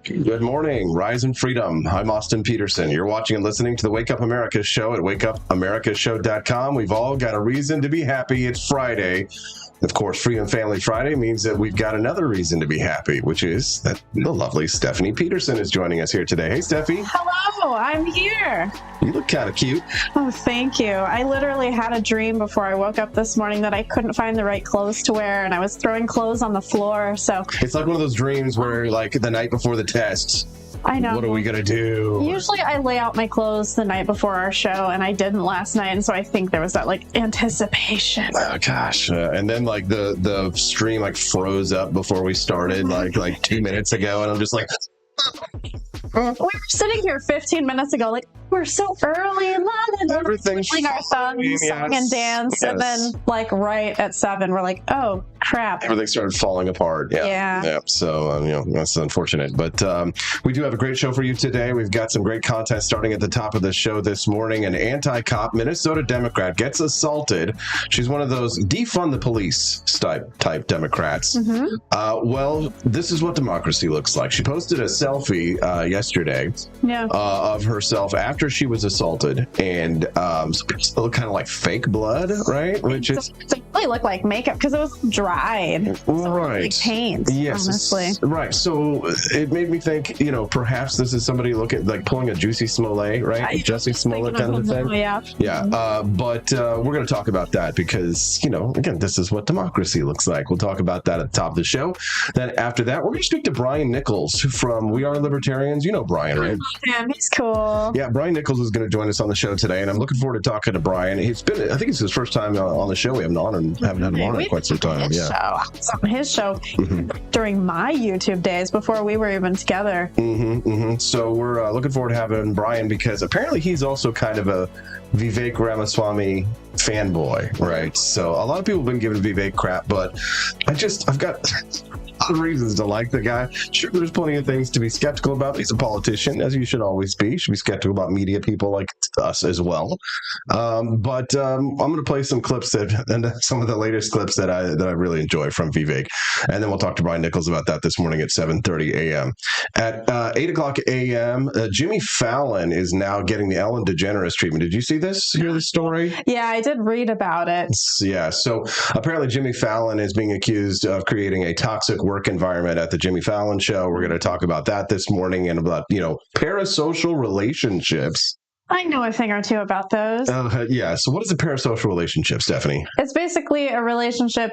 Good morning, Rise and Freedom. I'm Austin Peterson. You're watching and listening to the Wake Up America show at wakeupAmericaShow.com. We've all got a reason to be happy. It's Friday. Of course, Freedom Family Friday means that we've got another reason to be happy, which is that the lovely Stephanie Peterson is joining us here today. Hey, Steffi. Hello, I'm here. You look kind of cute. Oh, thank you. I literally had a dream before I woke up this morning that I couldn't find the right clothes to wear, and I was throwing clothes on the floor. So it's like one of those dreams where, like, the night before the test, I know. What are we going to do? Usually I lay out my clothes the night before our show, and I didn't last night, and so I think there was that, like, anticipation. Oh, gosh. And then, like, the stream, like, froze up before we started, like 2 minutes ago, and I'm just like... We were sitting here 15 minutes ago, like, we're so early in London. Everything's twiddling our thumbs, song and dance, and then, like, right at 7, we're like, oh, crap. Everything started falling apart. Yeah. So, that's unfortunate. But we do have a great show for you today. We've got some great content starting at the top of the show this morning. An anti-cop Minnesota Democrat gets assaulted. She's one of those defund the police type Democrats. Mm-hmm. Well, this is what democracy looks like. She posted a selfie yesterday of herself after she was assaulted, and it looked kind of like fake blood, right? Which is it really looked like makeup because it was dried, right? Like paint, yes, honestly. Right. So it made me think, perhaps this is somebody pulling a Juicy Smollett, right? Jussie Smollett kind of a thing. Yeah. But we're going to talk about that because again, this is what democracy looks like. We'll talk about that at the top of the show. Then after that, we're going to speak to Brian Nichols from We Are Libertarians. You know Brian, right? Yeah, he's cool. Yeah, Brian Nichols is going to join us on the show today, and I'm looking forward to talking to Brian. I think it's his first time on the show. We haven't had him on in quite some time. His show during my YouTube days before we were even together. So we're looking forward to having Brian because apparently he's also kind of a Vivek Ramaswamy fanboy, right? So a lot of people have been giving Vivek crap, but I've got reasons to like the guy. Sure, there's plenty of things to be skeptical about. He's a politician, as you should always be. You should be skeptical about media people like us as well. But I'm going to play some clips and some of the latest clips that I really enjoy from Vivek, and then we'll talk to Brian Nichols about that this morning at 7:30 a.m. At 8 o'clock a.m., Jimmy Fallon is now getting the Ellen DeGeneres treatment. Did you see this? Hear this story? Yeah, I did read about it. Yeah. So apparently Jimmy Fallon is being accused of creating a toxic work environment at the Jimmy Fallon show. We're going to talk about that this morning and about, parasocial relationships. I know a thing or two about those. Yeah. So what is a parasocial relationship, Stephanie? It's basically a relationship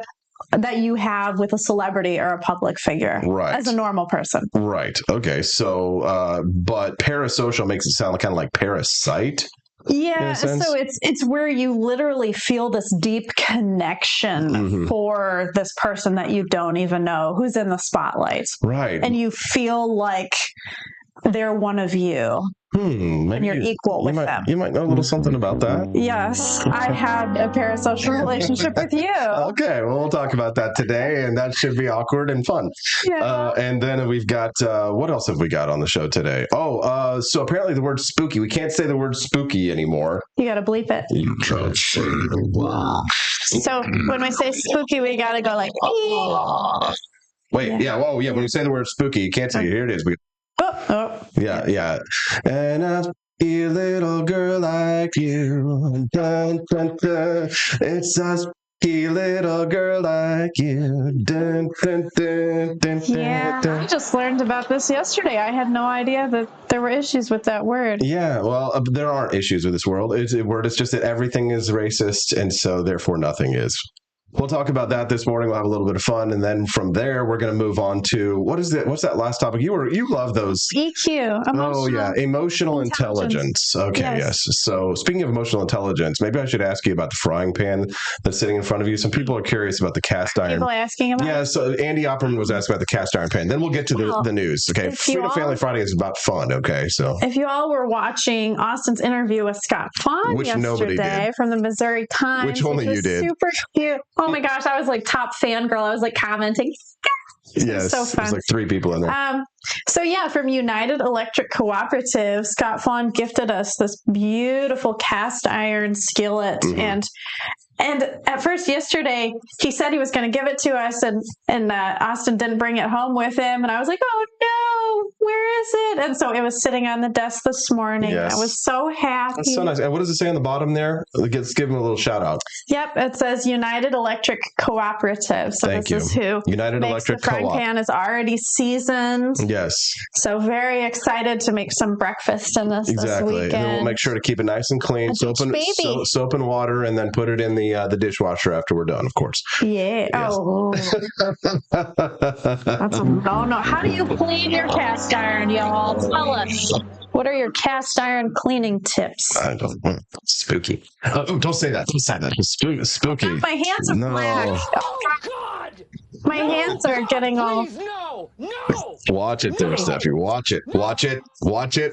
that you have with a celebrity or a public figure, right, as a normal person. Right. Okay. So, but parasocial makes it sound kind of like parasite. Yeah, so it's where you literally feel this deep connection for this person that you don't even know who's in the spotlight. Right. And you feel like they're one of you. And you're equal with them. You might know a little something about that. Yes, I had a parasocial relationship with you. Okay, well, we'll talk about that today, and that should be awkward and fun. Yeah. And then we've got, what else have we got on the show today? So apparently the word spooky, we can't say the word spooky anymore. You got to bleep it. You can't say the word. So when we say spooky, we got to go like, wait, yeah, when you say the word spooky, you can't say it. Here it is. Yeah. And I see a little girl like you. Dun, dun, dun. It's a spooky little girl like you. Dun, dun, dun, dun, yeah, dun. I just learned about this yesterday. I had no idea that there were issues with that word. Yeah, well, there aren't issues with this word. It's just that everything is racist, and so therefore nothing is. We'll talk about that this morning. We'll have a little bit of fun, and then from there, we're going to move on to what's that last topic? You love those. EQ. Emotional intelligence. Okay, yes. So speaking of emotional intelligence, maybe I should ask you about the frying pan that's sitting in front of you. Some people are curious about the cast iron. People asking about. Yeah. So Andy Opperman was asking about the cast iron pan. Then we'll get to the news. Okay. Freedom Family Friday is about fun. Okay. So if you all were watching Austin's interview with Scott Faughn yesterday from the Missouri Times, which only you did, super cute. Oh my gosh, I was like top fangirl. I was like commenting. Yes, so fun. There's like 3 people in there. So yeah, from United Electric Cooperative, Scott Faughn gifted us this beautiful cast iron skillet, and And at first yesterday, he said he was going to give it to us, and Austin didn't bring it home with him. And I was like, oh no, where is it? And so it was sitting on the desk this morning. Yes. I was so happy. That's so nice. And what does it say on the bottom there? Let's give him a little shout out. Yep, it says United Electric Cooperative. So Thank this is who United makes Electric the frying Co-op. pan is already seasoned. Yes. So very excited to make some breakfast in this Exactly. weekend. And then we'll make sure to keep it nice and clean, soap and water, and then put it in the dishwasher after we're done, of course. Yeah. Yes. Oh. That's a no. How do you clean your cast iron, y'all? Tell us. What are your cast iron cleaning tips? I don't. Spooky. Oh, don't say that. Don't say that. Spooky. My hands are black. Oh God! My hands are getting all. No! Watch it there, Steffi. Watch it.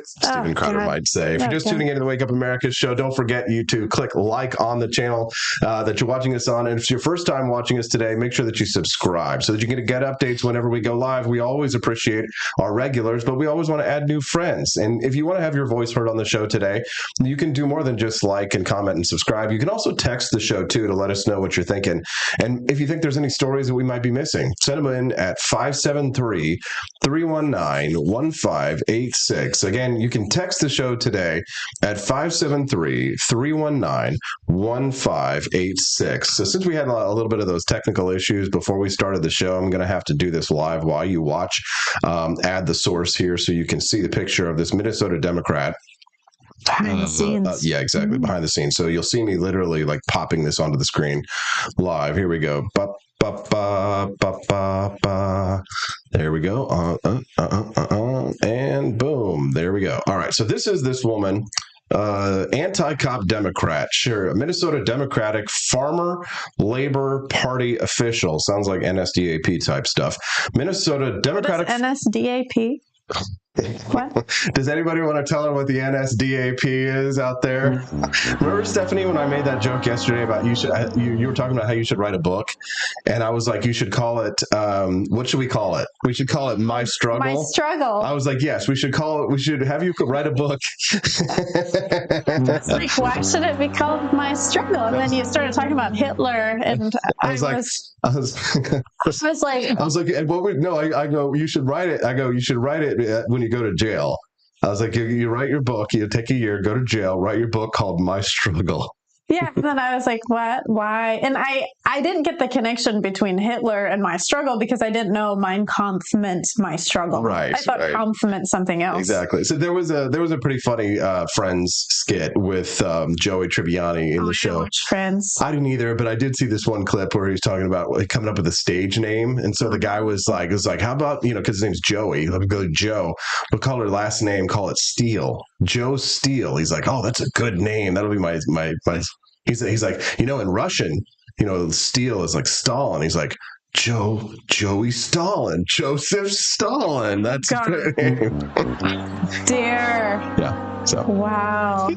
Stephen Crowder might say. If you're just tuning into the Wake Up America show, don't forget you to click like on the channel that you're watching us on. And if it's your first time watching us today, make sure that you subscribe so that you can get updates whenever we go live. We always appreciate our regulars, but we always want to add new friends. And if you want to have your voice heard on the show today, you can do more than just like and comment and subscribe. You can also text the show too to let us know what you're thinking. And if you think there's any stories that we might be missing, send them in at 573-319-1586. Again, you can text the show today at 573-319-1586. So since we had a little bit of those technical issues before we started the show, I'm going to have to do this live while you watch. Add the source here so you can see the picture of this Minnesota Democrat. Behind the scenes. Yeah, exactly. Behind the scenes. So you'll see me literally like popping this onto the screen live. Here we go. There we go. And boom. There we go. All right. So this is this woman, anti-cop Democrat. Sure. A Minnesota Democratic Farmer Labor Party official. Sounds like NSDAP type stuff. Minnesota Democratic. What is NSDAP? What? Does anybody want to tell her what the NSDAP is out there? Remember, Stephanie, when I made that joke yesterday about you were talking about how you should write a book, and I was like, you should call it, what should we call it? We should call it My Struggle. My Struggle. I was like, yes, we should have you write a book. It's like, why should it be called My Struggle? And then you started talking about Hitler, and I was like, and what would, no, I go, you should write it. I go, you should write it when you go to jail. I was like, you write your book, you take a year, go to jail, write your book called My Struggle. Yeah. And then I was like, what? Why? And I didn't get the connection between Hitler and My Struggle because I didn't know Mein Kampf meant My Struggle. Right. I thought Kampf meant something else. Exactly. So there was a pretty funny Friends skit with Joey Tribbiani in the show. Watch Friends. I didn't either, but I did see this one clip where he was talking about coming up with a stage name, and so the guy was like, how about, because his name's Joey, let me go Joe, we'll call her last name, call it Steele, Joe Steele. He's like, oh, that's a good name. That'll be my. He's like, in Russian, Steele is like Stalin. He's like, Joey Stalin, Joseph Stalin. That's a great name. Dear. Yeah. So. Wow.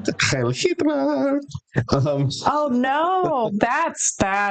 Oh no, that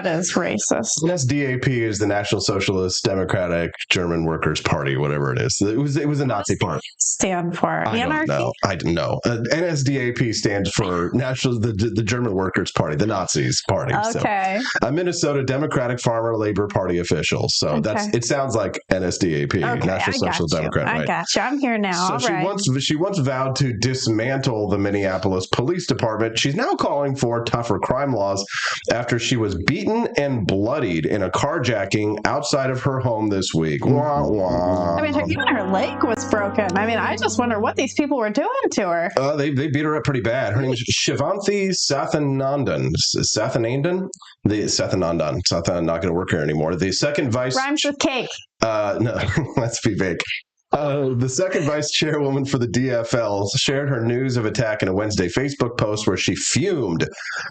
is racist. NSDAP is the National Socialist Democratic German Workers Party, whatever it is. It was a Nazi party. Stand for anarchy? I don't know. NSDAP stands for the German Workers Party, the Nazis party. Okay. So, a Minnesota Democratic Farmer Labor Party official. So it sounds like NSDAP, National Socialist Democrat. I got you. I'm here now. So she once vowed to dismantle the Minneapolis Police Department. She's now calling for tougher crime laws after she was beaten and bloodied in a carjacking outside of her home this week. Wah, wah. I mean, even her leg was broken. I mean, I just wonder what these people were doing to her. They beat her up pretty bad. Her name is Shivanthi Sathanandan. Sathanandan? Sathanandan. Sathan not going to work here anymore. The second vice... Rhymes with cake. No, let's be vague. The second vice chairwoman for the DFL shared her news of attack in a Wednesday Facebook post where she fumed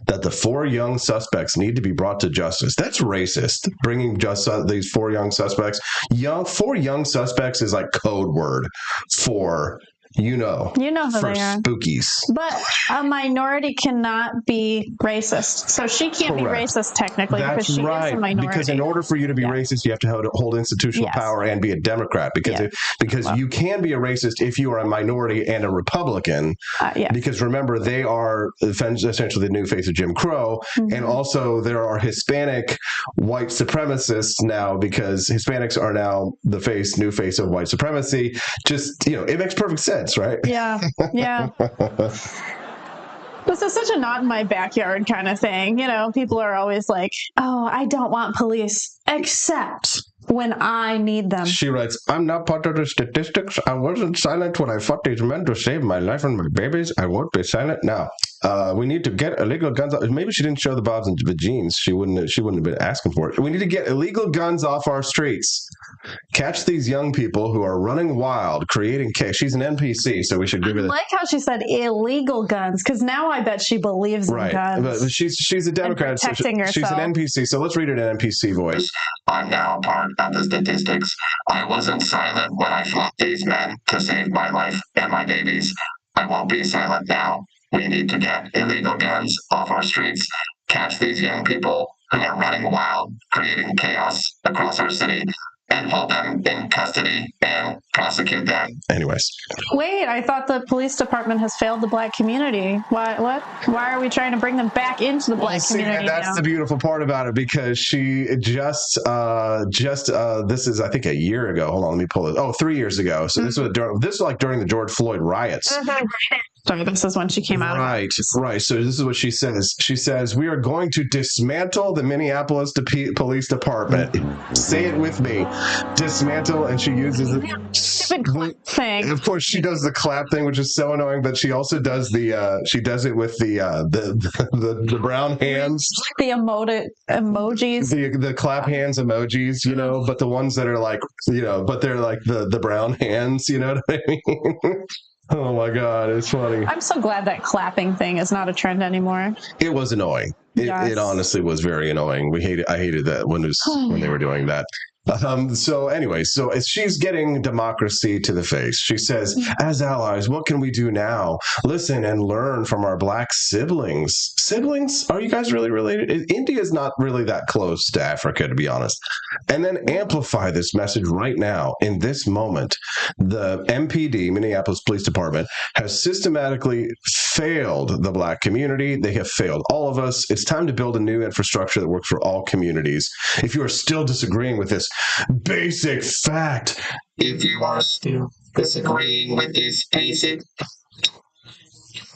that the 4 young suspects need to be brought to justice. That's racist. Bringing these 4 young suspects. 4 young suspects is like code word for You know who for they are. spookies. But a minority cannot be racist. So she can't Correct. be racist technically because she is a minority. Because in order for you to be racist, you have to hold institutional power and be a Democrat. Because you can be a racist if you are a minority and a Republican. Because remember, they are essentially the new face of Jim Crow. And also there are Hispanic white supremacists now, because Hispanics are now the new face of white supremacy. Just, it makes perfect sense, right? Yeah. This is such a not in my backyard kind of thing. People are always like, oh, I don't want police except when I need them. She writes, I'm not part of the statistics. I wasn't silent when I fought these men to save my life and my babies. I won't be silent now. We need to get illegal guns. Maybe she didn't show the bobs and the jeans. She wouldn't have been asking for it. We need to get illegal guns off our streets. Catch these young people who are running wild, creating chaos. She's an NPC, so we should give her the... I like how she said illegal guns, because now I bet she believes in guns. But she's a Democrat. So she's an NPC, so let's read it in NPC voice. I'm now part of the statistics. I wasn't silent when I fought these men to save my life and my babies. I won't be silent now. We need to get illegal guns off our streets, catch these young people who are running wild, creating chaos across our city, and hold them in custody and prosecute them. Anyways. Wait, I thought the police department has failed the black community. What? Why are we trying to bring them back into the black community that's now? the beautiful part about it, because she just this is, I think, a year ago. Hold on, let me pull it. 3 years ago. So this was like during the George Floyd riots. Sorry, this is when she came out. Right. So this is what she says. She says, we are going to dismantle the Minneapolis Police Department. Say it with me. Dismantle, and she uses it. Thing. Of course, she does the clap thing, which is so annoying, but she also does she does it with the brown hands. The emojis. The clap hands emojis, but the ones that are like, but they're like the brown hands, you know what I mean? Oh my God, it's funny. I'm so glad that clapping thing is not a trend anymore. It was annoying. It honestly was very annoying. I hated that when they were doing that. So anyway, so as she's getting democracy to the face, she says, as allies, what can we do now? Listen and learn from our black siblings. Siblings? Are you guys really related? India is not really that close to Africa, to be honest. And then amplify this message right now. In this moment, the MPD, Minneapolis Police Department, has systematically failed the black community. They have failed all of us. It's time to build a new infrastructure that works for all communities. If you are still disagreeing with this basic fact, if you are still disagreeing with this basic,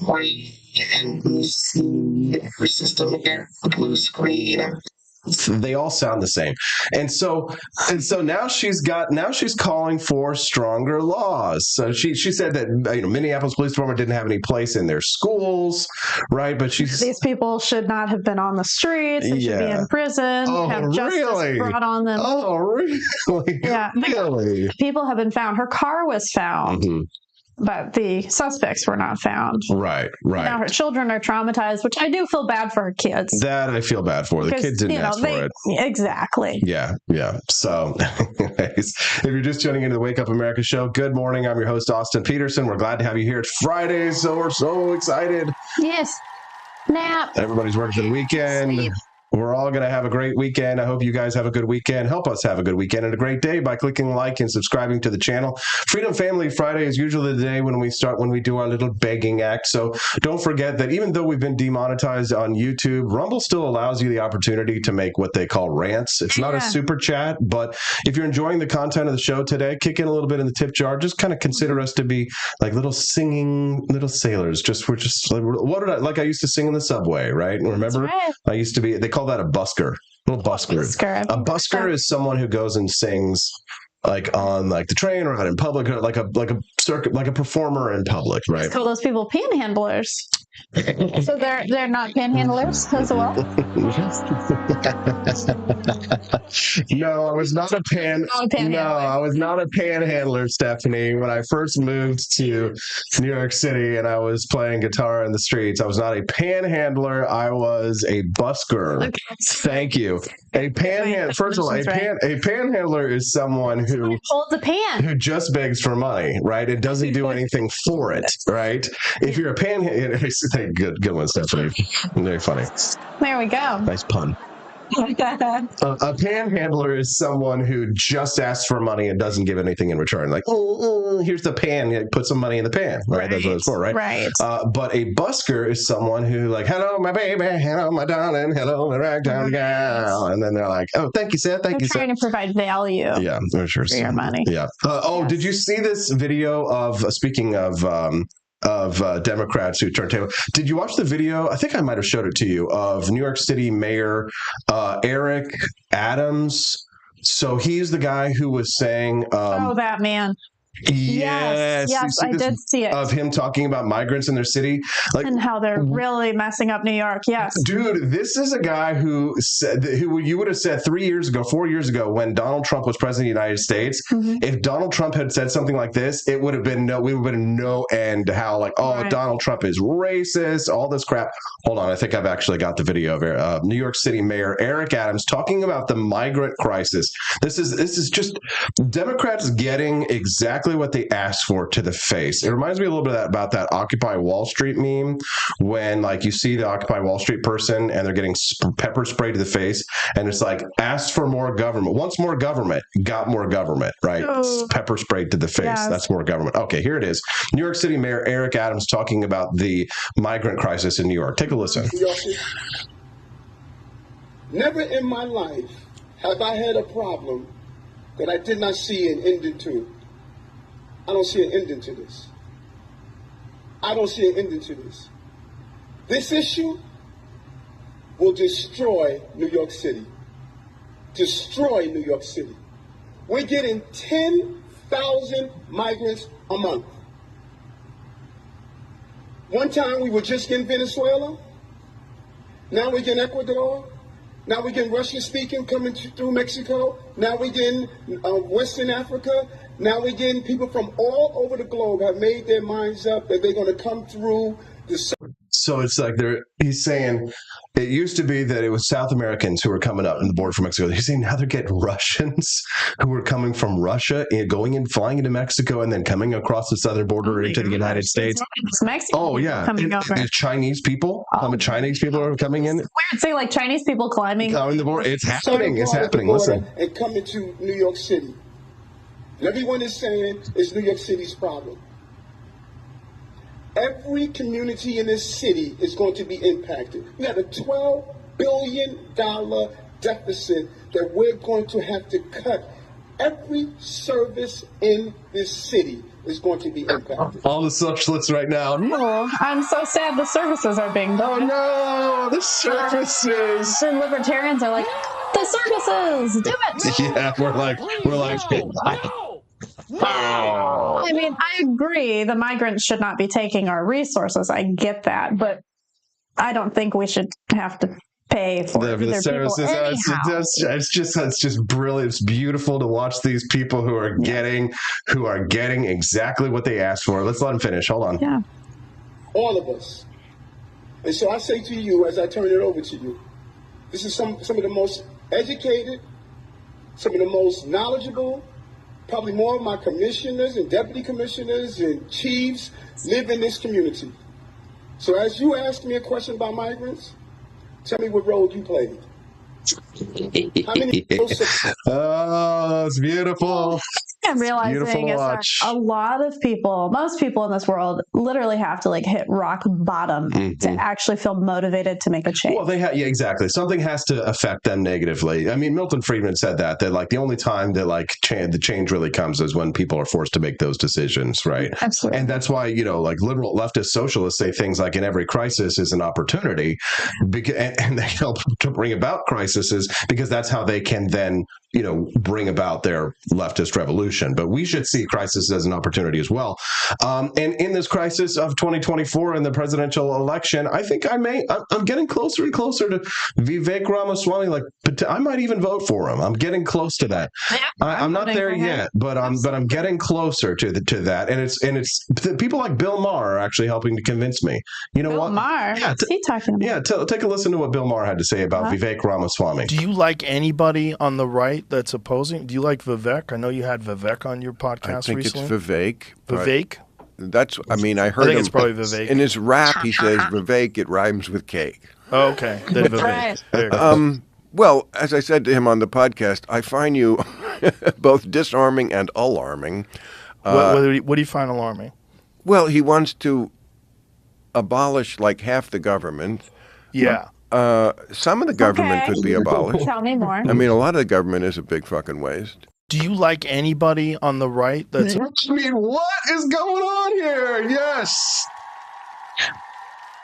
we can see every system here, a blue screen. They all sound the same. And so now she's calling for stronger laws. So she said that Minneapolis Police Department didn't have any place in their schools, right? But these people should not have been on the streets. They should be in prison. Have justice brought on them. Oh, really? Yeah. Really? People have been found. Her car was found. Mm-hmm. But the suspects were not found. Right. Now her children are traumatized, which I do feel bad for her kids. That I feel bad for. The kids didn't ask for it. Exactly. Yeah. So, anyways, if you're just tuning into the Wake Up America show, good morning. I'm your host, Austin Peterson. We're glad to have you here. It's Friday, so we're so excited. Yes. Nap. Everybody's working for the weekend. Sleep. We're all going to have a great weekend. I hope you guys have a good weekend. Help us have a good weekend and a great day by clicking like and subscribing to the channel. Freedom Family Friday is usually the day when we do our little begging act. So don't forget that even though we've been demonetized on YouTube, Rumble still allows you the opportunity to make what they call rants. It's not a super chat, but if you're enjoying the content of the show today, kick in a little bit in the tip jar. Just kind of consider us to be like little singing little sailors. I used to sing in the subway, right? Remember? Right. I used to be, they call that a busker. Little busker. A busker is someone who goes and sings like on like the train or out in public, like a circuit, like a performer in public, right? Let's call those people panhandlers. So they're not panhandlers as well? No, I was not a No, I was not a panhandler, Stephanie. When I first moved to New York City and I was playing guitar in the streets, I was not a panhandler. I was a busker. Okay. Thank you. A panhandler. First of all, a panhandler is someone who holds a pan, who just begs for money, right? It doesn't do anything for it, right? If you're a panhandler, good one, Stephanie. Very funny. There we go. Nice pun. A panhandler is someone who just asks for money and doesn't give anything in return. Like, here's the pan. Put some money in the pan, right? That's what it's for, right? Right. But a busker is someone who, like, hello, my baby, hello, my darling, hello, my ragdown gal, and then they're like, oh, thank you, sir, thank you, sir. Trying to provide value. Yeah, sure. For your money. Yeah. Yes. Did you see this video of speaking of Democrats who turned table? Did you watch the video? I think I might have showed it to you, of New York City Mayor Eric Adams. So he's the guy who was saying, that man. Yes, I did see it. Of him talking about migrants in their city, like, and how they're really messing up New York. Yes, dude, this is a guy who you would have said 4 years ago, when Donald Trump was president of the United States. Mm-hmm. If Donald Trump had said something like this, we would have been no end to how, like, right. Donald Trump is racist, all this crap. Hold on, I think I've actually got the video of New York City Mayor Eric Adams talking about the migrant crisis. This is just Democrats getting exactly what they asked for to the face. It reminds me a little bit about that Occupy Wall Street meme, when, like, you see the Occupy Wall Street person and they're getting pepper sprayed to the face, and it's like, asked for more government, wants more government, got more government, right? Pepper sprayed to the face. Yes. That's more government. Okay, here it is. New York City Mayor Eric Adams talking about the migrant crisis in New York. Take a listen. Never in my life have I had a problem that I did not see an ending to. I don't see an ending to this. I don't see an ending to this. This issue will destroy New York City. Destroy New York City. We're getting 10,000 migrants a month. One time we were just getting Venezuela. Now we're getting Ecuador. Now we're getting Russian speaking coming through Mexico. Now we're getting Western Africa. Now we're getting people from all over the globe have made their minds up that they're going to come through the. So it's like he's saying it used to be that it was South Americans who were coming up on the border from Mexico. He's saying now they're getting Russians who are coming from Russia and flying into Mexico and then coming across the southern border into the United States. Mexico. Oh yeah, there's Chinese people. Chinese people are coming in. Weird, say like Chinese people climbing the border. It's happening. It's happening. Listen, and coming to New York City. And everyone is saying it's New York City's problem. Every community in this city is going to be impacted. We have a $12 billion deficit that we're going to have to cut. Every service in this city is going to be impacted. All the socialists right now. No, I'm so sad the services are being done. Oh no, the services. The libertarians are like, the services, do it. Yeah, we're like. No. I mean, I agree. The migrants should not be taking our resources. I get that, but I don't think we should have to pay for the services. It's just brilliant. It's beautiful to watch these people who are getting exactly what they asked for. Let's let them finish. Hold on. Yeah. All of us. And so I say to you, as I turn it over to you, this is some of the most educated, some of the most knowledgeable. Probably more of my commissioners and deputy commissioners and chiefs live in this community. So as you ask me a question about migrants, tell me what role you played. How many? Oh, it's beautiful. I'm realizing is that a lot of people, most people in this world, literally have to like hit rock bottom to actually feel motivated to make a change. Well, yeah, exactly. Something has to affect them negatively. I mean, Milton Friedman said that like the only time that like the change really comes is when people are forced to make those decisions, right? Absolutely. And that's why, like liberal leftist socialists say things like in every crisis is an opportunity, and they help to bring about crises because that's how they can then bring about their leftist revolution. But we should see crisis as an opportunity as well. And in this crisis of 2024 in the presidential election, I think I'm getting closer and closer to Vivek Ramaswamy. Like, I might even vote for him. I'm getting close to that. I'm not there yet, but I'm getting closer to that. And it's people like Bill Maher are actually helping to convince me. You know Bill what? Maher? Yeah, What's he talking about? Yeah, take a listen to what Bill Maher had to say about Vivek Ramaswamy. Do you like anybody on the right that's opposing? Do you like Vivek? I know you had Vivek on your podcast recently. I think it's Vivek. Vivek? I heard him. It's probably Vivek. In his rap, he says Vivek, it rhymes with cake. Oh, okay. Then Vivek. Right. There you go. Well, as I said to him on the podcast, I find you both disarming and alarming. What do you find alarming? Well, he wants to abolish like half the government. Yeah. Some of the government Okay. could be abolished. Tell me more. I mean, a lot of the government is a big fucking waste. Do you like anybody on the right that's... I mean, what is going on here? Yes.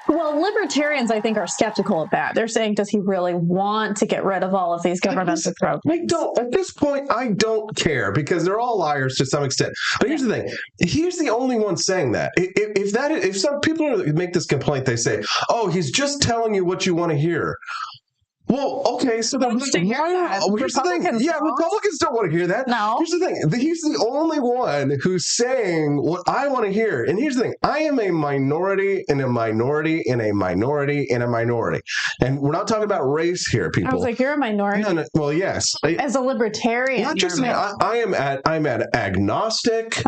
Well, libertarians, I think, are skeptical of that. They're saying, does he really want to get rid of all of these governmental programs? At this point, I don't care because they're all liars to some extent. But here's the thing: he's the only one saying that. If some people make this complaint, they say, "Oh, he's just telling you what you want to hear." Well, okay, so then here's the thing. Yeah, Republicans don't want to hear that. No. Here's the thing. He's the only one who's saying what I want to hear. And here's the thing. I am a minority in a minority in a minority in a minority. And we're not talking about race here, people. I was like, you're a minority. No, well, yes. As a libertarian. Not just I'm an agnostic,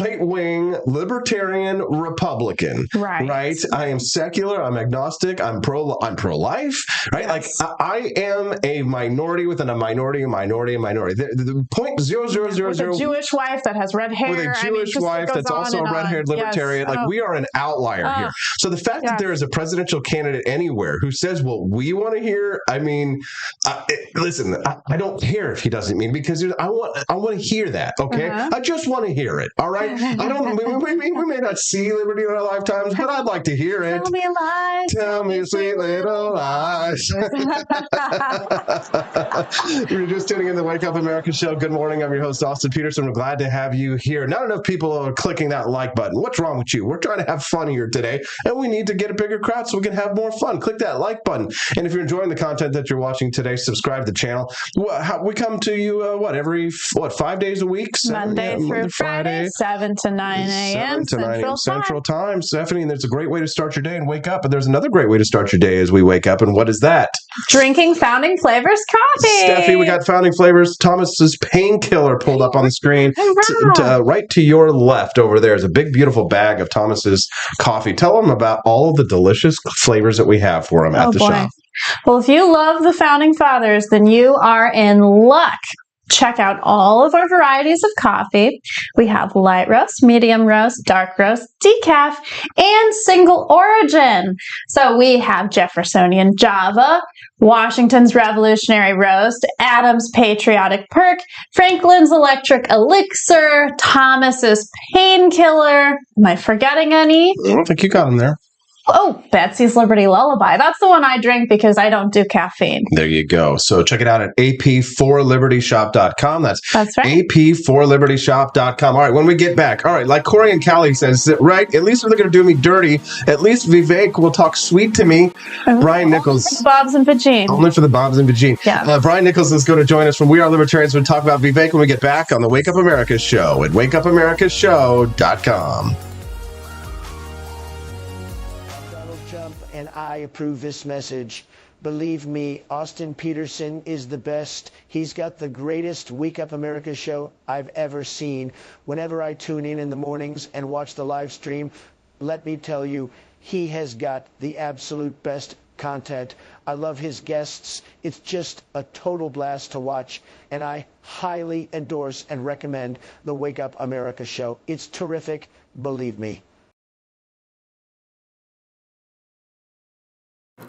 right-wing, libertarian Republican. Right. I am secular. I'm agnostic. I'm pro-life. Right. Yes. Like I am a minority within a minority. The point 0.0000. With a Jewish wife that has red hair. With a Jewish wife that's also a red-haired libertarian. Yes. Like we are an outlier here. So the fact that there is a presidential candidate anywhere who says what we want to hear, I mean, listen, I don't care if he doesn't mean because I want to hear that. Okay, I just want to hear it. All right. I don't. We may not see liberty in our lifetimes, but I'd like to hear it. Tell me lies. Tell me sweet little lies. You're just tuning in the Wake Up America show. Good morning. I'm your host, Austin Peterson. We're glad to have you here. Not enough people are clicking that like button. What's wrong with you? We're trying to have fun here today, and we need to get a bigger crowd so we can have more fun. Click that like button. And if you're enjoying the content that you're watching today, subscribe to the channel. We come to you, every 5 days a week? Monday through Friday, 7 to 9 a.m. 7 to 9 a.m. Central Time. Stephanie, and there's a great way to start your day and wake up. But there's another great way to start your day as we wake up. And what is that? Drinking Founding Flavors coffee. Steffi, we got Founding Flavors. Thomas's Painkiller pulled up on the screen. Right to your left over there is a big, beautiful bag of Thomas's coffee. Tell them about all of the delicious flavors that we have for them at the shop. Well, if you love the Founding Fathers, then you are in luck. Check out all of our varieties of coffee. We have light roast, medium roast, dark roast, decaf, and single origin. So we have Jeffersonian Java, Washington's Revolutionary Roast, Adams' Patriotic Perk, Franklin's Electric Elixir, Thomas's Painkiller. Am I forgetting any? I don't think you got them there. Oh, Betsy's Liberty Lullaby. That's the one I drink because I don't do caffeine. There you go. So check it out at ap4libertyshop.com. That's right. ap4libertyshop.com. All right, when we get back, all right, like Corey and Callie says, right, at least if they're going to do me dirty, at least Vivek will talk sweet to me. Brian Nichols. Bob's and Vagine. Only for the Bobs and Vagine. Yeah. Brian Nichols is going to join us from We Are Libertarians. We'll talk about Vivek when we get back on the Wake Up America show at wakeupAmericaShow.com. And I approve this message. Believe me, Austin Peterson is the best. He's got the greatest Wake Up America show I've ever seen. Whenever I tune in the mornings and watch the live stream, let me tell you, he has got the absolute best content. I love his guests. It's just a total blast to watch. And I highly endorse and recommend the Wake Up America show. It's terrific. Believe me.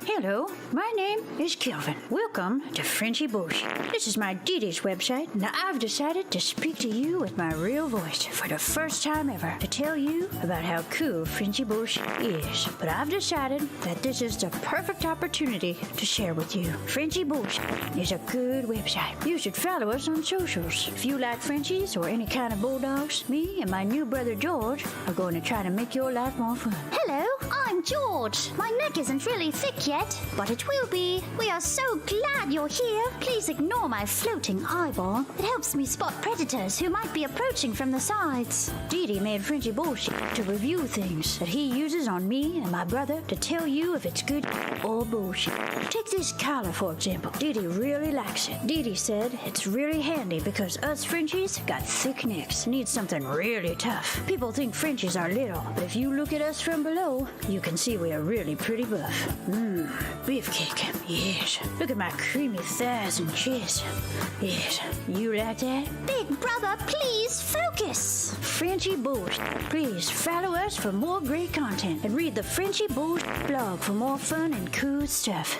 Hannah Hello, my name is Kelvin. Welcome to Frenchy Bush. This is my Didi's website. Now I've decided to speak to you with my real voice for the first time ever to tell you about how cool Frenchy Bush is. But I've decided that this is the perfect opportunity to share with you. Frenchy Bush is a good website. You should follow us on socials. If you like Frenchies or any kind of bulldogs, me and my new brother George are going to try to make your life more fun. Hello, I'm George. My neck isn't really thick yet, but it will be. We are so glad you're here. Please ignore my floating eyeball. It helps me spot predators who might be approaching from the sides. Didi made Frenchy bullshit to review things that he uses on me and my brother to tell you if it's good or bullshit. Take this collar, for example. Didi really likes it. Didi said it's really handy because us Frenchies got thick necks. Need something really tough. People think Frenchies are little, but if you look at us from below, you can see we are really pretty buff. Beefcake. Yes. Look at my creamy thighs and chest. Yes. You like that? Big brother, please focus. Frenchy Bush. Please follow us for more great content and read the Frenchy Bush blog for more fun and cool stuff.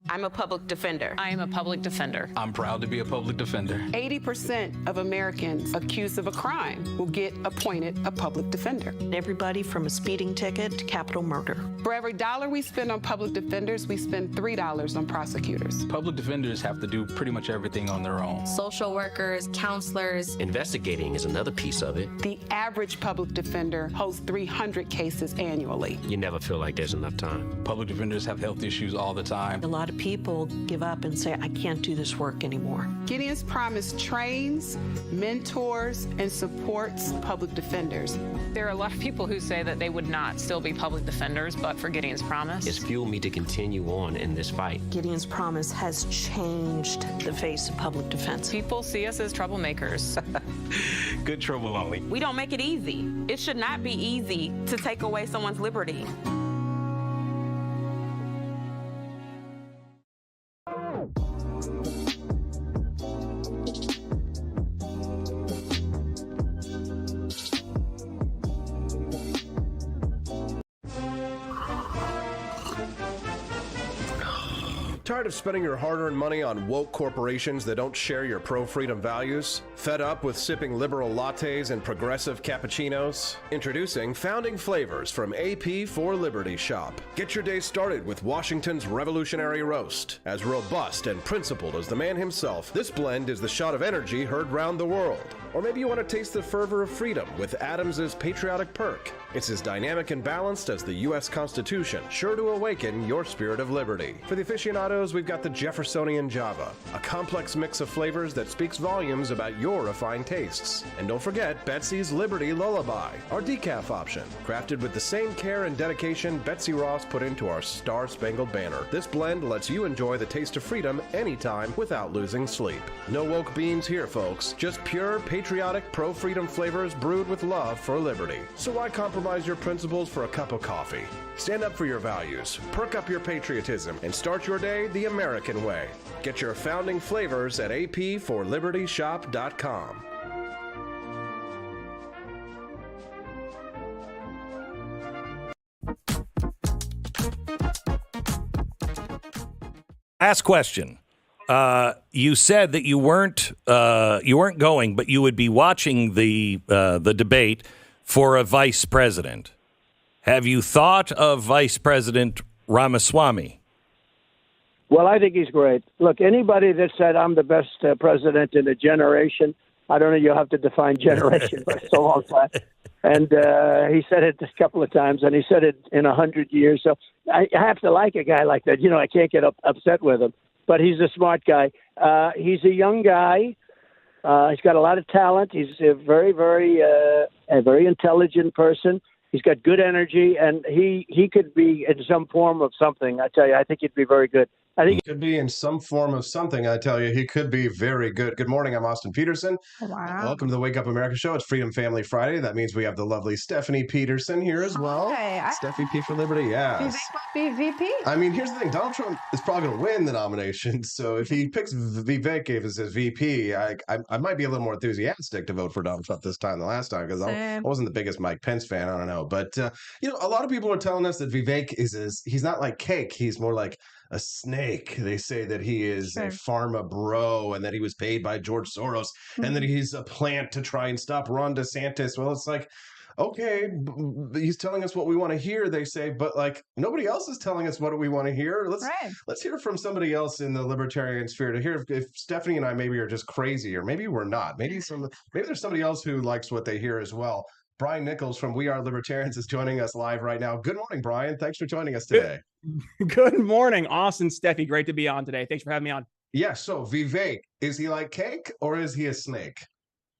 I'm a public defender. I am a public defender. I'm proud to be a public defender. 80% of Americans accused of a crime will get appointed a public defender. Everybody from a speeding ticket to capital murder. For every dollar we spend on public defenders, we spend $3 on prosecutors. Public defenders have to do pretty much everything on their own. Social workers, counselors. Investigating is another piece of it. The average public defender holds 300 cases annually. You never feel like there's enough time. Public defenders have health issues all the time. A lot of people give up and say, I can't do this work anymore. Gideon's Promise trains, mentors, and supports public defenders. There are a lot of people who say that they would not still be public defenders, but for Gideon's Promise. It's fueled me to continue on in this fight. Gideon's Promise has changed the face of public defense. People see us as troublemakers. Good trouble only. We don't make it easy. It should not be easy to take away someone's liberty. Tired of spending your hard-earned money on woke corporations that don't share your pro-freedom values? Fed up with sipping liberal lattes and progressive cappuccinos? Introducing Founding Flavors from AP for Liberty Shop. Get your day started with Washington's Revolutionary Roast. As robust and principled as the man himself, this blend is the shot of energy heard round the world. Or maybe you want to taste the fervor of freedom with Adams's Patriotic Perk. It's as dynamic and balanced as the U.S. Constitution, sure to awaken your spirit of liberty. For the aficionados, we've got the Jeffersonian Java, a complex mix of flavors that speaks volumes about your refined tastes. And don't forget Betsy's Liberty Lullaby, our decaf option, crafted with the same care and dedication Betsy Ross put into our Star-Spangled Banner. This blend lets you enjoy the taste of freedom anytime without losing sleep. No woke beans here, folks. Just pure, patriotic, pro-freedom flavors brewed with love for liberty. So why compromise your principles for a cup of coffee? Stand up for your values, perk up your patriotism, and start your day the American way. Get your founding flavors at apforlibertyshop.com. Last question. You said that you weren't going, but you would be watching the debate for a vice president. Have you thought of Vice President Ramaswamy? Well, I think he's great. Look, anybody that said I'm the best president in a generation, I don't know, you'll have to define generation, but it's a long time. And he said it a couple of times, and he said it in 100 years. So I have to like a guy like that. You know, I can't get upset with him. But he's a smart guy. He's a young guy. He's got a lot of talent. He's a very intelligent person. He's got good energy, and he could be in some form of something. I tell you, I think he'd be very good. I think he could be in some form of something. I tell you, he could be very good. Good morning. I'm Austin Peterson. Wow. Welcome to the Wake Up America show. It's Freedom Family Friday. That means we have the lovely Stephanie Peterson here as well. Hi. Steffi P for Liberty. Yes. Vivek might be VP. I mean, here's the thing. Donald Trump is probably going to win the nomination. So if he picks Vivek as his VP, I might be a little more enthusiastic to vote for Donald Trump this time than last time because I wasn't the biggest Mike Pence fan. I don't know. But, a lot of people are telling us that Vivek he's not like cake. He's more like a snake. They say that he is a pharma bro and that he was paid by George Soros and that he's a plant to try and stop Ron DeSantis. Well, it's like, okay, he's telling us what we want to hear, they say, but like nobody else is telling us what we want to hear. Let's hear from somebody else in the libertarian sphere to hear if Stephanie and I maybe are just crazy, or maybe we're not. Maybe there's somebody else who likes what they hear as well. Brian Nichols from We Are Libertarians is joining us live right now. Good morning, Brian. Thanks for joining us today. Good morning, Austin, Steffi. Great to be on today. Thanks for having me on. Yeah, so Vivek, is he like cake or is he a snake?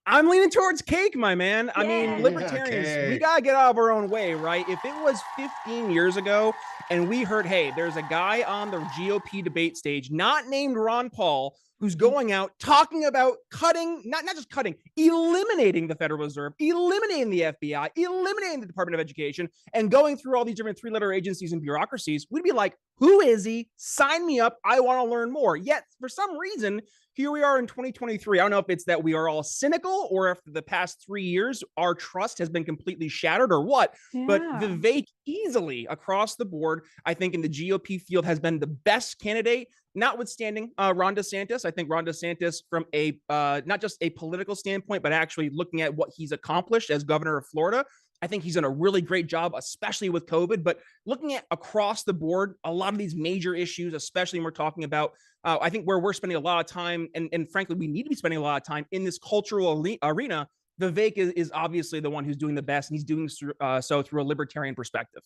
I'm leaning towards cake, my man. I mean, libertarians, we got to get out of our own way, right? If it was 15 years ago and we heard, hey, there's a guy on the GOP debate stage, not named Ron Paul, who's going out talking about cutting, not just cutting, eliminating the Federal Reserve, eliminating the FBI, eliminating the Department of Education, and going through all these different three-letter agencies and bureaucracies, we'd be like, who is he? Sign me up. I want to learn more. Yet, for some reason, here we are in 2023. I don't know if it's that we are all cynical or if the past 3 years our trust has been completely shattered or what. Yeah. But Vivek easily across the board, I think in the GOP field has been the best candidate, notwithstanding Ron DeSantis. I think Ron DeSantis from a not just a political standpoint, but actually looking at what he's accomplished as governor of Florida, I think he's done a really great job, especially with COVID. But looking at across the board, a lot of these major issues, especially when we're talking about, I think where we're spending a lot of time, and frankly, we need to be spending a lot of time in this cultural arena, Vivek is obviously the one who's doing the best, and he's doing so through a libertarian perspective.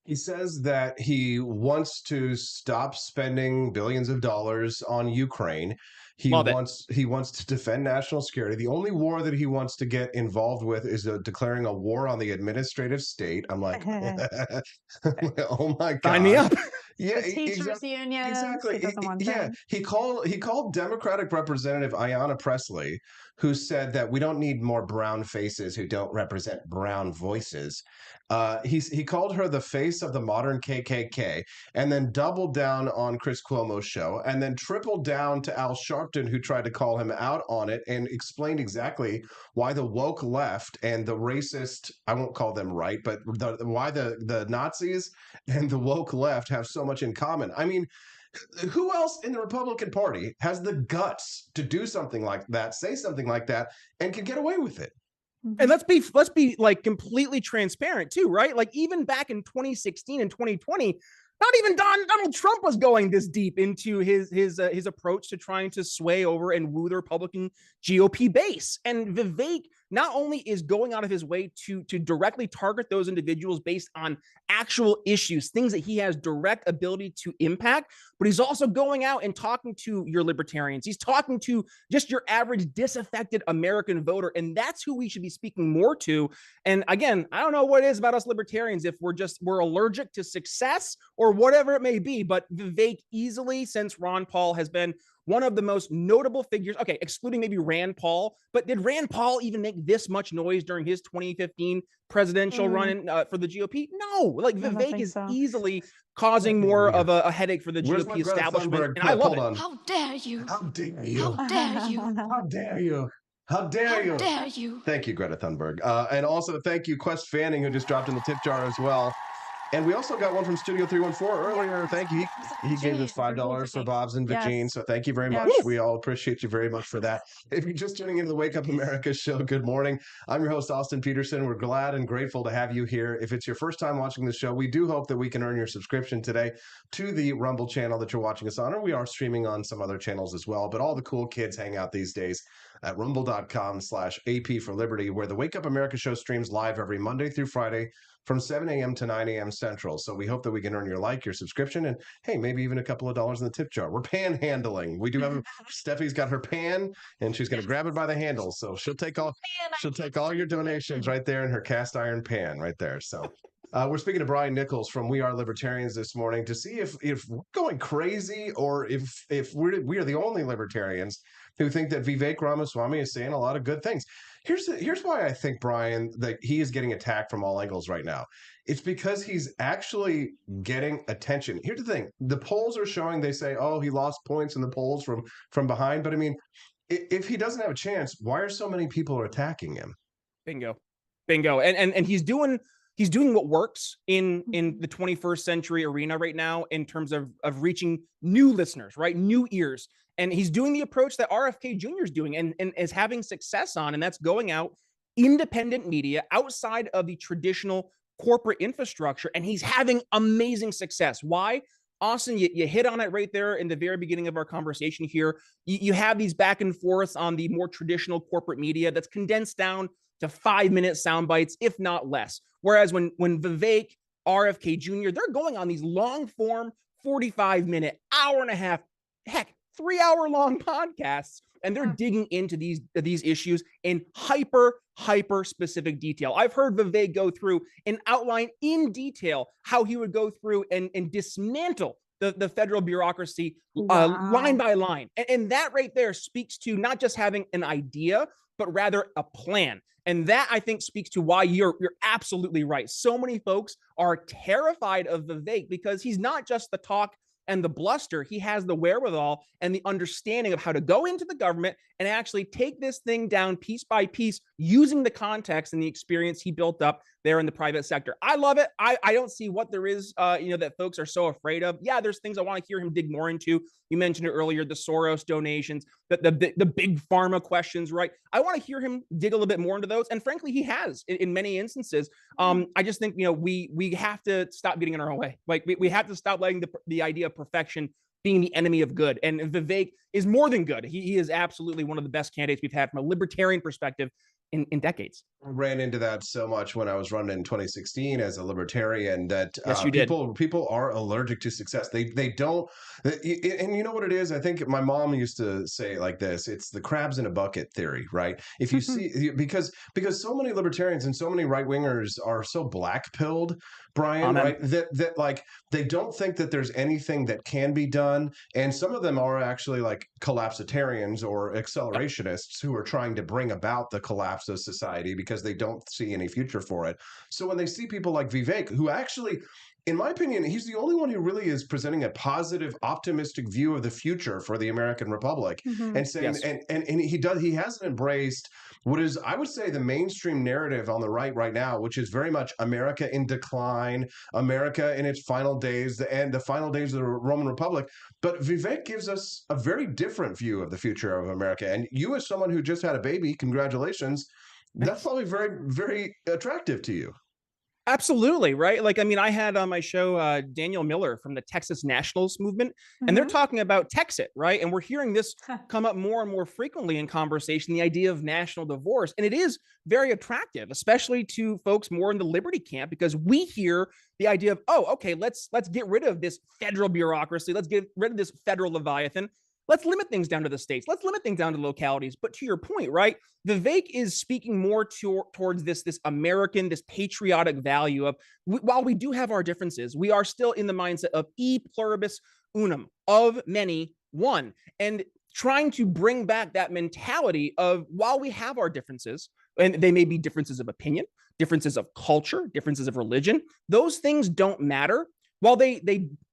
He says that he wants to stop spending billions of dollars on Ukraine. He wants to defend national security. The only war that he wants to get involved with is declaring a war on the administrative state. I'm like, oh my God. Sign me up. Yeah, the teachers unions. Exactly. He called Democratic Representative Ayanna Pressley, who said that we don't need more brown faces who don't represent brown voices. He called her the face of the modern KKK, and then doubled down on Chris Cuomo's show, and then tripled down to Al Sharpton, who tried to call him out on it, and explained exactly why the woke left and the racist, I won't call them right, but why the Nazis and the woke left have so much in common. I mean, who else in the Republican Party has the guts to do something like that, say something like that, and can get away with it? And let's be like completely transparent too, right? Like even back in 2016 and 2020, not even Donald Trump was going this deep into his approach to trying to sway over and woo the Republican GOP base. And Vivek not only is going out of his way to directly target those individuals based on actual issues, things that he has direct ability to impact, but he's also going out and talking to your libertarians. He's talking to just your average disaffected American voter. And that's who we should be speaking more to. And again, I don't know what it is about us libertarians, if we're allergic to success or whatever it may be, but Vivek easily, since Ron Paul has been one of the most notable figures, okay, excluding maybe Rand Paul, but did Rand Paul even make this much noise during his 2015 presidential run-in for the GOP? No, like Vivek is easily causing more of a headache for the GOP establishment, and I love it. How dare you? How dare you? How dare you? How dare you? How dare you? How dare you? Thank you, Greta Thunberg. And also thank you, Quest Fanning, who just dropped in the tip jar as well. And we also got one from Studio 314 earlier. Yeah, thank you. He gave us $5 for Bob's and Virgin. So thank you very much. We all appreciate you very much for that. If you're just tuning into the Wake Up America show, good morning. I'm your host, Austin Peterson. We're glad and grateful to have you here. If it's your first time watching the show, we do hope that we can earn your subscription today to the Rumble channel that you're watching us on. And we are streaming on some other channels as well. But all the cool kids hang out these days at rumble.com/AP for Liberty, where the Wake Up America show streams live every Monday through Friday from 7 a.m. to 9 a.m. Central. So we hope that we can earn your like, your subscription, and hey, maybe even a couple of dollars in the tip jar. We're panhandling. We do have Steffi's got her pan, and she's going to grab it by the handle. So she'll take all your donations right there in her cast iron pan right there. So. We're speaking to Brian Nichols from We Are Libertarians this morning to see if we're going crazy or if we are the only libertarians who think that Vivek Ramaswamy is saying a lot of good things. Here's why I think, Brian, that he is getting attacked from all angles right now. It's because he's actually getting attention. Here's the thing. The polls are showing, they say, oh, he lost points in the polls from behind. But I mean, if he doesn't have a chance, why are so many people attacking him? Bingo. And he's doing what works in the 21st century arena right now in terms of reaching new listeners, right? New ears. And he's doing the approach that RFK Jr. is doing and is having success on. And that's going out independent media outside of the traditional corporate infrastructure. And he's having amazing success. Why? Austin, you hit on it right there in the very beginning of our conversation here. You have these back and forths on the more traditional corporate media that's condensed down to 5-minute sound bites, if not less. Whereas when Vivek, RFK Jr., they're going on these long form, 45-minute, hour and a half, heck, 3-hour-long podcasts, and they're digging into these issues in hyper specific detail. I've heard Vivek go through and outline in detail how he would go through and dismantle the federal bureaucracy line by line. And that right there speaks to not just having an idea, but rather a plan. And that, I think, speaks to why you're absolutely right. So many folks are terrified of Vivek because he's not just the talk and the bluster. He has the wherewithal and the understanding of how to go into the government and actually take this thing down piece by piece using the context and the experience he built up there in the private sector. I love it. I don't see what there is, that folks are so afraid of. Yeah, there's things I want to hear him dig more into. You mentioned it earlier, the Soros donations, the big pharma questions, right? I want to hear him dig a little bit more into those. And frankly, he has in many instances. I just think, we have to stop getting in our own way. Like we have to stop letting the idea of perfection being the enemy of good. And Vivek is more than good. He is absolutely one of the best candidates we've had from a libertarian perspective in decades. I ran into that so much when I was running in 2016 as a libertarian that yes, you people are allergic to success. They don't, and you know what it is? I think my mom used to say it like this: it's the crabs in a bucket theory, right? If you see, because so many libertarians and so many right wingers are so black pilled, Brian, right? That like they don't think that there's anything that can be done, and some of them are actually like collapsitarians or accelerationists who are trying to bring about the collapse of society because they don't see any future for it. So when they see people like Vivek, who actually, in my opinion, he's the only one who really is presenting a positive, optimistic view of the future for the American Republic, and saying, and he hasn't embraced what is, I would say, the mainstream narrative on the right now, which is very much America in decline, America in its final days, and the final days of the Roman Republic. But Vivek gives us a very different view of the future of America. And you, as someone who just had a baby, congratulations. That's probably very, very attractive to you. Absolutely, right? Like, I mean, I had on my show Daniel Miller from the Texas Nationals movement, and they're talking about Texit, right? And we're hearing this come up more and more frequently in conversation, the idea of national divorce. And it is very attractive, especially to folks more in the liberty camp, because we hear the idea of, oh, okay, let's get rid of this federal bureaucracy. Let's get rid of this federal Leviathan. Let's limit things down to the states. Let's limit things down to localities. But to your point, right, Vivek is speaking more towards this American, this patriotic value of, while we do have our differences, we are still in the mindset of e pluribus unum, of many, one. And trying to bring back that mentality of, while we have our differences, and they may be differences of opinion, differences of culture, differences of religion, those things don't matter. While they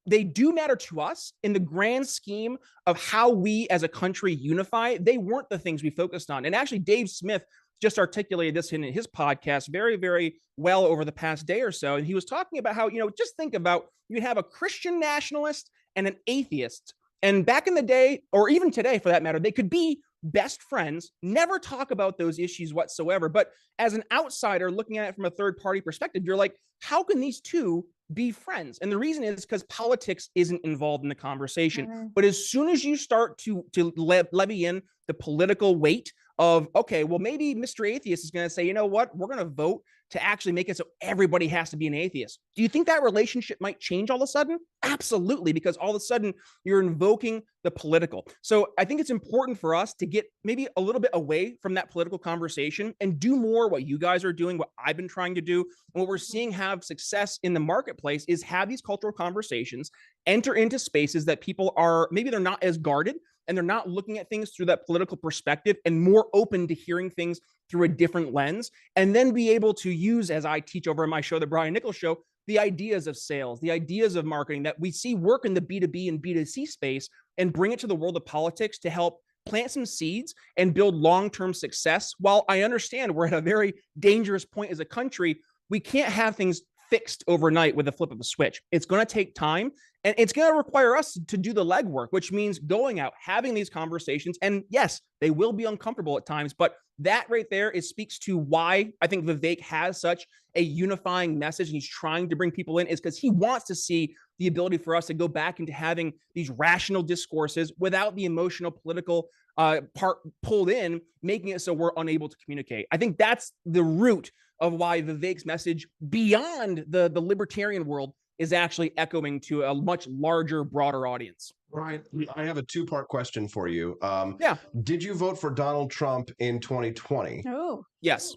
do matter to us in the grand scheme of how we as a country unify, they weren't the things we focused on. And actually, Dave Smith just articulated this in his podcast very, very well over the past day or so. And he was talking about how, just think about, you have a Christian nationalist and an atheist. And back in the day, or even today for that matter, they could be best friends, never talk about those issues whatsoever. But as an outsider looking at it from a third party perspective, you're like, how can these two be friends? And the reason is because politics isn't involved in the conversation. But as soon as you start to levy in the political weight of, okay, well, maybe Mr. Atheist is going to say, you know what, we're going to vote to actually make it so everybody has to be an atheist. Do you think that relationship might change all of a sudden? Absolutely, because all of a sudden you're invoking the political. So I think it's important for us to get maybe a little bit away from that political conversation and do more what you guys are doing, what I've been trying to do, and what we're seeing have success in the marketplace is have these cultural conversations, enter into spaces that people are, maybe they're not as guarded, and they're not looking at things through that political perspective and more open to hearing things through a different lens, and then be able to use, as I teach over in my show, The Brian Nichols Show, the ideas of sales, the ideas of marketing that we see work in the B2B and B2C space and bring it to the world of politics to help plant some seeds and build long-term success. While I understand we're at a very dangerous point as a country, we can't have things fixed overnight with a flip of a switch. It's going to take time, and it's going to require us to do the legwork, which means going out, having these conversations. And yes, they will be uncomfortable at times, but that right there speaks to why I think Vivek has such a unifying message and he's trying to bring people in, is because he wants to see the ability for us to go back into having these rational discourses without the emotional political part pulled in, making it so we're unable to communicate. I think that's the root of why Vivek's message beyond the libertarian world is actually echoing to a much larger, broader audience. Right. I have a two-part question for you. Yeah. Did you vote for Donald Trump in 2020? Oh. Yes.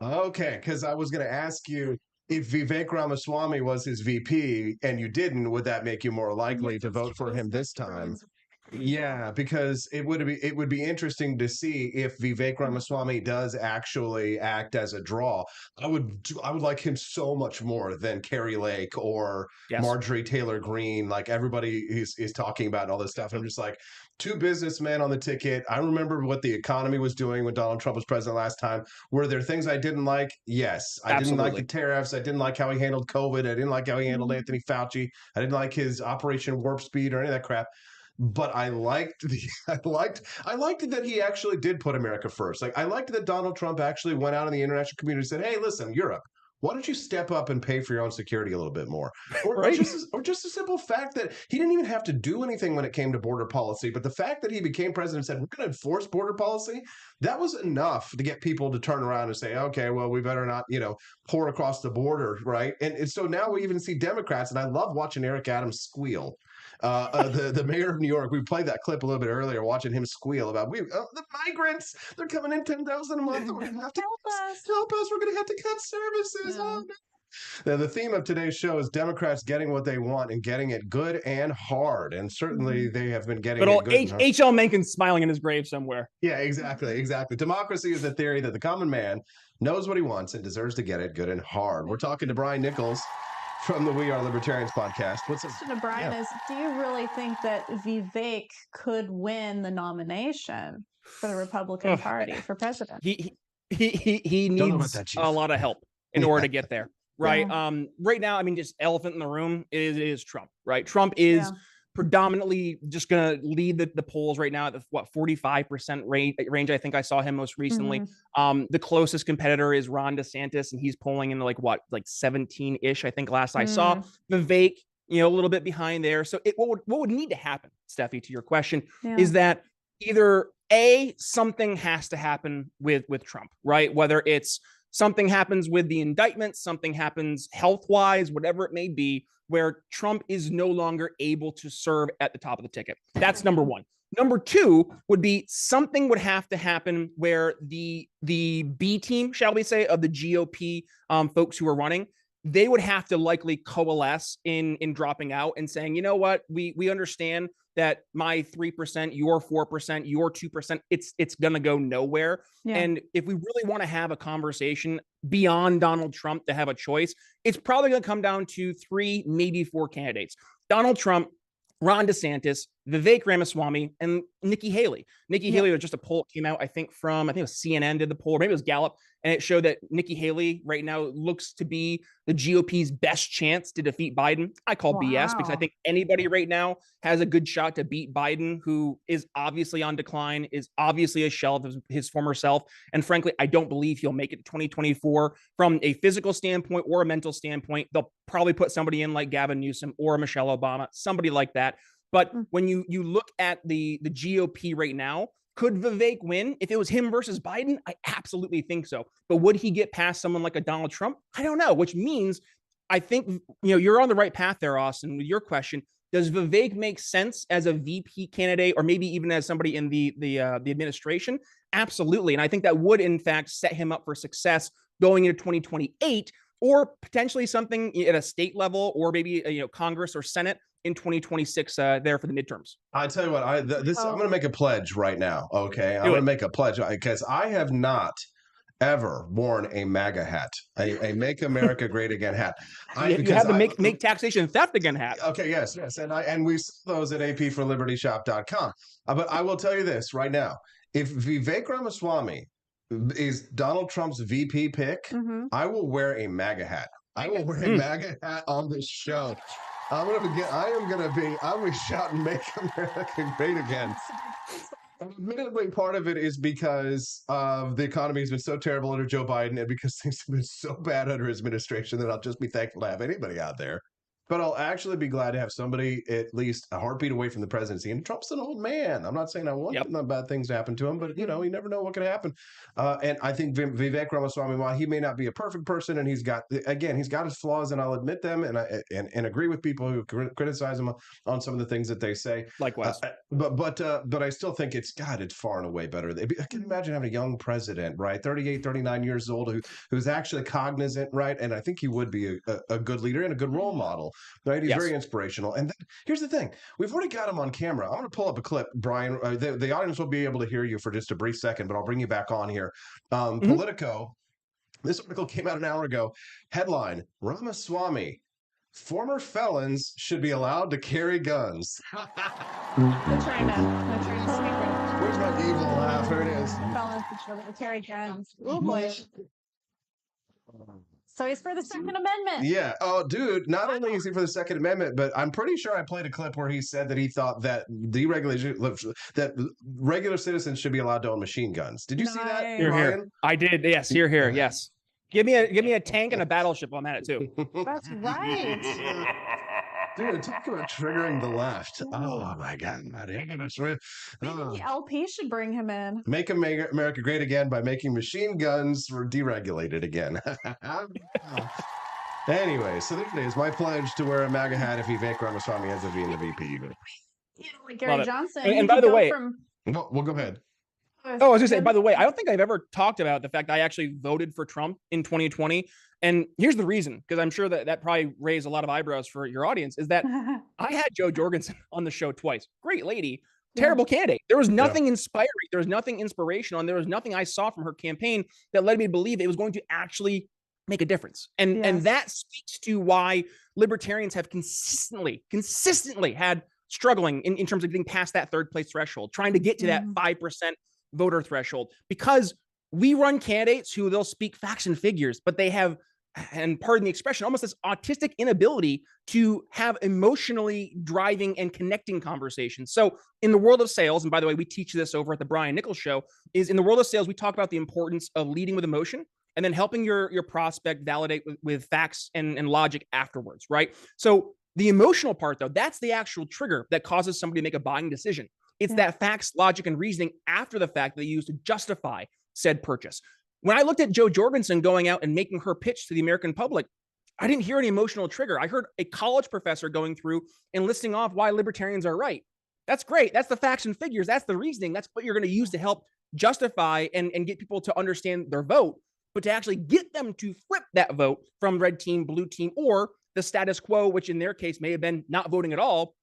Okay, because I was going to ask you if Vivek Ramaswamy was his VP and you didn't, would that make you more likely to vote for him this time? Yeah, because it would be interesting to see if Vivek Ramaswamy does actually act as a draw. I would like him so much more than Carrie Lake or Marjorie Taylor Greene, like everybody is talking about and all this stuff. I'm just like, two businessmen on the ticket. I remember what the economy was doing when Donald Trump was president last time. Were there things I didn't like? Yes. I didn't like the tariffs. I didn't like how he handled COVID. I didn't like how he handled Anthony Fauci. I didn't like his Operation Warp Speed or any of that crap. But I liked that he actually did put America first. Like, I liked that Donald Trump actually went out in the international community and said, "Hey, listen, Europe, why don't you step up and pay for your own security a little bit more?" Or just a simple fact that he didn't even have to do anything when it came to border policy. But the fact that he became president and said, "We're going to enforce border policy," that was enough to get people to turn around and say, "Okay, well, we better not, pour across the border," right? And so now we even see Democrats, and I love watching Eric Adams squeal. The mayor of New York, we played that clip a little bit earlier, watching him squeal about the migrants. They're coming in 10,000 a month. We're going to have to help us. We're going to have to cut services. Oh, no. Now, the theme of today's show is Democrats getting what they want and getting it good and hard, and certainly they have been getting it good. H.L. Mencken's smiling in his grave somewhere. Yeah, exactly. Democracy is the theory that the common man knows what he wants and deserves to get it good and hard. We're talking to Brian Nichols from the We Are Libertarians podcast. What's the question to Brian is, do you really think that Vivek could win the nomination for the Republican Party for president? He needs a lot of help in order to get there, right? Yeah. Right now, I mean, just elephant in the room is Trump, right? Trump is predominantly just going to lead the polls right now at the 45% range. I think I saw him most recently. The closest competitor is Ron DeSantis, and he's polling in like 17-ish, I think last I saw. Vivek, a little bit behind there. So what would need to happen, Steffi, to your question, is that either something has to happen with Trump, right? Whether it's something happens with the indictment, something happens health-wise, whatever it may be, where Trump is no longer able to serve at the top of the ticket. That's number one. Number two would be something would have to happen where the B team, shall we say, of the GOP folks who are running, they would have to likely coalesce in dropping out and saying, you know what, we understand that my 3%, your 4%, your 2%, it's going to go nowhere. Yeah. And if we really want to have a conversation beyond Donald Trump to have a choice, it's probably going to come down to 3, maybe 4 candidates. Donald Trump, Ron DeSantis, Vivek Ramaswamy, and Nikki Haley. Nikki Haley, was just a poll that came out, I think it was CNN did the poll, or maybe it was Gallup, and it showed that Nikki Haley right now looks to be the GOP's best chance to defeat Biden. I call BS because I think anybody right now has a good shot to beat Biden, who is obviously on decline, is obviously a shell of his former self. And frankly, I don't believe he'll make it to 2024 from a physical standpoint or a mental standpoint. They'll probably put somebody in like Gavin Newsom or Michelle Obama, somebody like that. But when you look at the GOP right now, Could Vivek win if it was him versus Biden? I absolutely think so. But would he get past someone like a Donald Trump? I don't know, which means I think you're on the right path there, Austin, with your question. Does Vivek make sense as a VP candidate, or maybe even as somebody in the administration? Absolutely, and I think that would in fact set him up for success going into 2028, or potentially something at a state level, or maybe Congress or Senate in 2026 there for the midterms. I tell you what, I'm going to make a pledge right now. Okay, I'm Do going it. to make a pledge because I have not ever worn a MAGA hat, a Make America Great Again hat. You have the make taxation theft again hat. Okay, yes, and we sell those at apforlibertyshop.com. But I will tell you this right now: if Vivek Ramaswamy is Donald Trump's VP pick, I will wear a MAGA hat. I will wear a MAGA hat on this show. I will be shouting "Make America Great Again." Admittedly, part of it is because the economy has been so terrible under Joe Biden, and because things have been so bad under his administration that I'll just be thankful to have anybody out there. But I'll actually be glad to have somebody at least a heartbeat away from the presidency. And Trump's an old man. I'm not saying I want bad things to happen to him, but you never know what could happen. And I think Vivek Ramaswamy, while he may not be a perfect person, and he's got his flaws, and I'll admit them, and agree with people who criticize him on some of the things that they say. Likewise, but I still think it's far and away better. I can imagine having a young president, right, 38, 39 years old, who's actually cognizant, right, and I think he would be a good leader and a good role model. Right, he's very inspirational. And then, here's the thing: we've already got him on camera. I'm going to pull up a clip, Brian. The audience will be able to hear you for just a brief second, but I'll bring you back on here. Politico. This article came out an hour ago. Headline: Ramaswamy: former felons should be allowed to carry guns. They're trying to speak it. Where's my evil laugh? Here it is. Felons should carry guns. Oh boy. So he's for the Second Amendment. Yeah. Oh, dude, not only is he for the Second Amendment, but I'm pretty sure I played a clip where he said that he thought that that regular citizens should be allowed to own machine guns. Did you see that, Ryan? I did. Yes. Here. Yes. Give me a tank and a battleship. I'm at it too. That's right. Dude, talk about triggering the left. Oh my God. Maybe the LP should bring him in. Make America great again by making machine guns deregulated again. Anyway, so there it is. My pledge to wear a MAGA hat if Vivek Ramaswamy ends up being the VP. Like Gary Johnson. And by the way, well, go ahead. Oh, I was going to say, by the way, I don't think I've ever talked about the fact I actually voted for Trump in 2020. And here's the reason, because I'm sure that probably raised a lot of eyebrows for your audience, is that I had Jo Jorgensen on the show twice. Great lady, terrible candidate. There was nothing inspiring. There was nothing inspirational. And there was nothing I saw from her campaign that led me to believe it was going to actually make a difference. And that speaks to why libertarians have consistently had struggling in terms of getting past that third place threshold, trying to get to that 5% voter threshold, because we run candidates who they'll speak facts and figures, but they have, and pardon the expression, almost this autistic inability to have emotionally driving and connecting conversations. So in the world of sales, and by the way, we teach this over at the Brian Nichols Show, is in the world of sales, we talk about the importance of leading with emotion and then helping your prospect validate with facts and logic afterwards, right? So the emotional part, though, that's the actual trigger that causes somebody to make a buying decision. It's that facts, logic, and reasoning after the fact that they use to justify said purchase. When I looked at Jo Jorgensen going out and making her pitch to the American public, I didn't hear any emotional trigger. I heard a college professor going through and listing off why libertarians are right. That's great. That's the facts and figures. That's the reasoning. That's what you're going to use to help justify and get people to understand their vote. But to actually get them to flip that vote from red team, blue team, or the status quo, which in their case may have been not voting at all,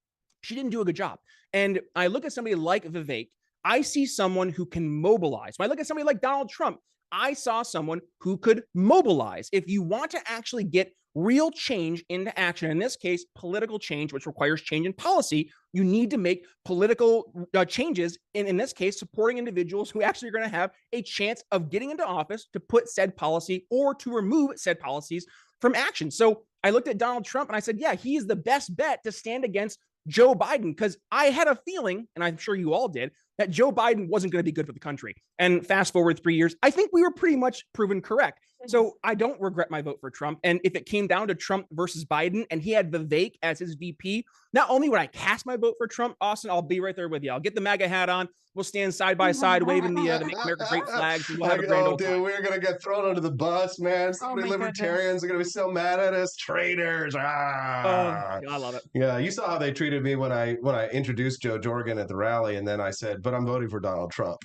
she didn't do a good job. And I look at somebody like Vivek, I see someone who can mobilize. When I look at somebody like Donald Trump, I saw someone who could mobilize. If you want to actually get real change into action, in this case, political change, which requires change in policy, you need to make political changes, in this case, supporting individuals who actually are going to have a chance of getting into office to put said policy or to remove said policies from action. So I looked at Donald Trump and I said, yeah, he is the best bet to stand against Joe Biden, because I had a feeling, and I'm sure you all did, that Joe Biden wasn't going to be good for the country. And fast forward 3 years, I think we were pretty much proven correct. So I don't regret my vote for Trump. And if it came down to Trump versus Biden and he had Vivek as his VP, not only would I cast my vote for Trump, Austin, I'll be right there with you. I'll get the MAGA hat on. We'll stand side by side waving the Make America Great flags. And we'll have a grand old time. We're going to get thrown under the bus, man. So many libertarians are going to be so mad at us. Traitors. I love it. Yeah, you saw how they treated me when I introduced Joe Jorgen at the rally, and then I said, but I'm voting for Donald Trump.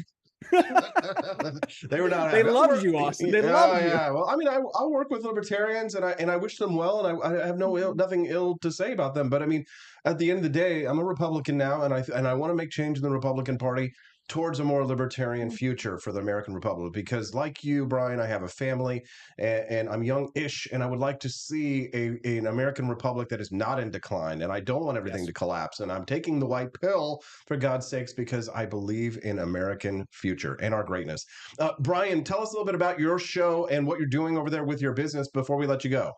They were not. They loved you, Austin. They loved you. Yeah. Well, I mean, I work with libertarians, and I wish them well, and I have nothing ill to say about them. But I mean, at the end of the day, I'm a Republican now, and I want to make change in the Republican Party towards a more libertarian future for the American Republic. Because like you, Brian, I have a family and I'm young-ish, and I would like to see an American Republic that is not in decline. And I don't want everything to collapse. And I'm taking the white pill, for God's sakes, because I believe in American future and our greatness. Brian, tell us a little bit about your show and what you're doing over there with your business before we let you go.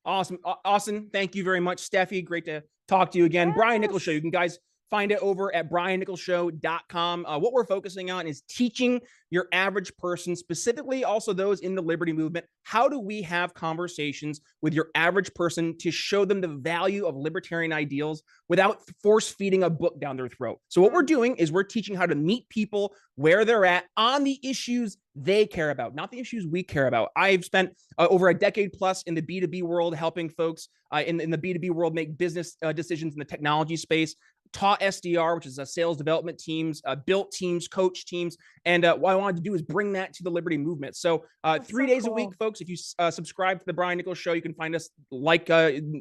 Awesome. Austin, thank you very much. Steffi, great to talk to you again. Yes. Brian Nichols Show. You can guys find it over at briannicholsshow.com. What we're focusing on is teaching your average person, specifically also those in the liberty movement, how do we have conversations with your average person to show them the value of libertarian ideals without force feeding a book down their throat. So what we're doing is we're teaching how to meet people where they're at on the issues they care about, not the issues we care about. I've spent over a decade plus in the B2B world, helping folks in the B2B world make business decisions in the technology space. Taught SDR, which is a sales development teams, built teams, coach teams. And what I wanted to do is bring that to the liberty movement. So 3 days a week, folks, if you subscribe to the Brian Nichols Show, you can find us like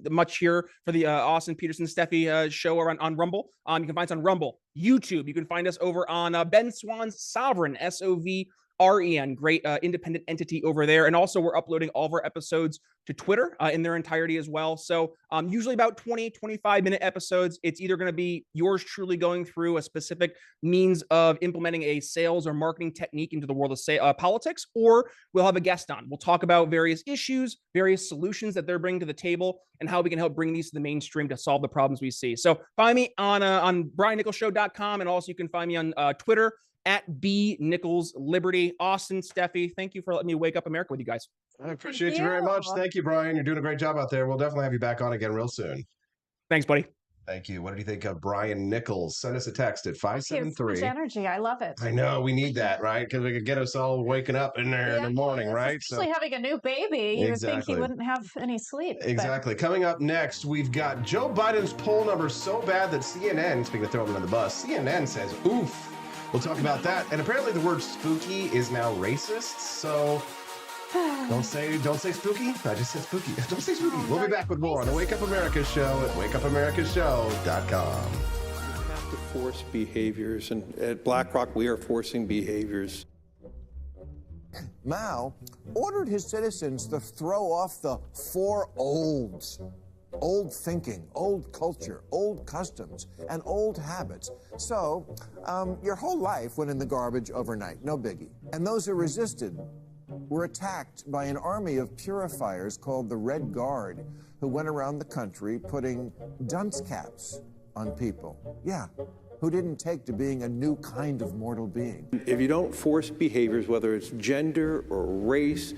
much here for the Austin Peterson Steffi show on Rumble. You can find us on Rumble, YouTube. You can find us over on Ben Swan's Sovereign, SOVREN, great independent entity over there. And also we're uploading all of our episodes to Twitter in their entirety as well. So usually about 20, 25-minute episodes. It's either going to be yours truly going through a specific means of implementing a sales or marketing technique into the world of politics, or we'll have a guest on. We'll talk about various issues, various solutions that they're bringing to the table, and how we can help bring these to the mainstream to solve the problems we see. So find me on briannicholsshow.com, and also you can find me on Twitter at B Nichols Liberty. Austin, Steffi, thank you for letting me wake up America with you guys. I appreciate you very much. Thank you, Brian. You're doing a great job out there. We'll definitely have you back on again real soon. Thanks, buddy. Thank you. What did you think of Brian Nichols? Send us a text at 573. Energy. I love it. I know. We need that, right? Because we could get us all waking up in there in the morning, right? Especially having a new baby. You would think he wouldn't have any sleep. Exactly. But coming up next, we've got Joe Biden's poll numbers so bad that CNN, speaking of throwing him on the bus, CNN says, oof. We'll talk about that. And apparently the word spooky is now racist. So don't say spooky. I just said spooky. Don't say spooky. We'll be back with more on the Wake Up America Show at wakeupAmericaShow.com. We have to force behaviors. And at BlackRock, we are forcing behaviors. Mao ordered his citizens to throw off the four olds. Old thinking, old culture, old customs, and old habits. So, your whole life went in the garbage overnight, no biggie. And those who resisted were attacked by an army of purifiers called the Red Guard, who went around the country putting dunce caps on people. Yeah, who didn't take to being a new kind of mortal being. If you don't force behaviors, whether it's gender or race,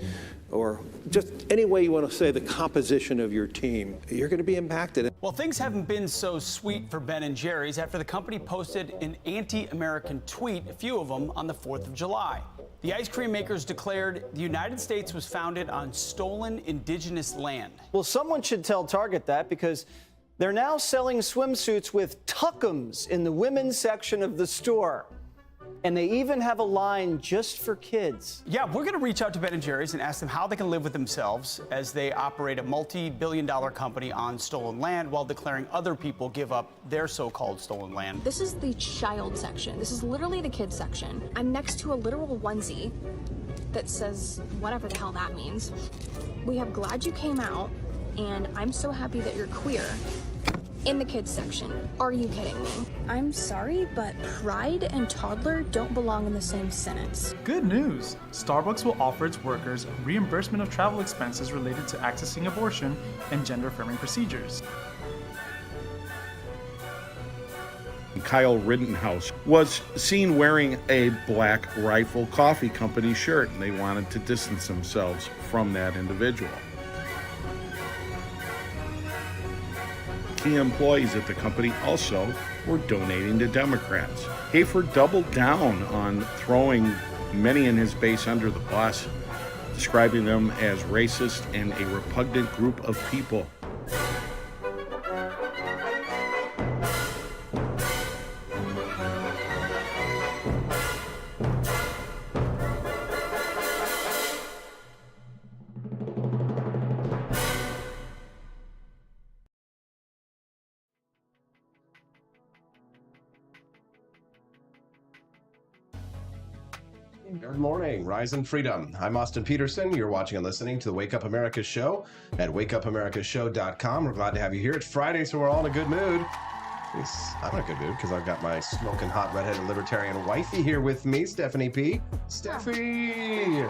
or just any way you want to say the composition of your team, you're going to be impacted. Well, things haven't been so sweet for Ben & Jerry's after the company posted an anti-American tweet, a few of them, on the 4th of July. The ice cream makers declared the United States was founded on stolen indigenous land. Well, someone should tell Target that, because they're now selling swimsuits with tuckums in the women's section of the store. And they even have a line just for kids. Yeah, we're going to reach out to Ben & Jerry's and ask them how they can live with themselves as they operate a multi-billion-dollar company on stolen land while declaring other people give up their so-called stolen land. This is the child section. This is literally the kids section. I'm next to a literal onesie that says whatever the hell that means. We have glad you came out, and I'm so happy that you're queer. In the kids section. Are you kidding me? I'm sorry, but pride and toddler don't belong in the same sentence. Good news! Starbucks will offer its workers reimbursement of travel expenses related to accessing abortion and gender affirming procedures. Kyle Rittenhouse, was seen wearing a Black Rifle Coffee Company shirt, and they wanted to distance themselves from that individual. Key employees at the company also were donating to Democrats. Hayford doubled down on throwing many in his base under the bus, describing them as racist and a repugnant group of people. Good morning, Rise and Freedom. I'm Austin Peterson. You're watching and listening to the Wake Up America show at wakeupAmericaShow.com. We're glad to have you here. It's Friday, so we're all in a good mood. At least I'm in a good mood because I've got my smoking hot redheaded libertarian wifey here with me, Stephanie P. Steffi!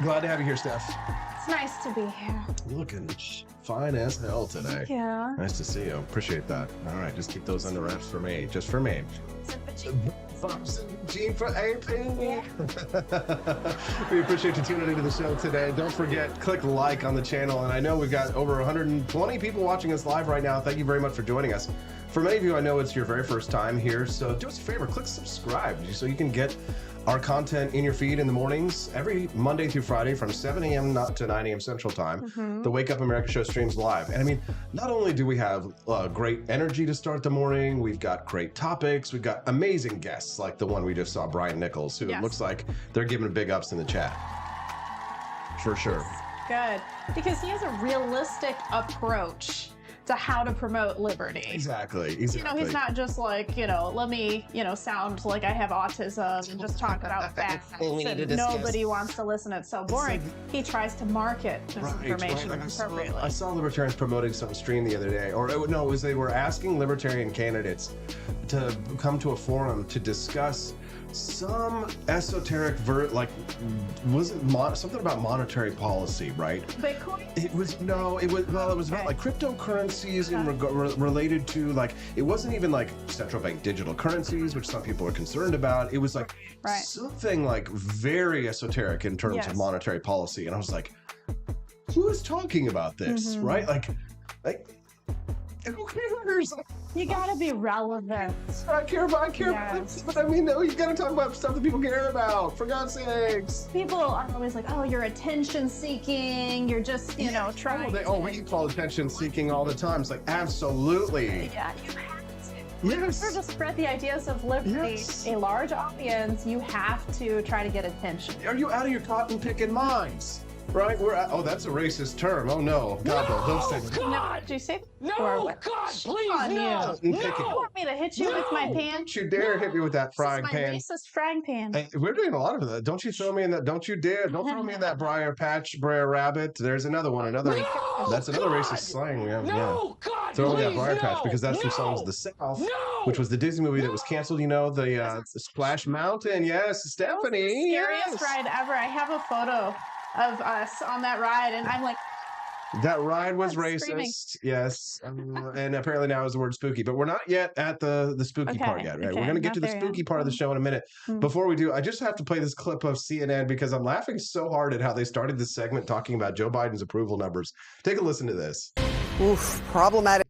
Glad to have you here, Steph. It's nice to be here. Looking fine as hell today. Yeah. Nice to see you. Appreciate that. All right, just keep those under wraps for me. Just for me. Gene for AP. Yeah. We appreciate you tuning into the show today. Don't forget, click like on the channel. And I know we've got over 120 people watching us live right now. Thank you very much for joining us. For many of you, I know it's your very first time here. So do us a favor, click subscribe so you can get our content in your feed in the mornings every Monday through Friday from 7 a.m. to 9 a.m. Central Time. The Wake Up America show streams live. And I mean, not only do we have great energy to start the morning, we've got great topics, we've got amazing guests like the one we just saw, Brian Nichols, who looks like they're giving big ups in the chat. For sure. Good. Because he has a realistic approach to how to promote liberty. Exactly. You know, he's not just like, let me, sound like I have autism and just talk about facts and nobody wants to listen. It's so boring. He tries to market this information appropriately. I saw libertarians promoting some stream the other day, or no, it was they were asking libertarian candidates to come to a forum to discuss some esoteric was it something about monetary policy, right? Bitcoin? It was about like cryptocurrencies related to it wasn't even like central bank digital currencies, which some people are concerned about. It was like something like very esoteric in terms of monetary policy. And I was like, who is talking about this? Right? Like who cares? You gotta be relevant. I care about but I mean, no, you gotta talk about stuff that people care about, for God's sakes. People are always like, oh, you're attention seeking, you're just, trying we call attention seeking all the time. It's like, absolutely. Yeah, you have to. Yes. In order to spread the ideas of liberty, a large audience, you have to try to get attention. Are you out of your cotton picking minds? Right? That's a racist term. Oh no. God, don't say that. No, did you say? No, God, please, no. You want me to hit you with my pan? Don't you dare hit me with that frying pan. This is my racist frying pan. Hey, we're doing a lot of that. Don't you throw me in that. Don't you dare. Don't throw me in that Briar Rabbit. There's another one. That's another racist slang we have. God, throw me that Briar Patch because that's from Songs of the South, which was the Disney movie that was canceled. The Splash Mountain. Yes, Stephanie. Scariest ride ever. I have a photo of us on that ride, and I'm like, that ride was racist. Screaming. Yes, and apparently now is the word spooky, but we're not yet at the spooky part yet, right? We're going to get to the spooky part of the show in a minute. Before we do, I just have to play this clip of CNN because I'm laughing so hard at how they started this segment talking about Joe Biden's approval numbers. Take a listen to this. Oof, problematic.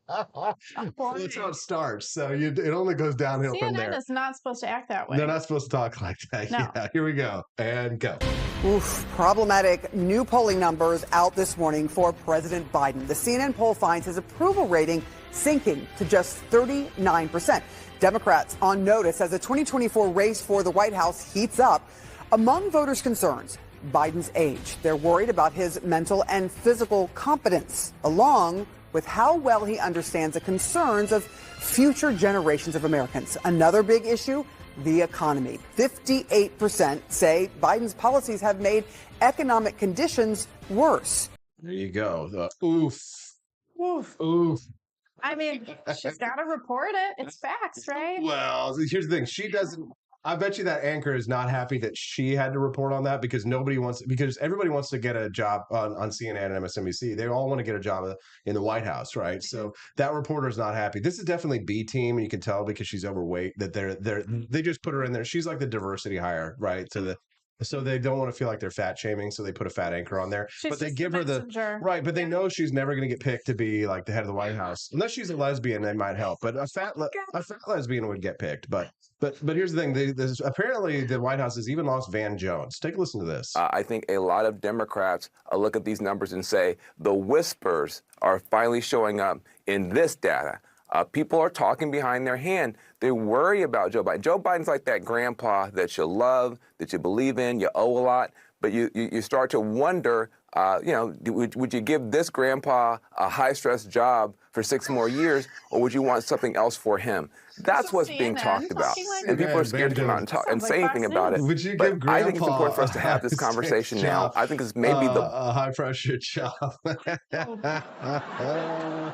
That's how it starts. So it only goes downhill from there. CNN is not supposed to act that way. They're not supposed to talk like that. No. Yeah, here we go. And go. Oof, problematic new polling numbers out this morning for President Biden. The CNN poll finds his approval rating sinking to just 39%. Democrats on notice as the 2024 race for the White House heats up. Among voters' concerns, Biden's age. They're worried about his mental and physical competence, along with how well he understands the concerns of future generations of Americans. Another big issue, the economy. 58% say Biden's policies have made economic conditions worse. There you go. Oof. Oof. Oof. I mean, she's got to report it. It's facts, right? Well, here's the thing. She doesn't. I bet you that anchor is not happy that she had to report on that because because everybody wants to get a job on CNN and MSNBC. They all want to get a job in the White House, right? So that reporter is not happy. This is definitely B team, and you can tell because she's overweight that they just put her in there. She's like the diversity hire, right? So they don't want to feel like they're fat shaming, so they put a fat anchor on there. She's but they just give a her messenger. right, but they know she's never going to get picked to be like the head of the White House unless she's a lesbian. They might help, but a fat lesbian would get picked. But here's the thing: apparently the White House has even lost Van Jones. Take a listen to this. I think a lot of Democrats look at these numbers and say the whispers are finally showing up in this data. People are talking behind their hand. They worry about Joe Biden. Joe Biden's like that grandpa that you love, that you believe in, you owe a lot, but you start to wonder, would you give this grandpa a high-stress job for 6 more years, or would you want something else for him? That's what's being talked about. And people are scared to come out and talk and say anything about it. Would you But give I think it's Grandpa important for us to have this conversation now. I think it's maybe a high-pressure job.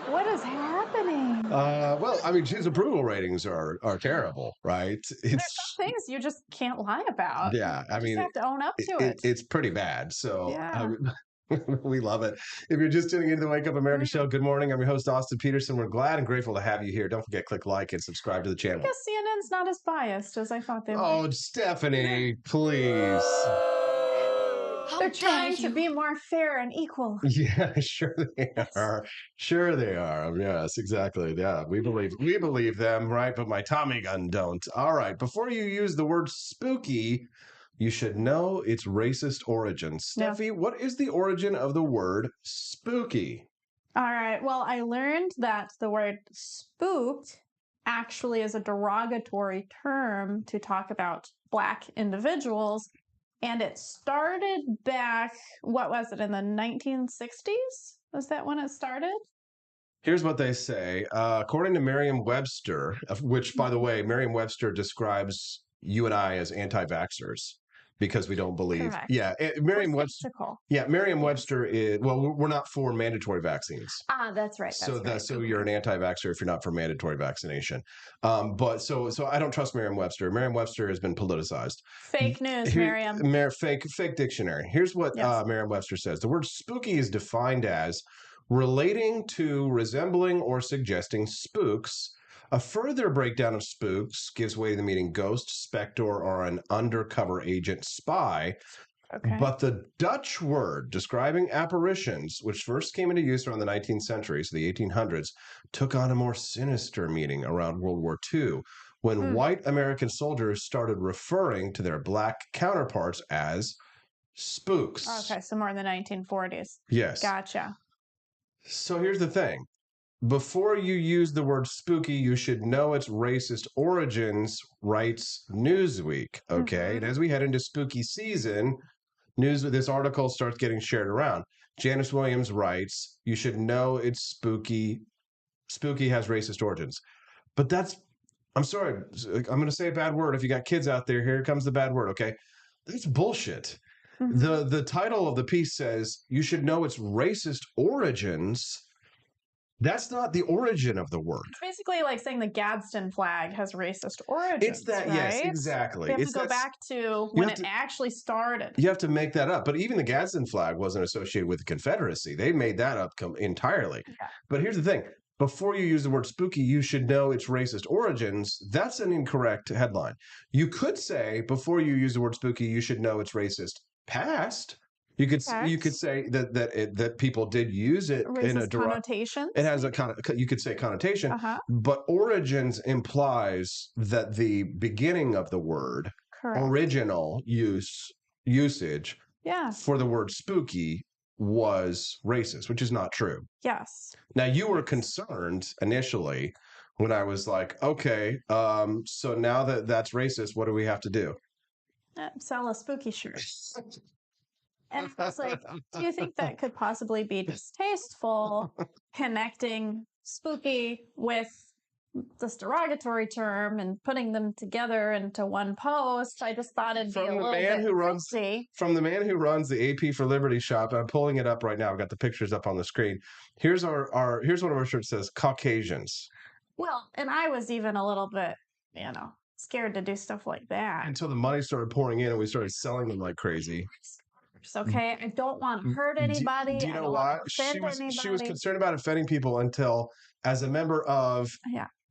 What is happening? Well, I mean, his approval ratings are terrible, right? There's some things you just can't lie about. Yeah, I mean, you just have to own up to it. It's pretty bad. So Yeah. we love it. If you're just tuning into the Wake Up America show, good morning. I'm your host, Austin Peterson. We're glad and grateful to have you here. Don't forget, click like and subscribe to the I channel. guess CNN's not as biased as I thought they were. Oh, Stephanie, please. They're trying to be more fair and equal. Yeah, sure they are. Sure they are. Yes, exactly. Yeah, we believe them, right? But my Tommy gun don't. All right. Before you use the word spooky, you should know its racist origins. Steffi, what is the origin of the word spooky? All right. Well, I learned that the word spooked actually is a derogatory term to talk about Black individuals. And it started back, what was it, in the 1960s? Was that when it started? Here's what they say. According to Merriam-Webster, which, by the way, Merriam-Webster describes you and I as anti-vaxxers because we don't believe. Correct. Yeah, Merriam-Webster. Yeah, Merriam-Webster is, well, we're not for mandatory vaccines. Ah, that's right. So you're an anti-vaxxer if you're not for mandatory vaccination. But so I don't trust Merriam-Webster. Merriam-Webster has been politicized. Fake news, Merriam. Fake dictionary. Here's what Merriam-Webster says. The word spooky is defined as relating to, resembling, or suggesting spooks. A further breakdown of spooks gives way to the meaning ghost, specter, or an undercover agent spy. Okay. But the Dutch word describing apparitions, which first came into use around the 19th century, so the 1800s, took on a more sinister meaning around World War II, when white American soldiers started referring to their Black counterparts as spooks. Okay, so more in the 1940s. Yes. Gotcha. So here's the thing. Before you use the word spooky, you should know its racist origins, writes Newsweek. Okay. And as we head into spooky season, this article starts getting shared around. Janice Williams writes, you should know it's spooky. Spooky has racist origins. But I'm sorry, I'm going to say a bad word. If you got kids out there, here comes the bad word. Okay. That's bullshit. The title of the piece says you should know its racist origins. That's not the origin of the word. It's basically like saying the Gadsden flag has racist origins. It's that, right? yes, exactly. We have to go back to when it actually started. You have to make that up. But even the Gadsden flag wasn't associated with the Confederacy. They made that up entirely. Yeah. But here's the thing. Before you use the word spooky, you should know its racist origins. That's an incorrect headline. You could say, before you use the word spooky, you should know its racist past. You could say that people did use it in a connotation. It has a you could say connotation, but origins implies that the beginning of the word, original usage, for the word spooky was racist, which is not true. Yes. Now you were concerned initially when I was like, okay, so now that that's racist, what do we have to do? Sell a spooky shirt. And it's like, do you think that could possibly be distasteful, connecting spooky with this derogatory term and putting them together into one post? I just thought it'd be a little bit crazy. From the man who runs the AP for Liberty shop, I'm pulling it up right now. I've got the pictures up on the screen. Here's here's one of our shirts says Caucasians. Well, and I was even a little bit, scared to do stuff like that. Until the money started pouring in and we started selling them like crazy. Okay, I don't want to hurt anybody. Do you I know don't why? want to offend anybody. She was concerned about offending people until, as a member of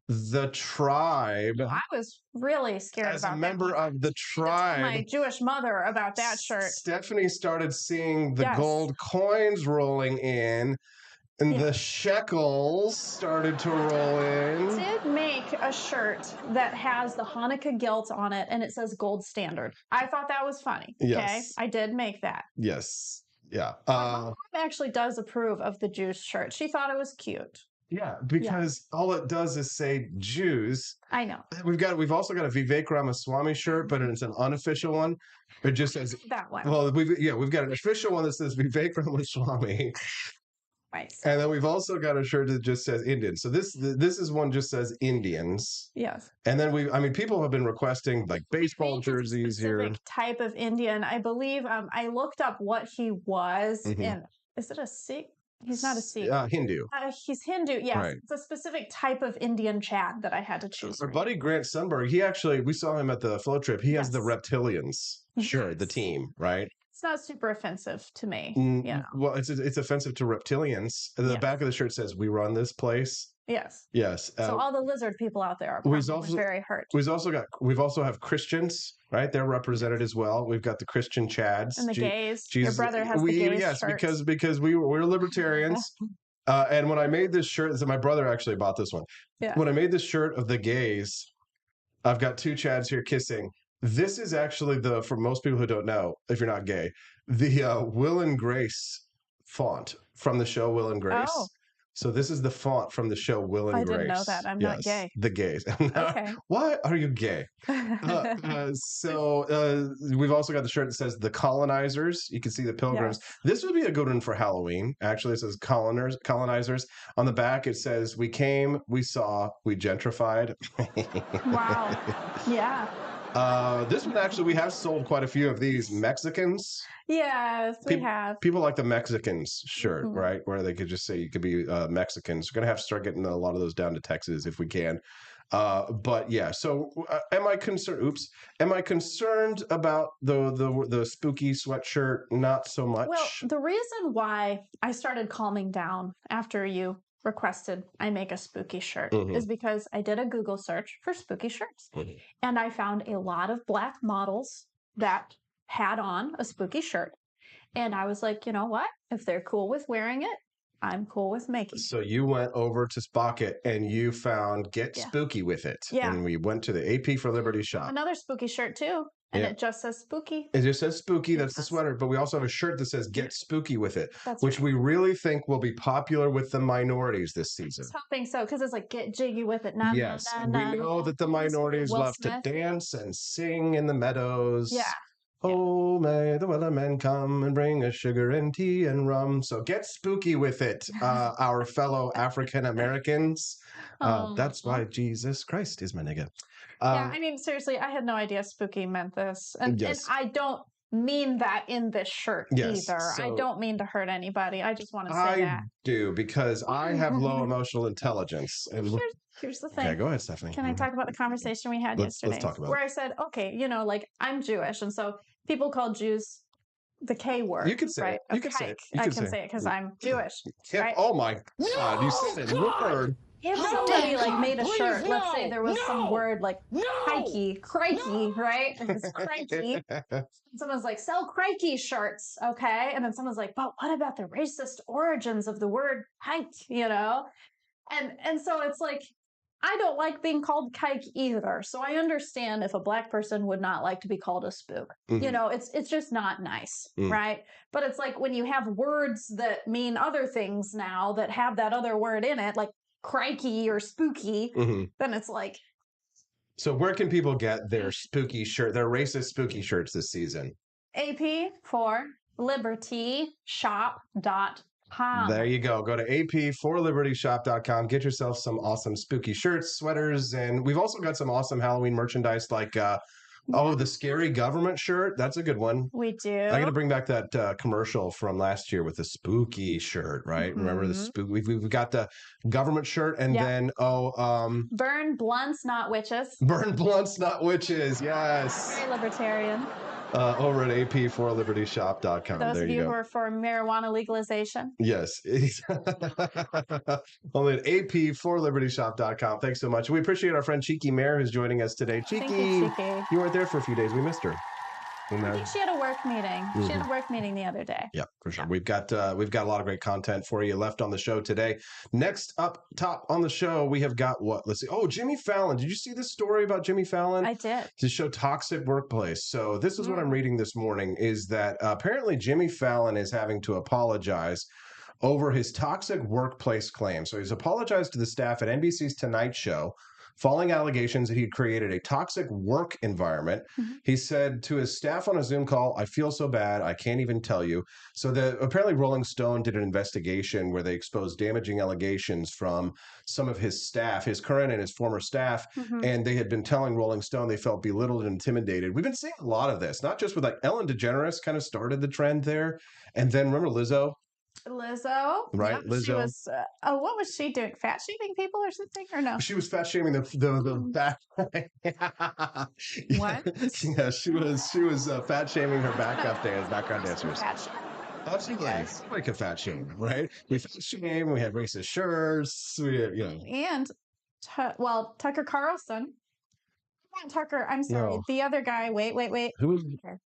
the tribe, I was really scared as about a member of the tribe, my Jewish mother about that shirt. Stephanie started seeing the gold coins rolling in, and the shekels started to roll in. I did make a shirt that has the Hanukkah gilt on it, and it says gold standard. I thought that was funny. Okay, Yes. I did make that. Yes. Yeah. My mom actually does approve of the Jews shirt. She thought it was cute. Yeah, because all it does is say Jews. I know. We've also got a Vivek Ramaswamy shirt, but it's an unofficial one. It just says that one. Well, we've got an official one that says Vivek Ramaswamy. Right. And then we've also got a shirt that just says Indians. So this is one just says Indians. Yes. And then people have been requesting like baseball jerseys here. Type of Indian. I believe I looked up what he was, and is it a Sikh? He's not a Sikh. Hindu. He's Hindu. Yes, Right. it's a specific type of Indian Chad that I had to choose. Our buddy Grant Sundberg, we saw him at the flow trip. He has the Reptilians shirt, the team, right? It's not super offensive to me. Well, it's offensive to reptilians. And the back of the shirt says, "We run this place." Yes. Yes. So all the lizard people out there are probably very hurt. We've also have Christians, right? They're represented as well. We've got the Christian Chads And the gays. Your brother has the gays shirt. because we're libertarians. And when I made this shirt, so my brother actually bought this one. Yeah. When I made this shirt of the gays, I've got two Chads here kissing. This is actually for most people who don't know, if you're not gay, the Will and Grace font from the show Will and Grace. Oh. So this is the font from the show Will and Grace. I didn't know that. I'm not gay. The gays. Okay. Why are you gay? So we've also got the shirt that says the colonizers. You can see the pilgrims. Yes. This would be a good one for Halloween. Actually, it says colonizers. On the back, it says, "We came, we saw, we gentrified." Wow. Yeah. This one actually, we have sold quite a few of these Mexicans. Yes, we have. People like the Mexicans shirt, right? Where they could just say you could be Mexicans. We're going to have to start getting a lot of those down to Texas if we can. But yeah, so am I concerned? Am I concerned about the spooky sweatshirt? Not so much. Well, the reason why I started calming down after you requested I make a spooky shirt is because I did a Google search for spooky shirts, and I found a lot of black models that had on a spooky shirt, and I was like, you know what? If they're cool with wearing it, I'm cool with making it. So you went over to Spocket and you found Get Spooky with it. Yeah. And we went to the AP for Liberty shop. Another spooky shirt too, and it just says spooky. It just says spooky. That's the sweater. But we also have a shirt that says Get Spooky with it, That's which we really think will be popular with the minorities this season. I think so, because it's like get jiggy with it. Yes. And we know that the minorities Will love Smith. to dance and sing in the meadows. Yeah. Oh, may the Wellermen come and bring us sugar and tea and rum. So get spooky with it, our fellow African Americans. That's why Jesus Christ is my nigga. Yeah, I mean, seriously, I had no idea spooky meant this. And I don't mean that in this shirt either. I so- don't mean to hurt anybody. I just want to say I that. do, because I have low emotional intelligence. Here's the thing. Okay, go ahead, Stephanie. Can I talk about the conversation we had Let's yesterday? talk about where I said, okay, like I'm Jewish, and so people call Jews the K word. You can say right? it. You can say it. You I can can say say it. it because I'm Jewish. Yeah, right? Oh my God, you said it. Word. If somebody made a shirt, let's say there was some word like crikey, right? It's crikey. Someone's like, sell crikey shirts, okay? And then someone's like, but what about the racist origins of the word hike, And so it's like, I don't like being called kike either. So I understand if a black person would not like to be called a spook. It's just not nice, right? But it's like when you have words that mean other things now that have that other word in it, like crikey or spooky, then it's like. So where can people get their spooky shirt, their racist spooky shirts this season? AP for libertyshop.com. There you go. Go to ap4libertyshop.com. Get yourself some awesome spooky shirts, sweaters, and we've also got some awesome Halloween merchandise like Oh, the scary government shirt. That's a good one. We do. I got to bring back that commercial from last year with the spooky shirt, right? Remember the spook? We've got the government shirt, and then burn blunts, not witches. burn blunts, not witches. Yes. Very libertarian. Over at ap4libertyshop.com. Those there of you you go. who are for marijuana legalization. Yes. Only at ap4libertyshop.com. Thanks so much. We appreciate our friend Cheeky Mare who's joining us today. Cheeky, Thank you, Cheeky. you weren't there for a few days. We missed her. I think she had a work meeting. She had a work meeting the other day. Yeah, for sure. We've got a lot of great content for you left on the show today. Next up top on the show, we have got what? Let's see. Oh, Jimmy Fallon. Did you see this story about Jimmy Fallon? I did. To show toxic workplace. So this is what I'm reading this morning is that apparently Jimmy Fallon is having to apologize over his toxic workplace claim. So he's apologized to the staff at NBC's Tonight Show following allegations that he'd created a toxic work environment. He said to his staff on a Zoom call, "I feel so bad, I can't even tell you." So apparently Rolling Stone did an investigation where they exposed damaging allegations from some of his staff, his current and his former staff, and they had been telling Rolling Stone they felt belittled and intimidated. We've been seeing a lot of this, not just with like Ellen DeGeneres kind of started the trend there. And then remember Lizzo? Right? Yep, Lizzo. She was, what was she doing? Fat shaming people or something? Or no? She was fat shaming the back. What? Yeah, she was fat shaming her background dancers. Absolutely, like a fat shame, right? We fat shame. We had racist shirts. And Tucker Carlson. Not Tucker. I'm sorry. No. The other guy. Wait. Who was?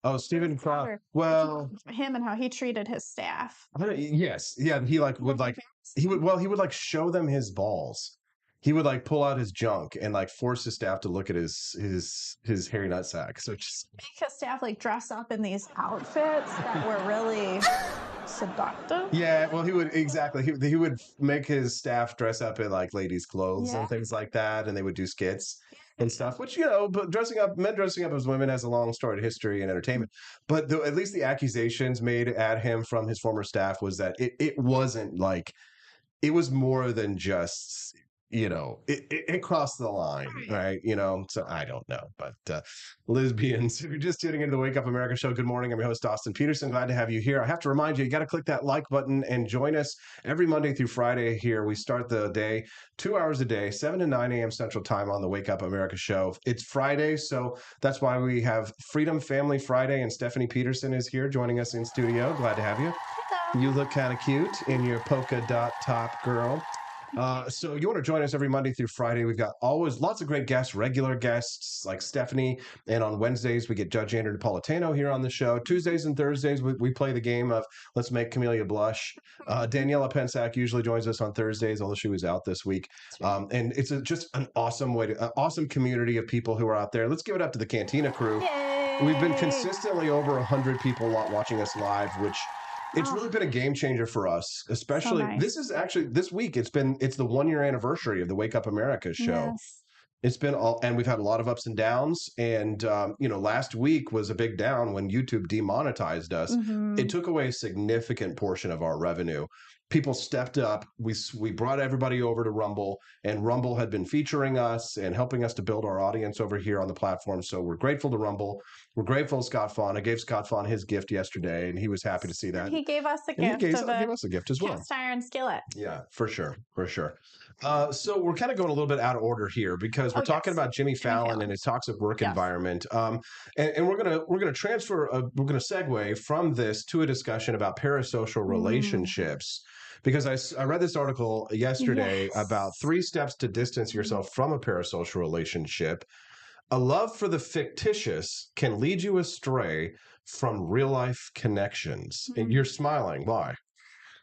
Oh, Stephen Crowder. Well, him and how he treated his staff. Yes, yeah. He would show them his balls. He would like pull out his junk and like force his staff to look at his hairy nutsack. So just make his staff like dress up in these outfits that were really seductive. Yeah, well, he would make his staff dress up in like ladies' clothes and things like that, and they would do skits and stuff. Which but men dressing up as women has a long storied history in entertainment. But at least the accusations made at him from his former staff was that it wasn't like it was more than just. It crossed the line, right? So I don't know. But lesbians, if you're just tuning into the Wake Up America show, good morning. I'm your host, Austin Peterson. Glad to have you here. I have to remind you, you got to click that like button and join us every Monday through Friday here. We start the day 2 hours a day, 7 to 9 a.m. Central Time on the Wake Up America show. It's Friday, so that's why we have Freedom Family Friday, and Stephanie Peterson is here joining us in studio. Glad to have you. Hello. You look kind of cute in your polka dot top, girl. So you want to join us every Monday through Friday. We've got always lots of great guests, regular guests like Stephanie. And on Wednesdays, we get Judge Andrew Napolitano here on the show. Tuesdays and Thursdays, we play the game of Let's Make Camellia Blush. Daniela Pensack usually joins us on Thursdays, although she was out this week. And it's just an awesome awesome community of people who are out there. Let's give it up to the Cantina crew. Yay! We've been consistently over 100 people watching us live, which... It's really been a game changer for us, especially This is actually this week. It's the 1 year anniversary of the Wake Up America show. Yes. It's been and we've had a lot of ups and downs. And, last week was a big down when YouTube demonetized us. It took away a significant portion of our revenue. People stepped up. We brought everybody over to Rumble, and Rumble had been featuring us and helping us to build our audience over here on the platform. So we're grateful to Rumble. We're grateful to Scott Fawn. I gave Scott Fawn his gift yesterday, and he was happy to see that. He gave us a And gift. he gave us a gift as well. Cast iron skillet. Yeah, for sure. So we're kind of going a little bit out of order here because we're talking about Jimmy Fallon and his toxic work environment. And we're gonna transfer. We're gonna segue from this to a discussion about parasocial relationships. Because I read this article yesterday about 3 steps to distance yourself from a parasocial relationship. A love for the fictitious can lead you astray from real life connections. And you're smiling. Why?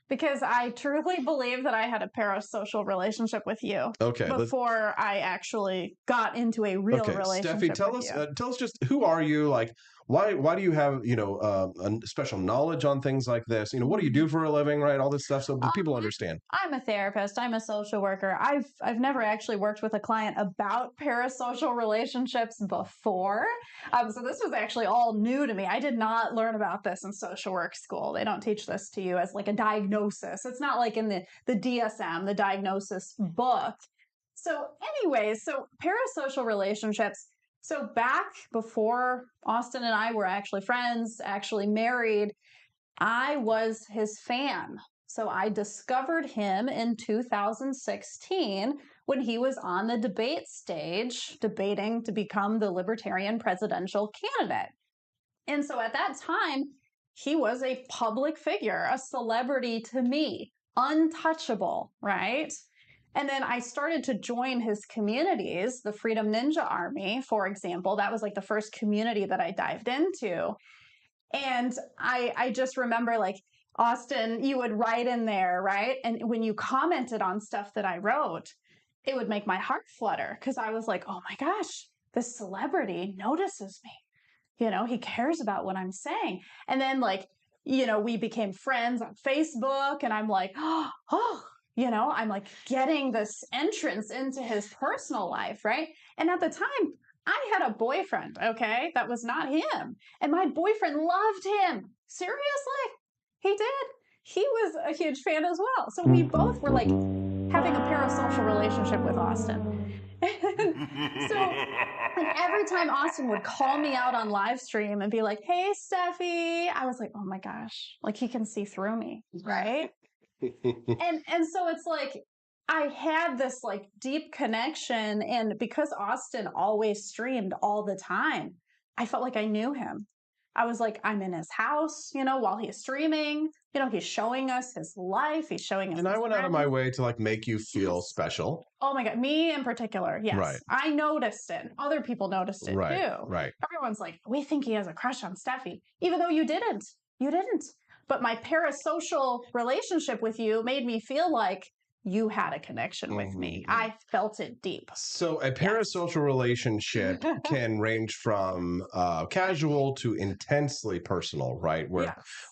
Because I truly believe that I had a parasocial relationship with you before I actually got into a real relationship. Steffi, tell us just who are you? Like, why do you have a special knowledge on things like this? What do you do for a living? Right, all this stuff, so people understand. I'm a therapist. I'm a social worker. I've never actually worked with a client about parasocial relationships before, so this was actually all new to me. I did not learn about this in social work school. They don't teach this to you as like a diagnosis. It's not like in the DSM, the diagnosis book. So anyways, parasocial relationships So back before Austin and I were actually friends, actually married, I was his fan. So I discovered him in 2016 when he was on the debate stage debating to become the Libertarian presidential candidate. And so at that time, he was a public figure, a celebrity to me, untouchable, right? And then I started to join his communities, the Freedom Ninja Army, for example. That was like the first community that I dived into. And I just remember, like, Austin, you would write in there, right? And when you commented on stuff that I wrote, it would make my heart flutter because I was like, oh my gosh, this celebrity notices me. You know, he cares about what I'm saying. And then, like, you know, we became friends on Facebook, and I'm like, you know, I'm like getting this entrance into his personal life, right? And at the time, I had a boyfriend, okay, that was not him. And my boyfriend loved him. Seriously? He did. He was a huge fan as well. So we both were like having a parasocial relationship with Austin. So like every time Austin would call me out on live stream and be like, hey, Steffi, I was like, oh my gosh, like he can see through me, right? and so it's like I had this like deep connection, and because Austin always streamed all the time, I felt like I knew him. I was like, I'm in his house, you know, while he's streaming. You know, he's showing us his life. He's showing us. And I went out of my way to like make you feel special. Oh my God, me in particular, yes. Right. I noticed it. Other people noticed it too. Right. Everyone's like, we think he has a crush on Steffi, even though you didn't. You didn't. But my parasocial relationship with you made me feel like you had a connection with me. I felt it deep. So a parasocial relationship can range from casual to intensely personal, right?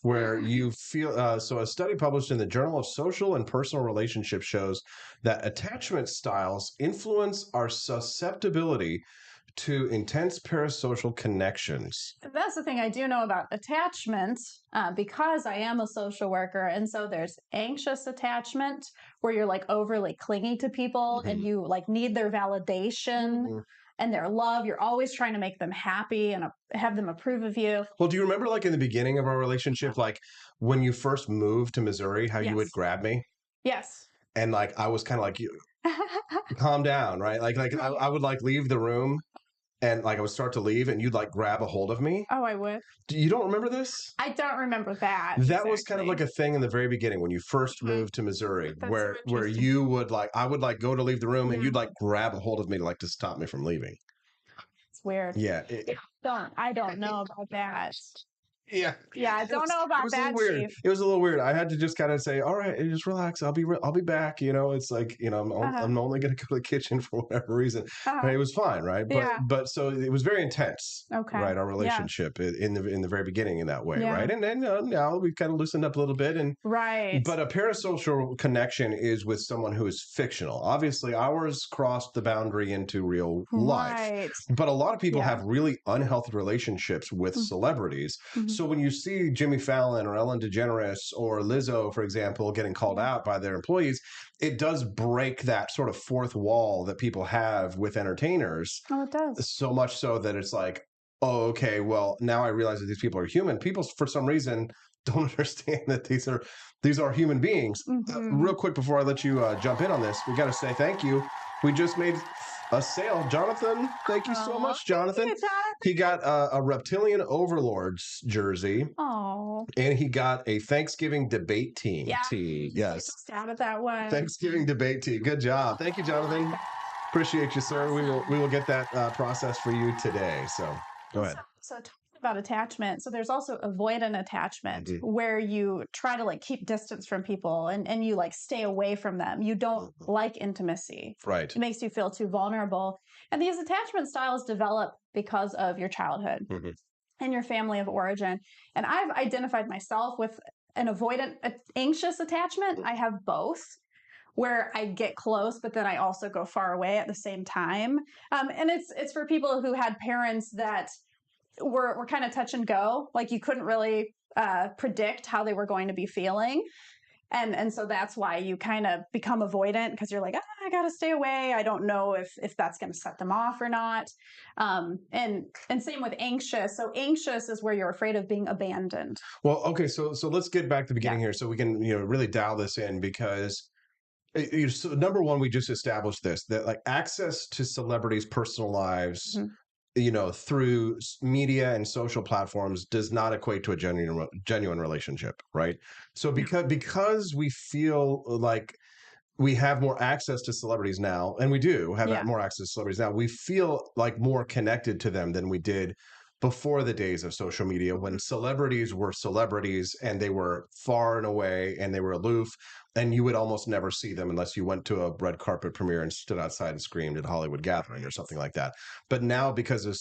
Where you feel. So a study published in the Journal of Social and Personal Relationships shows that attachment styles influence our susceptibility to intense parasocial connections. That's the thing I do know about attachment, because I am a social worker. And so there's anxious attachment where you're like overly clingy to people and you like need their validation and their love. You're always trying to make them happy and have them approve of you. Well, do you remember like in the beginning of our relationship, like when you first moved to Missouri, how you would grab me? Yes. And like, I was kind of like, you calm down, right? Like I would like leave the room and like I would start to leave and you'd like grab a hold of me. Oh, I would. You don't remember this? I don't remember that. That was kind of like a thing in the very beginning when you first moved to Missouri, where you would like, I would like go to leave the room and you'd like grab a hold of me to stop me from leaving. It's weird. Yeah. I don't know about that. Yeah. Yeah, I don't know about that, Chief. It was a little weird. I had to just kind of say, all right, just relax. I'll be back. You know, it's like, you know, I'm only going to go to the kitchen for whatever reason. And it was fine. Right. But so it was very intense. Okay. Right. Our relationship in the very beginning in that way. Yeah. Right. And then now we've kind of loosened up a little bit. And but a parasocial connection is with someone who is fictional. Obviously, ours crossed the boundary into real life. But a lot of people have really unhealthy relationships with celebrities. So when you see Jimmy Fallon or Ellen DeGeneres or Lizzo, for example, getting called out by their employees, it does break that sort of fourth wall that people have with entertainers. Oh, it does. So much so that it's like, oh, okay, well, now I realize that these people are human. People, for some reason, don't understand that these are human beings. Real quick before I let you jump in on this, we got to say thank you. We just made a sale. Jonathan, thank you so much, Jonathan. He got a Reptilian Overlords jersey. Oh. And he got a Thanksgiving debate team tee. Yes. Stab at that one. Thanksgiving debate tee. Good job. Thank you, Jonathan. Appreciate you, sir. Awesome. We will get that process for you today. So go ahead. So talking about attachment, so there's also avoidant attachment where you try to like keep distance from people and you like stay away from them. You don't like intimacy. Right. It makes you feel too vulnerable. And these attachment styles develop because of your childhood and your family of origin. And I've identified myself with an avoidant, anxious attachment. I have both, where I get close, but then I also go far away at the same time. And it's for people who had parents that were kind of touch and go, like you couldn't really predict how they were going to be feeling. And so that's why you kind of become avoidant, because you're like, I got to stay away. I don't know if that's going to set them off or not. And same with anxious. So anxious is where you're afraid of being abandoned. Well, okay, so let's get back to the beginning here, so we can really dial this in, because so number one, we just established this, that like access to celebrities' personal lives, through media and social platforms does not equate to a genuine relationship, right? So because we feel like we have more access to celebrities now, and we do have more access to celebrities now, we feel like more connected to them than we did before the days of social media, when celebrities were celebrities and they were far and away and they were aloof, and you would almost never see them unless you went to a red carpet premiere and stood outside and screamed at Hollywood Gathering or something like that. But now, because of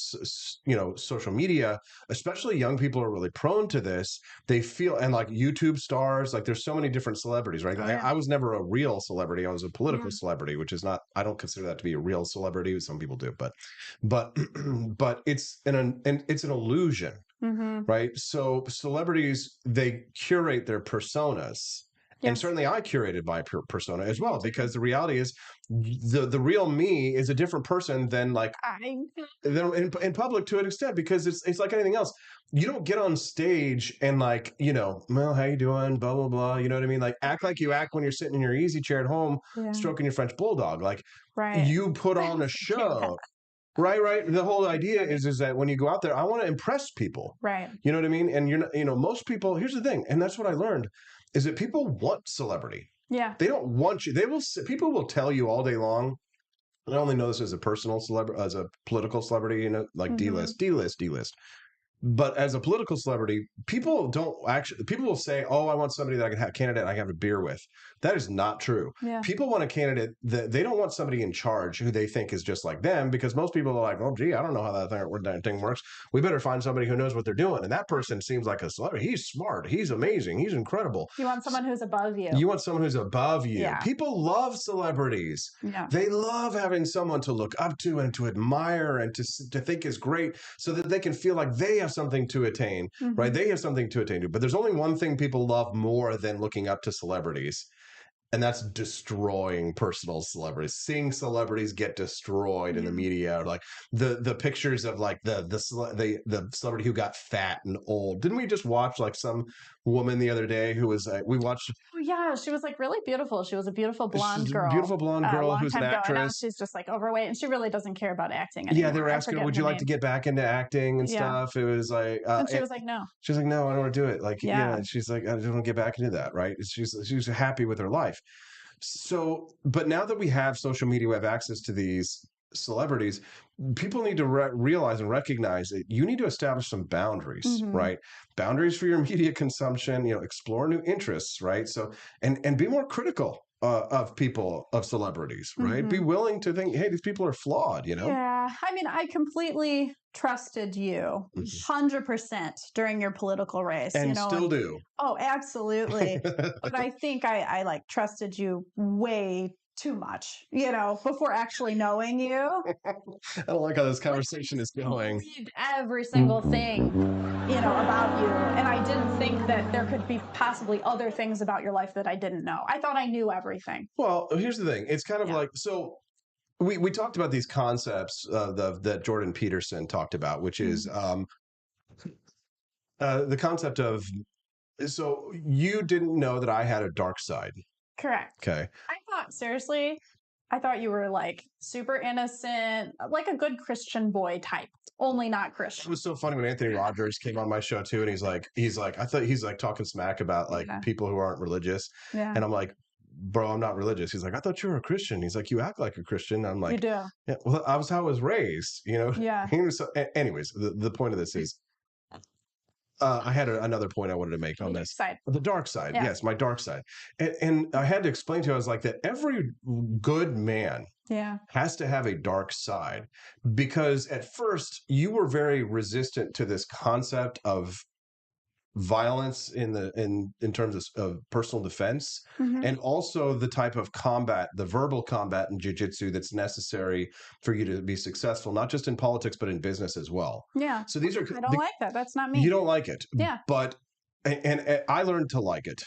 social media, especially young people are really prone to this. They feel, and like YouTube stars, like there's so many different celebrities, right? I was never a real celebrity. I was a political celebrity, which is not, I don't consider that to be a real celebrity. Some people do, but it's an illusion, right? So celebrities, they curate their personas. And certainly I curated my persona as well, because the reality is the real me is a different person than like in public, to an extent, because it's like anything else. You don't get on stage and like, well, how you doing? Blah, blah, blah. You know what I mean? Like act like you act when you're sitting in your easy chair at home, stroking your French bulldog. Like you put on a show. Right. The whole idea is that when you go out there, I want to impress people. Right. You know what I mean? And most people, here's the thing, and that's what I learned, is that people want celebrity. Yeah. They don't want you. People will tell you all day long. I only know this as a personal celebrity, as a political celebrity, like D-list. But as a political celebrity, people will say, oh, I want somebody that I can have candidate I can have a beer with. That is not true. Yeah. People want a candidate that they don't want somebody in charge who they think is just like them, because most people are like, oh, gee, I don't know how that thing works. We better find somebody who knows what they're doing. And that person seems like a celebrity. He's smart. He's amazing. He's incredible. You want someone who's above you. You want someone who's above you. Yeah. People love celebrities. Yeah. They love having someone to look up to and to admire and to think is great, so that they can feel like they have something to attain, right? They have something to attain to. But there's only one thing people love more than looking up to celebrities, and that's destroying personal celebrities. Seeing celebrities get destroyed in the media, like the pictures of like the celebrity who got fat and old. Didn't we just watch like some woman the other day who was we watched? Oh yeah, she was like really beautiful. She was a beautiful blonde girl. Beautiful blonde girl who's an actress. Now she's just like overweight, and she really doesn't care about acting anymore. Yeah, they were asking her, would you like to get back into acting and stuff? It was like, and she was like, no. She was like, no, I don't want to do it. Like, she's like, I don't want to get back into that, right? She's happy with her life. So, but now that we have social media, we have access to these celebrities, people need to realize and recognize that you need to establish some boundaries, right? Boundaries for your media consumption, explore new interests, right? So, and be more critical of people, of celebrities, right? Be willing to think, hey, these people are flawed, Yeah. I mean, I completely trusted you 100% during your political race. And still do. Oh, absolutely. But I think I like trusted you way too much, before actually knowing you. I don't like how this conversation is going. I believed every single thing, about you. And I didn't think that there could be possibly other things about your life that I didn't know. I thought I knew everything. Well, here's the thing. It's kind of like, so we talked about these concepts that Jordan Peterson talked about, which is the concept of, so you didn't know that I had a dark side. Correct. Okay. I thought you were like super innocent, like a good Christian boy type, only not Christian. It was so funny when Anthony Rogers came on my show too, and he's like, I thought he's like talking smack about like people who aren't religious, and I'm like, bro, I'm not religious. He's like, I thought you were a Christian. He's like, you act like a Christian. I'm like, you do. Yeah, well, I was how I was raised, Yeah. So, anyways, the point of this is, I had another point I wanted to make on this. The dark side. Yeah. Yes, my dark side. And I had to explain to you, I was like, that every good man has to have a dark side, because at first you were very resistant to this concept of violence in terms of personal defense, and also the type of combat, the verbal combat in jiu-jitsu that's necessary for you to be successful, not just in politics but in business as well. Yeah. So these are, I don't like that. That's not me. You don't like it. Yeah. But and I learned to like it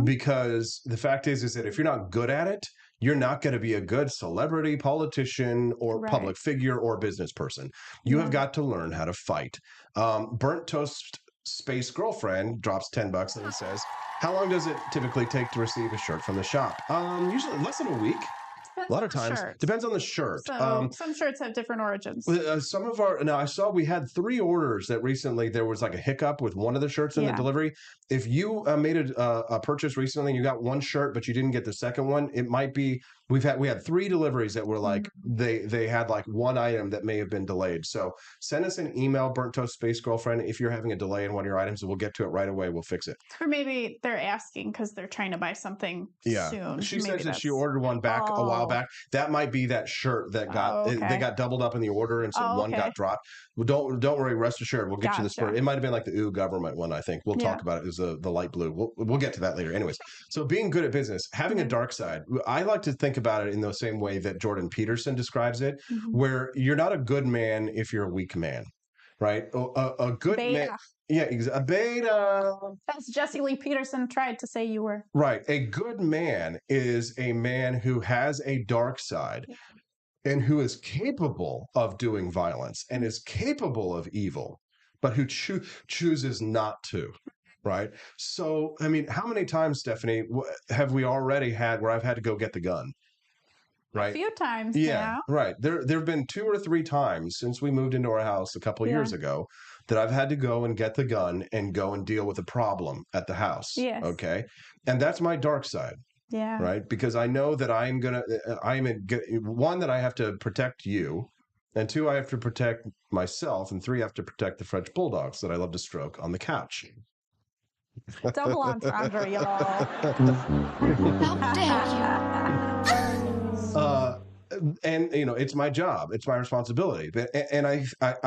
because the fact is that if you're not good at it, you're not going to be a good celebrity, politician, or public figure or business person. You have got to learn how to fight. Burnt Toast Space Girlfriend drops $10 and says, "How long does it typically take to receive a shirt from the shop?" Usually less than a week. A lot of times, depends on the shirt. So some shirts have different origins. Some of our I saw we had 3 orders that recently there was like a hiccup with one of the shirts in the delivery. If you made a purchase recently and you got one shirt but you didn't get the second one, it might be we had 3 deliveries that were like they had like one item that may have been delayed. So send us an email, Burnt Toast Space Girlfriend, if you're having a delay in one of your items, and we'll get to it right away. We'll fix it. Or maybe they're asking because they're trying to buy something soon. She says that she ordered one back a while back. That might be that shirt that got they got doubled up in the order, and so one got dropped. Well, don't worry, rest assured, we'll get you the shirt. It might have been like the OO government one, I think. We'll talk about it. It was the light blue. We'll get to that later. Anyways, so being good at business, having a dark side, I like to think about it in the same way that Jordan Peterson describes it, where you're not a good man if you're a weak man, right? A good man. Yeah, a beta. As Jesse Lee Peterson tried to say you were. Right. A good man is a man who has a dark side and who is capable of doing violence and is capable of evil, but who chooses not to. Right. So, I mean, how many times, Stephanie, have we already had where I've had to go get the gun? Right. A few times. Yeah. Right. There have been 2 or 3 times since we moved into our house a couple of years ago that I've had to go and get the gun and go and deal with a problem at the house. Yes. Okay. And that's my dark side. Yeah. Right. Because I know that one, that I have to protect you, and 2, I have to protect myself, and 3, I have to protect the French bulldogs that I love to stroke on the couch. Double entendre, y'all. How dare you? And it's my job, it's my responsibility, and I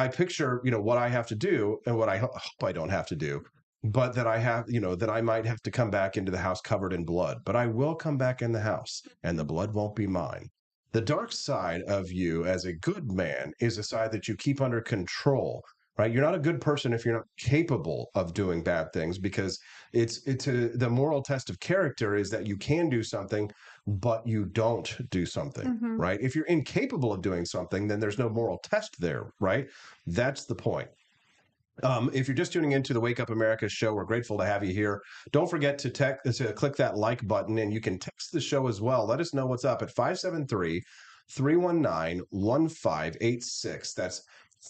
picture what I have to do and what I hope I don't have to do, but that I have that I might have to come back into the house covered in blood, but I will come back in the house and the blood won't be mine. The dark side of you as a good man is a side that you keep under control. Right, you're not a good person if you're not capable of doing bad things, because the moral test of character is that you can do something, but you don't do something. Right? If you're incapable of doing something, then there's no moral test there. Right? That's the point. If you're just tuning into the Wake Up America show, we're grateful to have you here. Don't forget to click that like button, and you can text the show as well. Let us know what's up at 573-319-1586. That's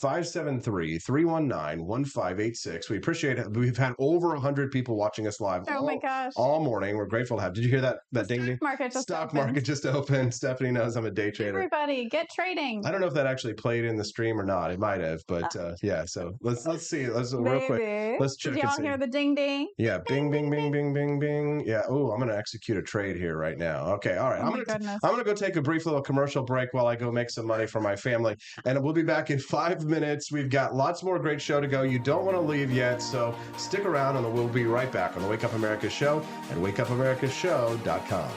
573-319-1586. We appreciate it. We've had over 100 people watching us live my gosh. all morning. We're grateful to have. Did you hear that ding ding? Stock market just opened. Stephanie knows I'm a day trader. Everybody, get trading. I don't know if that actually played in the stream or not. It might have, but yeah. So let's see. Let's real quick. Let's check. Did y'all hear the ding ding? Yeah, bing bing bing bing bing bing. Yeah. Oh, I'm going to execute a trade here right now. Okay. All right. I'm going to go take a brief little commercial break while I go make some money for my family, and we'll be back in 5 minutes. We've got lots more great show to go. You don't want to leave yet, so stick around, and we'll be right back on the Wake Up America show at wakeupAmericaShow.com.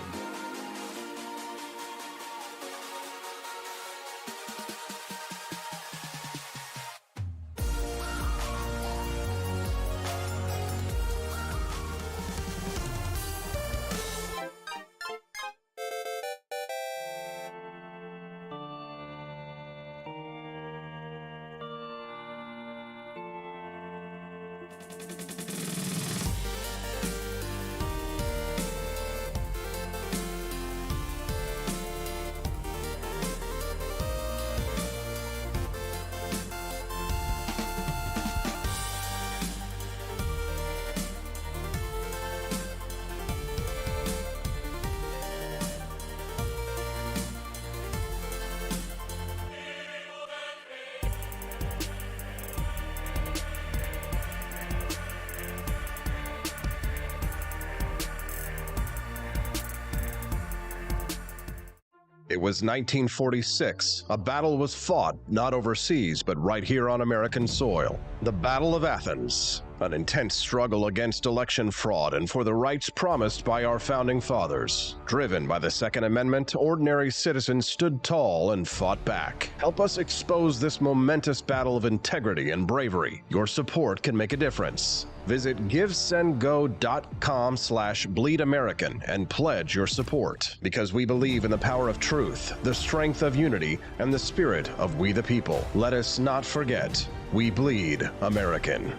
It was 1946. A battle was fought, not overseas, but right here on American soil. The Battle of Athens. An intense struggle against election fraud and for the rights promised by our founding fathers. Driven by the Second Amendment, ordinary citizens stood tall and fought back. Help us expose this momentous battle of integrity and bravery. Your support can make a difference. Visit givesendgo.com/bleedamerican and pledge your support, because we believe in the power of truth, the strength of unity, and the spirit of we the people. Let us not forget, we bleed American.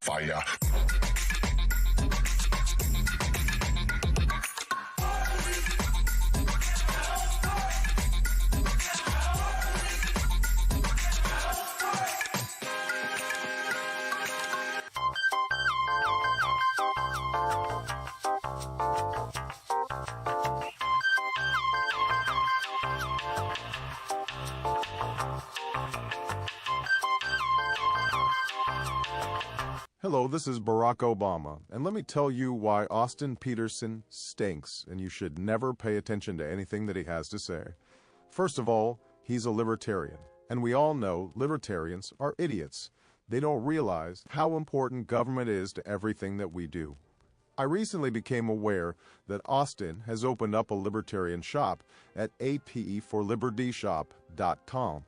Fire. Hello, this is Barack Obama, and let me tell you why Austin Peterson stinks, and you should never pay attention to anything that he has to say. First of all, he's a libertarian, and we all know libertarians are idiots. They don't realize how important government is to everything that we do. I recently became aware that Austin has opened up a libertarian shop at apeforlibertyshop.com.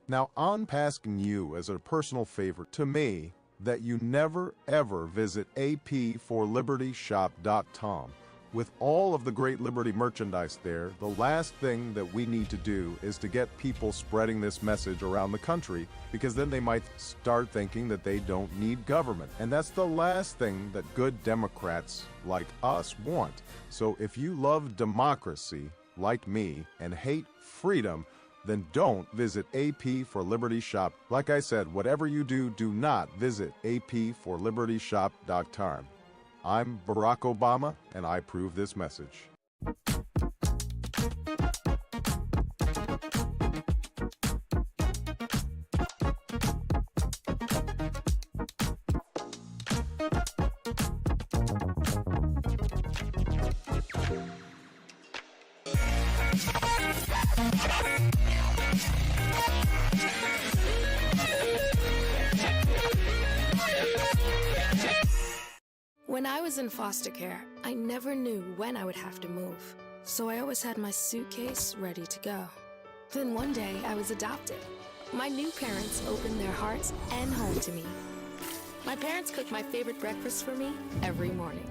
Now, I'm asking you as a personal favor to me that you never ever visit apeforlibertyshop.com. With all of the great Liberty merchandise there, the last thing that we need to do is to get people spreading this message around the country, because then they might start thinking that they don't need government. And that's the last thing that good Democrats like us want. So if you love democracy, like me, and hate freedom, then don't visit AP for Liberty Shop. Like I said, whatever you do, do not visit aporlibertyshop.com. I'm Barack Obama, and I approve this message. When I was in foster care, I never knew when I would have to move, so I always had my suitcase ready to go. Then one day, I was adopted. My new parents opened their hearts and home to me. My parents cook my favorite breakfast for me every morning.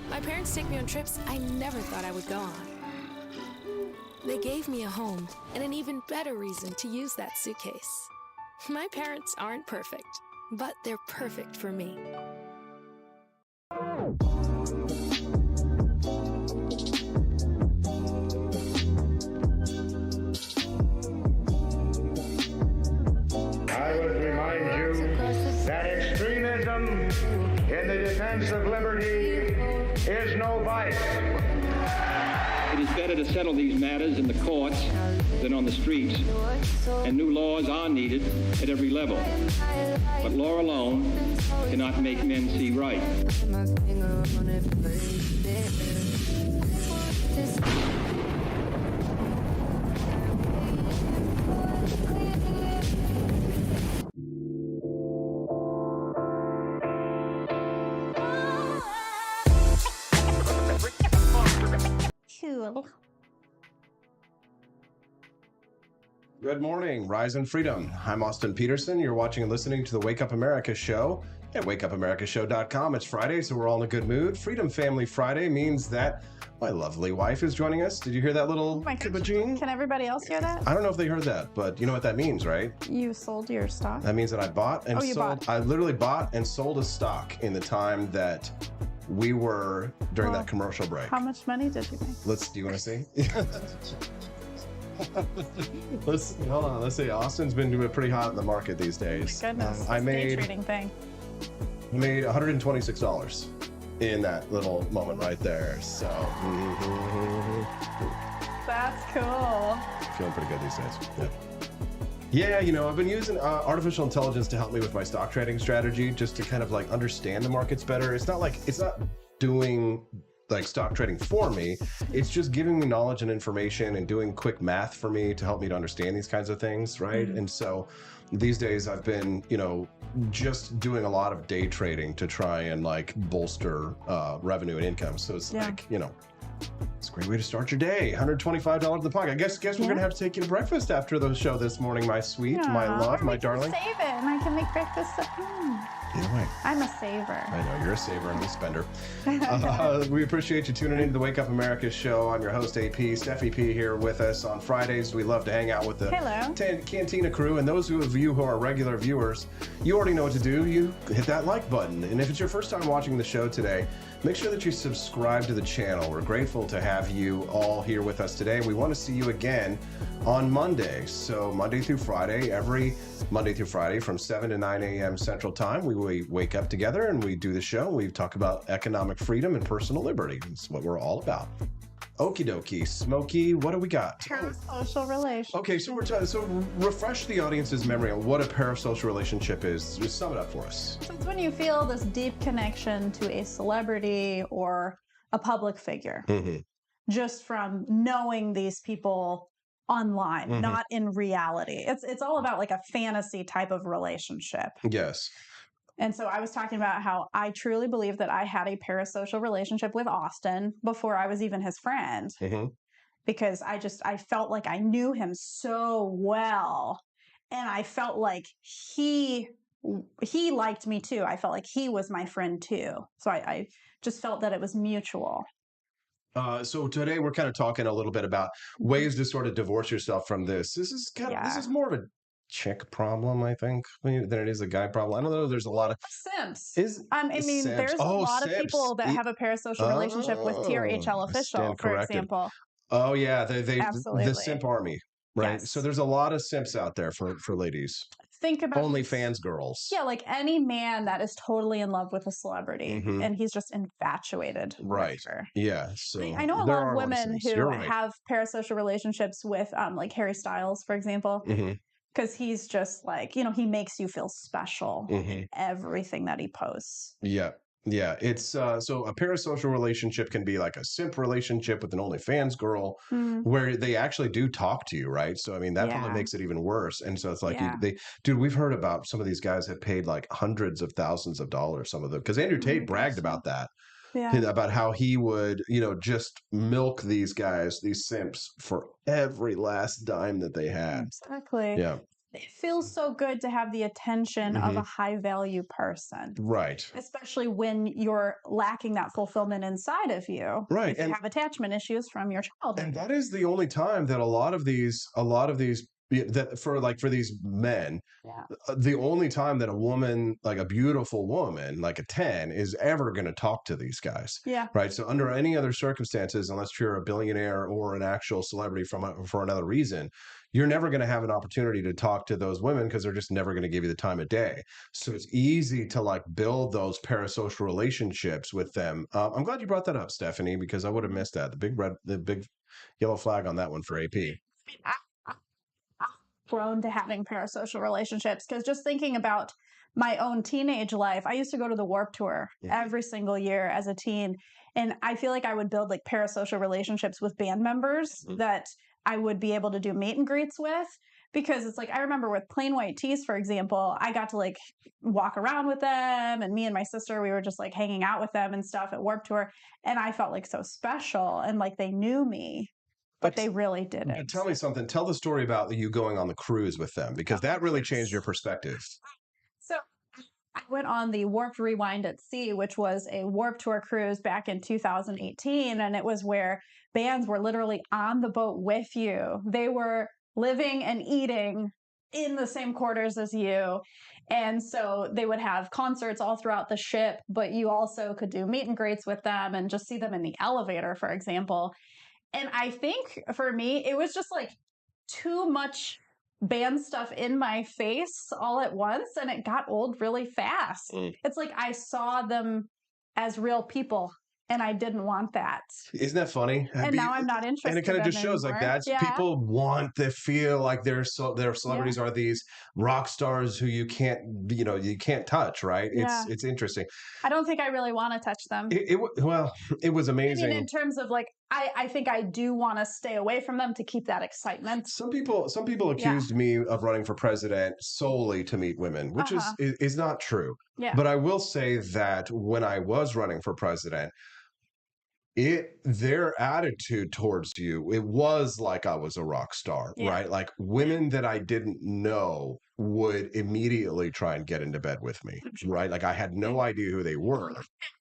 My parents take me on trips I never thought I would go on. They gave me a home and an even better reason to use that suitcase. My parents aren't perfect, but they're perfect for me. I would remind you that extremism in the defense of liberty is no vice. It is better to settle these matters in the courts than on the streets, and new laws are needed at every level. But law alone cannot make men see right. Cool. Good morning, Rise and Freedom. I'm Austin Peterson. You're watching and listening to the Wake Up America show at wakeupAmericaShow.com. It's Friday, so we're all in a good mood. Freedom Family Friday means that my lovely wife is joining us. Did you hear that little kibajing? Can everybody else hear that? I don't know if they heard that, but you know what that means, right? You sold your stock? That means that I bought and you sold. bought. I literally bought and sold a stock in the time that we were during that commercial break. How much money did you make? Do you want to see? Hold on. Let's see. Austin's been doing pretty hot in the market these days. Goodness. I Day made trading thing. $126 in that little moment right there. So That's cool. feeling pretty good these days. Yeah, you know, I've been using artificial intelligence to help me with my stock trading strategy, just to kind of like understand the markets better. It's not doing like stock trading for me. It's just giving me knowledge and information and doing quick math for me to help me to understand these kinds of things, right? And so these days I've been, just doing a lot of day trading to try and like bolster revenue and income. So it's like, it's a great way to start your day. $125 the pocket. I guess we're gonna have to take you to breakfast after the show this morning, my sweet, my love, my darling. Save it, and I can make breakfast at home. Either way. I'm a saver. I know, you're a saver and a spender. We appreciate you tuning into the Wake Up America show. I'm your host, AP. Steffi P here with us on Fridays. We love to hang out with the Cantina crew. And those of you who are regular viewers, you already know what to do. You hit that like button. And if it's your first time watching the show today, make sure that you subscribe to the channel. We're grateful to have you all here with us today. We want to see you again on Monday. So Monday through Friday, every Monday through Friday from 7 to 9 a.m. Central Time, we wake up together and we do the show. We talk about economic freedom and personal liberty. It's what we're all about. Okie dokie. Smokey, what do we got? Parasocial relationship. Okay, so so refresh the audience's memory on what a parasocial relationship is. Just sum it up for us. So it's when you feel this deep connection to a celebrity or a public figure, just from knowing these people online, not in reality. It's all about like a fantasy type of relationship. Yes. And so I was talking about how I truly believe that I had a parasocial relationship with Austin before I was even his friend. Because I felt like I knew him so well. And I felt like he liked me too. I felt like he was my friend too. So I just felt that it was mutual. So today we're kind of talking a little bit about ways to sort of divorce yourself from this. This is more of a chick problem, I think, than it is a guy problem. I don't know. There's a lot of simps. There's a lot of people that have a parasocial relationship with TRHL official, for example. Oh yeah, they Absolutely. the simp army, right? Yes. So there's a lot of simps out there for ladies. Think about OnlyFans girls. Yeah, like any man that is totally in love with a celebrity and he's just infatuated with her. Yeah. So I know a lot of women who have parasocial relationships with like Harry Styles, for example. Because he's just like, he makes you feel special in everything that he posts. Yeah. Yeah. It's so a parasocial relationship can be like a simp relationship with an OnlyFans girl where they actually do talk to you, right? So, I mean, that probably makes it even worse. And so it's like, dude, we've heard about some of these guys have paid like hundreds of thousands of dollars, some of them, because Andrew Tate bragged about that. About how he would, just milk these guys, these simps, for every last dime that they had. Exactly. Yeah. It feels so good to have the attention of a high value person. Right. Especially when you're lacking that fulfillment inside of you. Right. If you have attachment issues from your childhood. And that is the only time that a lot of these for these men, the only time that a woman, like a beautiful woman, like a 10, is ever going to talk to these guys. Yeah. Right. So under any other circumstances, unless you're a billionaire or an actual celebrity for another reason, you're never going to have an opportunity to talk to those women because they're just never going to give you the time of day. So it's easy to like build those parasocial relationships with them. I'm glad you brought that up, Stephanie, because I would have missed that. The big yellow flag on that one for AP. Prone to having parasocial relationships, because just thinking about my own teenage life, I used to go to the Warped Tour every single year as a teen, and I feel like I would build like parasocial relationships with band members that I would be able to do meet and greets with, because it's like I remember with Plain White Tees, for example, I got to like walk around with them, and me and my sister, we were just like hanging out with them and stuff at Warped Tour, and I felt like so special and like they knew me. But they really didn't. But tell me something. Tell the story about you going on the cruise with them, because that really changed your perspective. So I went on the Warped Rewind at Sea, which was a Warped Tour cruise back in 2018. And it was where bands were literally on the boat with you. They were living and eating in the same quarters as you. And so they would have concerts all throughout the ship, but you also could do meet and greets with them and just see them in the elevator, for example. And I think for me, it was just like too much band stuff in my face all at once, and it got old really fast. It's like I saw them as real people and I didn't want that. Isn't that funny? And now I'm not interested. And it kind of in just shows like anymore. that's people want to feel like their celebrities are these rock stars who you can't touch, right? It's interesting. I don't think I really want to touch them. It was amazing. I mean, in terms of like, I think I do want to stay away from them to keep that excitement. Some people accused me of running for president solely to meet women, which is not true. Yeah. But I will say that when I was running for president, their attitude towards you, it was like I was a rock star, right? Like women that I didn't know would immediately try and get into bed with me, right? Like I had no idea who they were.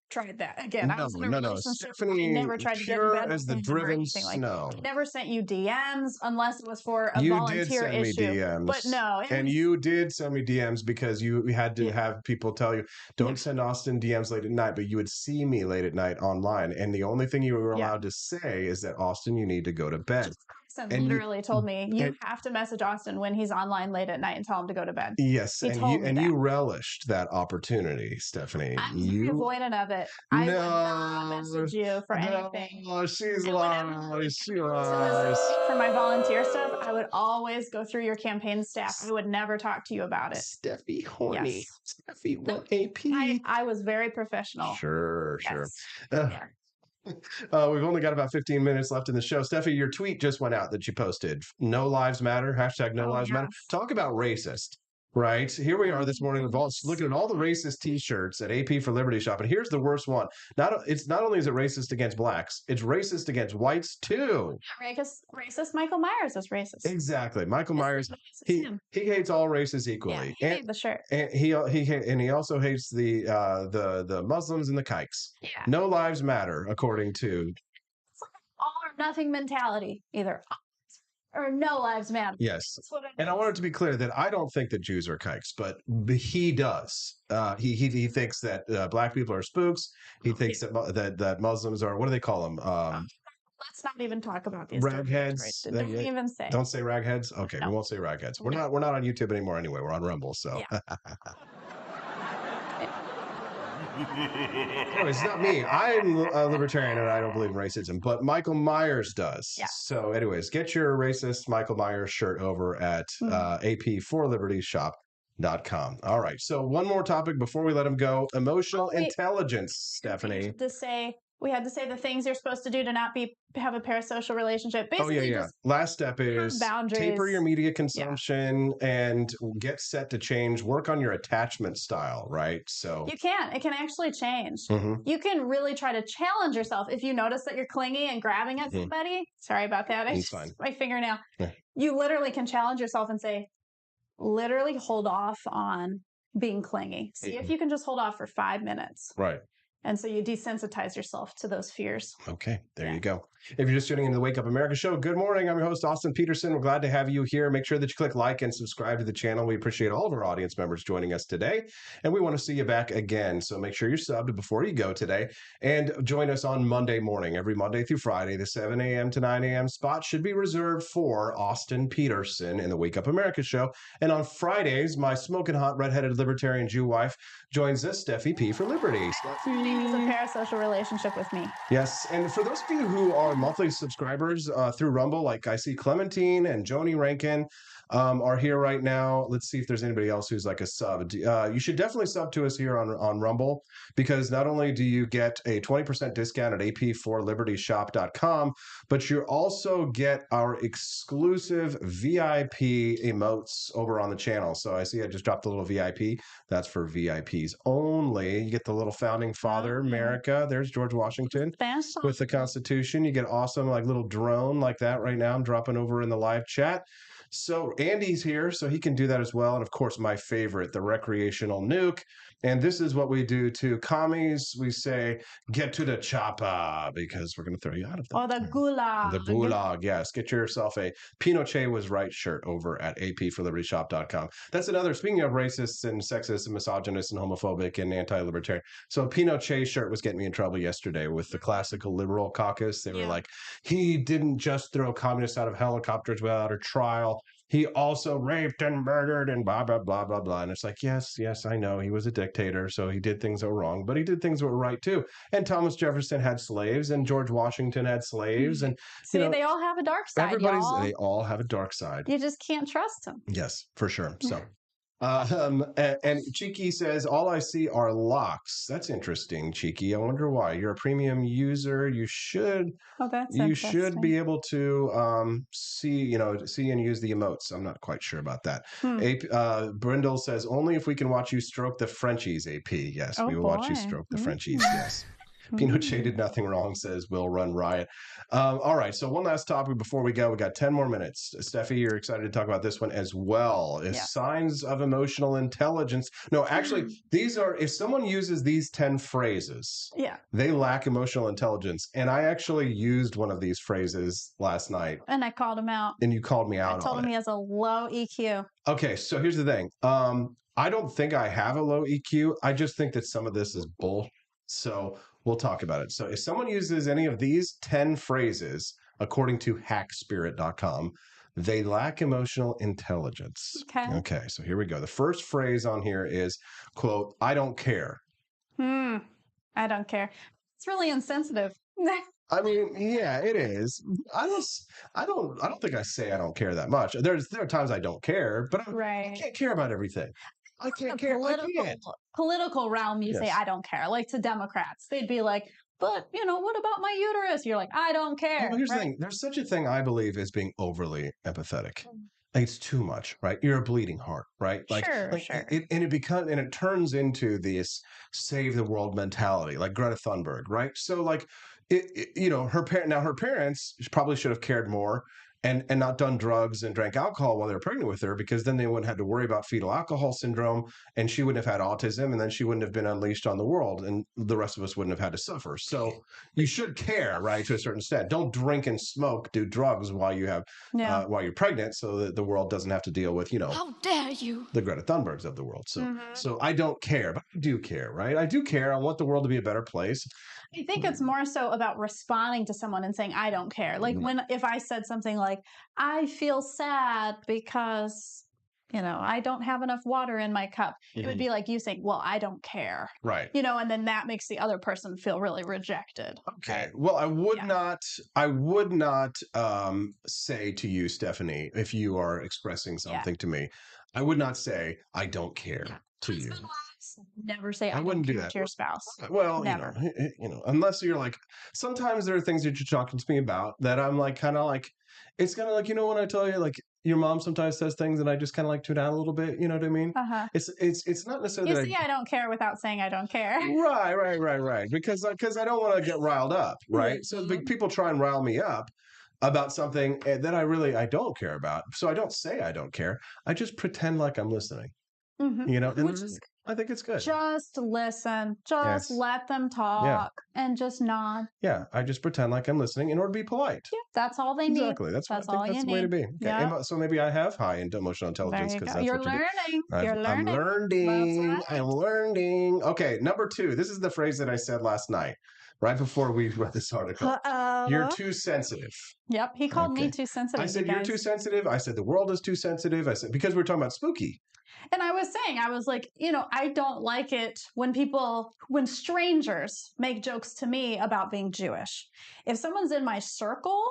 Tried that again. I was in a relationship. Stephanie, I never tried to get in pure bed as with the him or driven anything like snow. that. I never sent you DMs unless it was for a You volunteer did send issue. me DMs, But no, you did send me DMs because you had to have people tell you, don't send Austin DMs late at night, but you would see me late at night online. And the only thing you were allowed to say is that, Austin, you need to go to bed. And literally told me, you have to message Austin when he's online late at night and tell him to go to bed. Yes, he told me that. You relished that opportunity, Stephanie. I was very avoidant of it. I would not message you for anything. Oh, she's lies. She lies. For my volunteer stuff, I would always go through your campaign staff. I would never talk to you about it. Steffi, horny. Yes. Steffi, what AP? I was very professional. Sure. Yeah. We've only got about 15 minutes left in the show. Steffi, your tweet just went out that you posted. No lives matter. # no lives matter. Talk about racist, right? Here we are this morning looking at all the racist t-shirts at AP for Liberty Shop. And here's the worst one. Not only is it racist against blacks, it's racist against whites too. Racist Michael Myers is racist. Exactly. Michael Myers, he hates all races equally. Yeah, he made the shirt. And he also hates the Muslims and the kikes. Yeah. No lives matter, according to all or nothing mentality. Either or no lives matter. Yes. And I want it to be clear that I don't think that Jews are kikes, but he does. He thinks that black people are spooks. He thinks that Muslims are, what do they call them? Let's not even talk about these ragheads. Don't even say. Don't say ragheads. Okay, No. we won't say ragheads. We're not on YouTube anymore anyway. We're on Rumble. So. Yeah. No, it's not me. I'm a libertarian and I don't believe in racism, but Michael Myers does. Yeah. So anyways, get your racist Michael Myers shirt over at AP4LibertyShop.com. All right. So one more topic before we let him go. Emotional intelligence, Stephanie. We had to say the things you're supposed to do to not have a parasocial relationship. Basically, Just last step is boundaries. Taper your media consumption and get set to change. Work on your attachment style, right? So you can. It can actually change. Mm-hmm. You can really try to challenge yourself. If you notice that you're clingy and grabbing at somebody, sorry about that. It's fine. My fingernail. Yeah. You literally can challenge yourself and say, literally hold off on being clingy. See if you can just hold off for 5 minutes. Right. And so you desensitize yourself to those fears. Okay, there you go. If you're just tuning into the Wake Up America show, good morning. I'm your host, Austin Peterson. We're glad to have you here. Make sure that you click like and subscribe to the channel. We appreciate all of our audience members joining us today. And we want to see you back again. So make sure you're subbed before you go today. And join us on Monday morning, every Monday through Friday. The 7 a.m. to 9 a.m. spot should be reserved for Austin Peterson in the Wake Up America show. And on Fridays, my smoking hot redheaded libertarian Jew wife joins us, Steffi P. for Liberty. Steffi. It's a parasocial relationship with me. Yes, and for those of you who are monthly subscribers through Rumble, like I see Clementine and Joni Rankin are here right now. Let's see if there's anybody else who's like a sub. You should definitely sub to us here on Rumble, because not only do you get a 20% discount at ap4libertyshop.com, but you also get our exclusive VIP emotes over on the channel. So I see I just dropped a little VIP. That's for VIPs only. You get the little founding father, America. There's George Washington with the Constitution. You get awesome like little drone like that right now. I'm dropping over in the live chat. So Andy's here, so he can do that as well. And of course, my favorite, the recreational nuke. And this is what we do to commies. We say, get to the chopper, because we're going to throw you out of there. Or the gulag. The gulag, yes. Get yourself a Pinochet was right shirt over at ap4libertyshop.com. That's another, speaking of racists and sexists and misogynists and homophobic and anti-libertarian. So a Pinochet shirt was getting me in trouble yesterday with the classical liberal caucus. They were like, he didn't just throw communists out of helicopters without a trial. he also raped and murdered and blah, blah, blah, blah, blah. And it's like, yes, I know he was a dictator, so he did things that were wrong, but he did things that were right too. And Thomas Jefferson had slaves, and George Washington had slaves. And, See, they all have a dark side, y'all. They all have a dark side. You just can't trust them. Yes, for sure. So. And Cheeky says, all I see are locks. That's interesting, Cheeky. I wonder why. You're a premium user. You should be able to see and use the emotes. I'm not quite sure about that. Brindle says, only if we can watch you stroke the Frenchies, AP. Yes, we will watch you stroke the Frenchies. Yes. Pinochet did nothing wrong, says Will Run Riot. All right, so one last topic before we go. We got 10 more minutes. Steffi, you're excited to talk about this one as well. Signs of emotional intelligence. No, actually, these are, if someone uses these 10 phrases, they lack emotional intelligence. And I actually used one of these phrases last night. And I called him out. And you called me out. I told him he has a low EQ. Okay, so here's the thing. I don't think I have a low EQ. I just think that some of this is bull. So we'll talk about it. So if someone uses any of these 10 phrases, according to hackspirit.com, they lack emotional intelligence. Okay, so here we go. The first phrase on here is, quote, I don't care. I don't care. It's really insensitive. I mean, yeah, it is. I don't think I say I don't care that much. There are times I don't care, but I can't care about everything. I can't care. Political realm, you say, I don't care. Like to Democrats, they'd be like, but, what about my uterus? You're like, I don't care. Well, here's the thing. There's such a thing, I believe, as being overly empathetic. It's too much, right? You're a bleeding heart, right? Sure. It turns into this save the world mentality, like Greta Thunberg, right? So, like, her parents probably should have cared more and not done drugs and drank alcohol while they were pregnant with her, because then they wouldn't have to worry about fetal alcohol syndrome, and she wouldn't have had autism, and then she wouldn't have been unleashed on the world, and the rest of us wouldn't have had to suffer. So you should care, right, to a certain extent. Don't drink and smoke, do drugs while you're pregnant, so that the world doesn't have to deal with, How dare you? the Greta Thunbergs of the world. So I don't care, but I do care, right? I do care. I want the world to be a better place. I think it's more so about responding to someone and saying, I don't care. Like if I said something like, I feel sad because, I don't have enough water in my cup. It would be like you saying, well, I don't care. Right. And then that makes the other person feel really rejected. Okay. Well, I would not say to you, Stephanie, if you are expressing something to me, I would not say, I don't care to you. Never say I wouldn't don't do care that to your spouse. Well, never. Unless you're like, sometimes there are things that you're talking to me about that I'm like, kind of like, it's kind of like, when I tell you, like, your mom sometimes says things and I just kind of like tune out a little bit. You know what I mean? It's not necessarily. You see, I don't care without saying I don't care. Right. Because I don't want to get riled up. Right. So people try and rile me up about something that I don't care about. So I don't say I don't care. I just pretend like I'm listening. Which is, I think it's good. Just listen. Just let them talk and just nod. Yeah, I just pretend like I'm listening in order to be polite. Yeah, that's all they need. Exactly. That's all you need. That's the way to be. Okay. Yeah. So maybe I have high emotional intelligence because that's You're what you learning. do. You're learning. I'm learning. That's right. I'm learning. Okay, number 2. This is the phrase that I said last night, right before we read this article. You're too sensitive. Yep, he called me too sensitive. I said you're too sensitive. I said the world is too sensitive. I said because we're talking about spooky. And I was like, I don't like it when strangers make jokes to me about being Jewish. If someone's in my circle,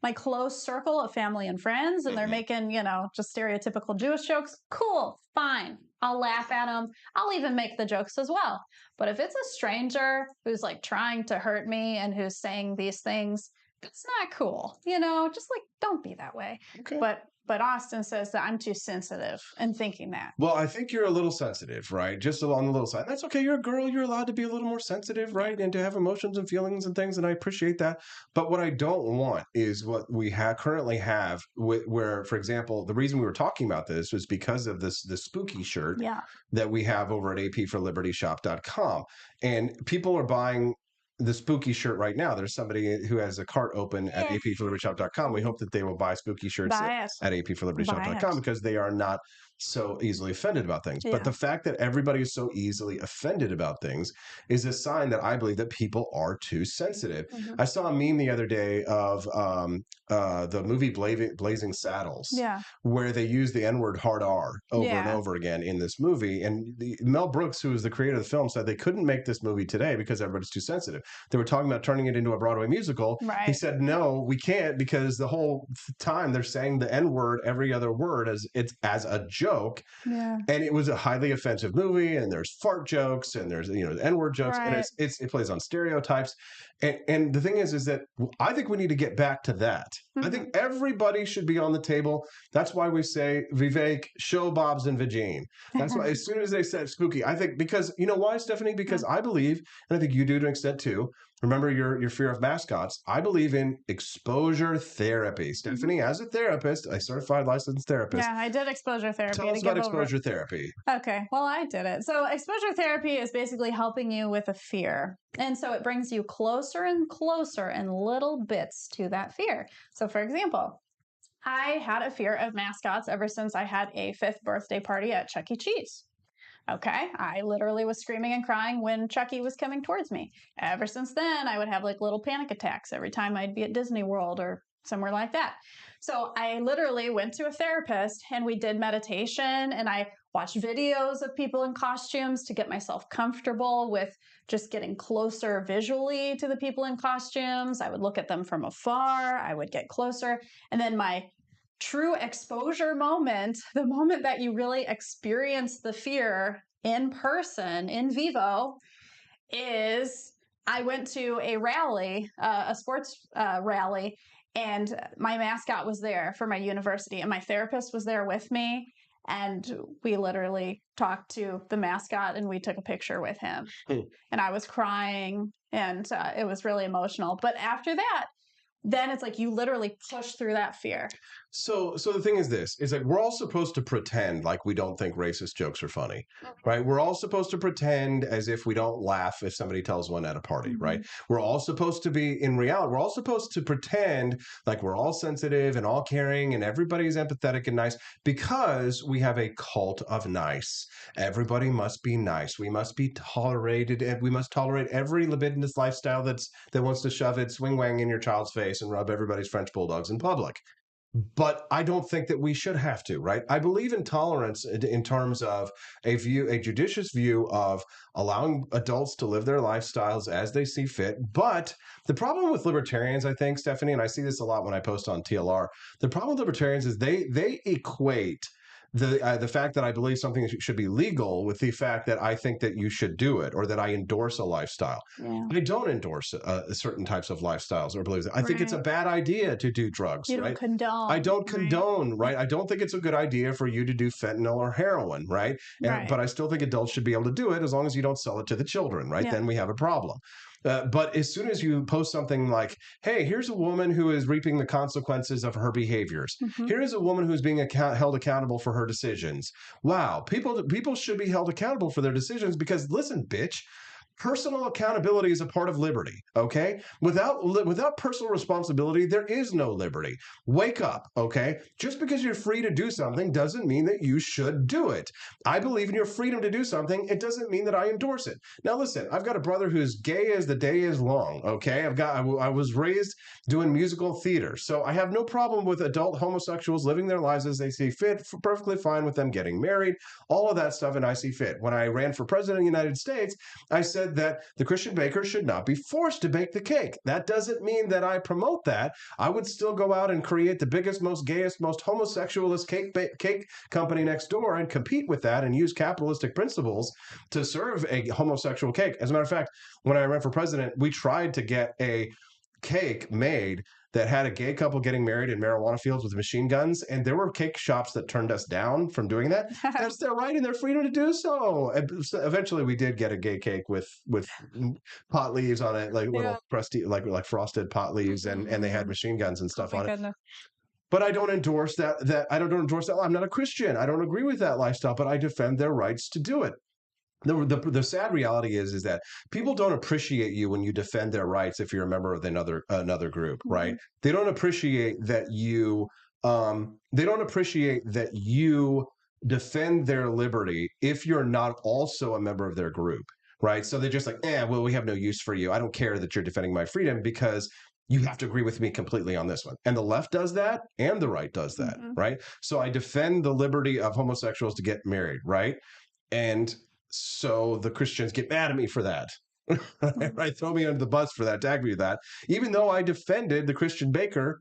my close circle of family and friends, and they're making, just stereotypical Jewish jokes, cool, fine. I'll laugh at them. I'll even make the jokes as well. But if it's a stranger who's like trying to hurt me and who's saying these things, it's not cool. Just like, don't be that way. Okay. But Austin says that I'm too sensitive in thinking that. Well, I think you're a little sensitive, right? Just along the little side. That's okay. You're a girl. You're allowed to be a little more sensitive, right? And to have emotions and feelings and things. And I appreciate that. But what I don't want is what we currently have where, for example, the reason we were talking about this was because of the spooky shirt that we have over at apforlibertyshop.com. And people are buying the spooky shirt right now. There's somebody who has a cart open at apforlibertyshop.com. We hope that they will buy spooky shirts at apforlibertyshop.com because they are not so easily offended about things. Yeah. But the fact that everybody is so easily offended about things is a sign that I believe that people are too sensitive. Mhm. I saw a meme the other day of the movie Blazing Saddles, Yeah. where they use the N-word hard R over and Yeah. over again in this movie. And Mel Brooks, who was the creator of the film, said they couldn't make this movie today because everybody's too sensitive. They were talking about turning it into a Broadway musical. He Right. said, no, we can't, because the whole time they're saying the N-word, every other word, as a joke. Yeah. And it was a highly offensive movie, and there's fart jokes, and there's N-word jokes, and Right. it plays on stereotypes. And the thing is that I think we need to get back to that. I think everybody should be on the table. That's why we say Vivek, show Bob's and Vagine. That's why as soon as they said spooky, I think, because you know why, Stephanie? Because I believe, and I think you do to an extent too. Remember your fear of mascots. I believe in exposure therapy. Stephanie, as a therapist, a certified licensed therapist. Yeah, I did exposure therapy. Tell us about exposure therapy. Okay, well, I did it. So, exposure therapy is basically helping you with a fear. And so it brings you closer and closer in little bits to that fear. So, for example, I had a fear of mascots ever since I had a 5th birthday party at Chuck E. Cheese. Okay, I literally was screaming and crying when Chucky was coming towards me. Ever since then, I would have like little panic attacks every time I'd be at Disney World or somewhere like that. So I literally went to a therapist and we did meditation, and I watched videos of people in costumes to get myself comfortable with just getting closer visually to the people in costumes. I would look at them from afar, I would get closer, and then my true exposure moment, the moment that you really experience the fear in person, in vivo, is I went to a rally, a sports rally, and my mascot was there for my university, and my therapist was there with me. And we literally talked to the mascot and we took a picture with him. And I was crying, and it was really emotional. But after that, then it's like you literally push through that fear. So the thing is this, is like we're all supposed to pretend like we don't think racist jokes are funny, right? We're all supposed to pretend as if we don't laugh if somebody tells one at a party, right? We're all supposed to be, in reality, we're all supposed to pretend like we're all sensitive and all caring and everybody's empathetic and nice, because we have a cult of nice. Everybody must be nice. We must be tolerated, and we must tolerate every libidinous lifestyle that wants to shove its swing wang in your child's face and rub everybody's French bulldogs in public. But I don't think that we should have to, right? I believe in tolerance in terms of a judicious view of allowing adults to live their lifestyles as they see fit. But the problem with libertarians, I think, Stephanie, and I see this a lot when I post on TLR, the problem with libertarians is they equate the fact that I believe something should be legal with the fact that I think that you should do it, or that I endorse a lifestyle. Yeah. I don't endorse certain types of lifestyles or beliefs. I think it's a bad idea to do drugs. You don't right? condone. I don't condone, right? I don't think it's a good idea for you to do fentanyl or heroin, right? But I still think adults should be able to do it as long as you don't sell it to the children, right? Yeah. Then we have a problem. But as soon as you post something like, hey, here's a woman who is reaping the consequences of her behaviors. Here is a woman who's being held accountable for her decisions. Wow, people should be held accountable for their decisions, because listen, bitch, personal accountability is a part of liberty, okay? Without personal responsibility, there is no liberty. Wake up, okay? Just because you're free to do something doesn't mean that you should do it. I believe in your freedom to do something. It doesn't mean that I endorse it. Now, listen, I've got a brother who's gay as the day is long, okay? I was raised doing musical theater, so I have no problem with adult homosexuals living their lives as they see fit, perfectly fine with them getting married, all of that stuff, and I see fit. When I ran for president of the United States, I said that the Christian baker should not be forced to bake the cake. That doesn't mean that I promote that. I would still go out and create the biggest, most gayest, most homosexualist cake company next door and compete with that and use capitalistic principles to serve a homosexual cake. As a matter of fact, when I ran for president, we tried to get a cake made that had a gay couple getting married in marijuana fields with machine guns, and there were cake shops that turned us down from doing that. That's their right and their freedom to do so. And so eventually, we did get a gay cake with pot leaves on it, like little crusty, like frosted pot leaves, and they had machine guns and stuff on it. But I don't endorse that. I don't endorse that. I'm not a Christian. I don't agree with that lifestyle, but I defend their rights to do it. The sad reality is that people don't appreciate you when you defend their rights if you're a member of another group, right? They don't appreciate that you defend their liberty if you're not also a member of their group, right? So they're just like, well, we have no use for you. I don't care that you're defending my freedom because you have to agree with me completely on this one. And the left does that and the right does that, right? So I defend the liberty of homosexuals to get married, right? And so the Christians get mad at me for that. Right? Throw me under the bus for that, tag me with that. Even though I defended the Christian baker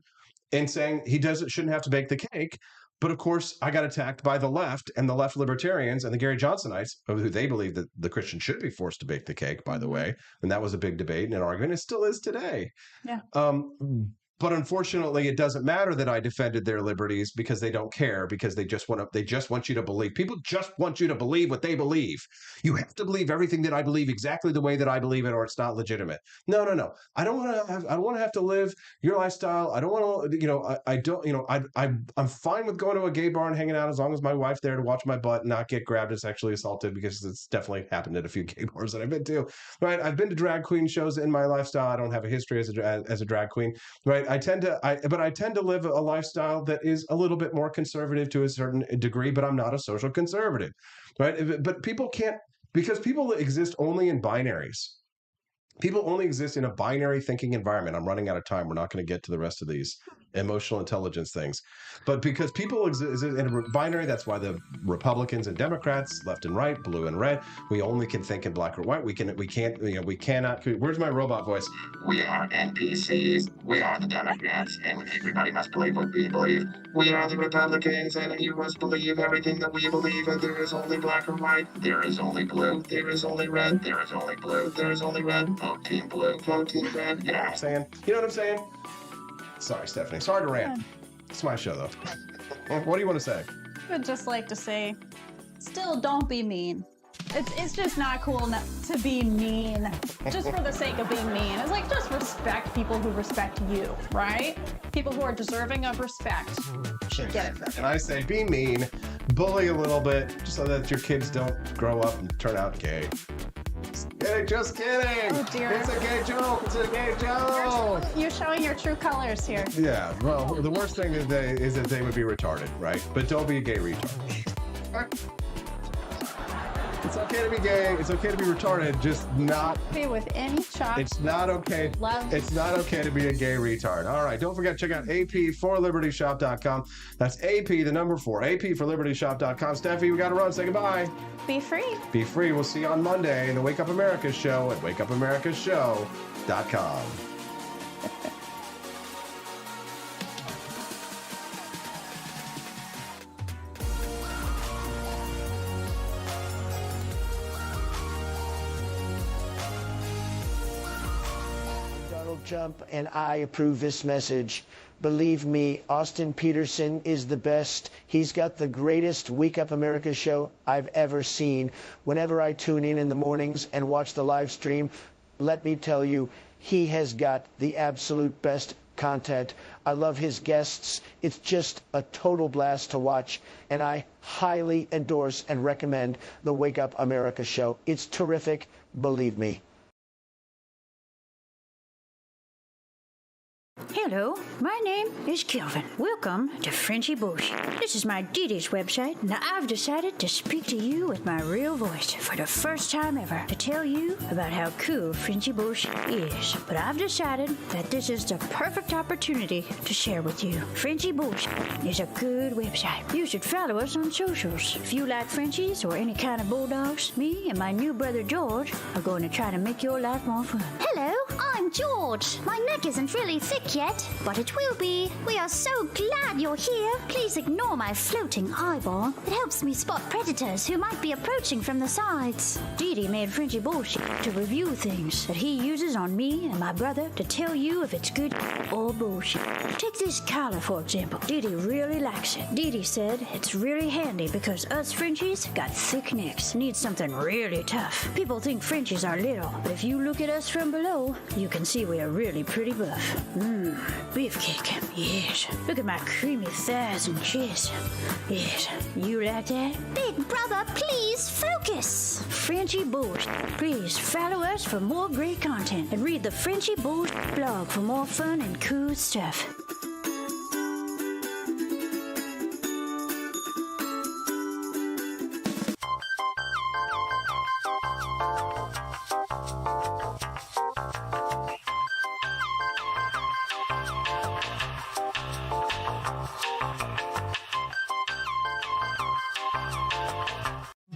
and saying he shouldn't have to bake the cake. But of course, I got attacked by the left and the left libertarians and the Gary Johnsonites, who they believe that the Christian should be forced to bake the cake, by the way. And that was a big debate and an argument. It still is today. Yeah. But unfortunately, it doesn't matter that I defended their liberties because they don't care, because they just want you to believe. People just want you to believe what they believe. You have to believe everything that I believe exactly the way that I believe it, or it's not legitimate. No. I don't want to have to live your lifestyle. I don't want to, I'm fine with going to a gay bar and hanging out as long as my wife's there to watch my butt and not get grabbed and sexually assaulted, because it's definitely happened at a few gay bars that I've been to. Right? I've been to drag queen shows in my lifestyle. I don't have a history as a drag queen. Right? I tend to live a lifestyle that is a little bit more conservative to a certain degree, but I'm not a social conservative, right? But people can't, because people exist only in binaries. People only exist in a binary thinking environment. I'm running out of time. We're not going to get to the rest of these emotional intelligence things. But because people exist in a binary, that's why the Republicans and Democrats, left and right, blue and red, we only can think in black or white. We cannot. Where's my robot voice? We are NPCs. We are the Democrats, and everybody must believe what we believe. We are the Republicans, and you must believe everything that we believe, and there is only black or white. There is only blue. There is only red. There is only blue. There is only red. Vote Team Blue. Vote Team Red. You know what I'm saying? You know what I'm saying? Sorry, Stephanie. Sorry to rant. It's my show, though. What do you want to say? I would just like to say, still don't be mean. It's just not cool to be mean just for the sake of being mean. It's like, just respect people who respect you, right? People who are deserving of respect should get it from you. And I say, be mean, bully a little bit, just so that your kids don't grow up and turn out gay. Just kidding. Oh dear. It's a gay joke. It's a gay joke. You're showing your true colors here. Yeah. Well, the worst thing is that they would be retarded, right? But don't be a gay retard. It's okay to be gay. It's okay to be retarded. Just not. Okay with any chop. It's not okay. Love. It's not okay to be a gay retard. All right. Don't forget to check out AP4LibertyShop.com. That's AP, the number 4. AP4LibertyShop.com. Steffi, we got to run. Say goodbye. Be free. Be free. We'll see you on Monday in the Wake Up America show at WakeUpAmericaShow.com. Trump, and I approve this message. Believe me, Austin Peterson is the best. He's got the greatest Wake Up America show I've ever seen. Whenever I tune in the mornings and watch the live stream, let me tell you, he has got the absolute best content. I love his guests. It's just a total blast to watch, and I highly endorse and recommend the Wake Up America show. It's terrific, believe me. Hello, my name is Kelvin. Welcome to Frenchy Bush. This is my Didi's website. Now I've decided to speak to you with my real voice for the first time ever to tell you about how cool Frenchy Bush is. But I've decided that this is the perfect opportunity to share with you. Frenchy Bush is a good website. You should follow us on socials. If you like Frenchies or any kind of bulldogs, me and my new brother George are going to try to make your life more fun. Hello, I'm George. My neck isn't really thick yet, but it will be. We are so glad you're here. Please ignore my floating eyeball. It helps me spot predators who might be approaching from the sides. Didi made Frenchy bullshit to review things that he uses on me and my brother to tell you if it's good or bullshit. Take this collar, for example. Didi really likes it. Didi said it's really handy because us Frenchies got thick necks. Need something really tough. People think Frenchies are little, but if you look at us from below, you can see we are really pretty buff. Beefcake. Yes. Look at my creamy thighs and chest. Yes. You like that? Big brother, please focus. Frenchy Bush. Please follow us for more great content and read the Frenchy Bush blog for more fun and cool stuff.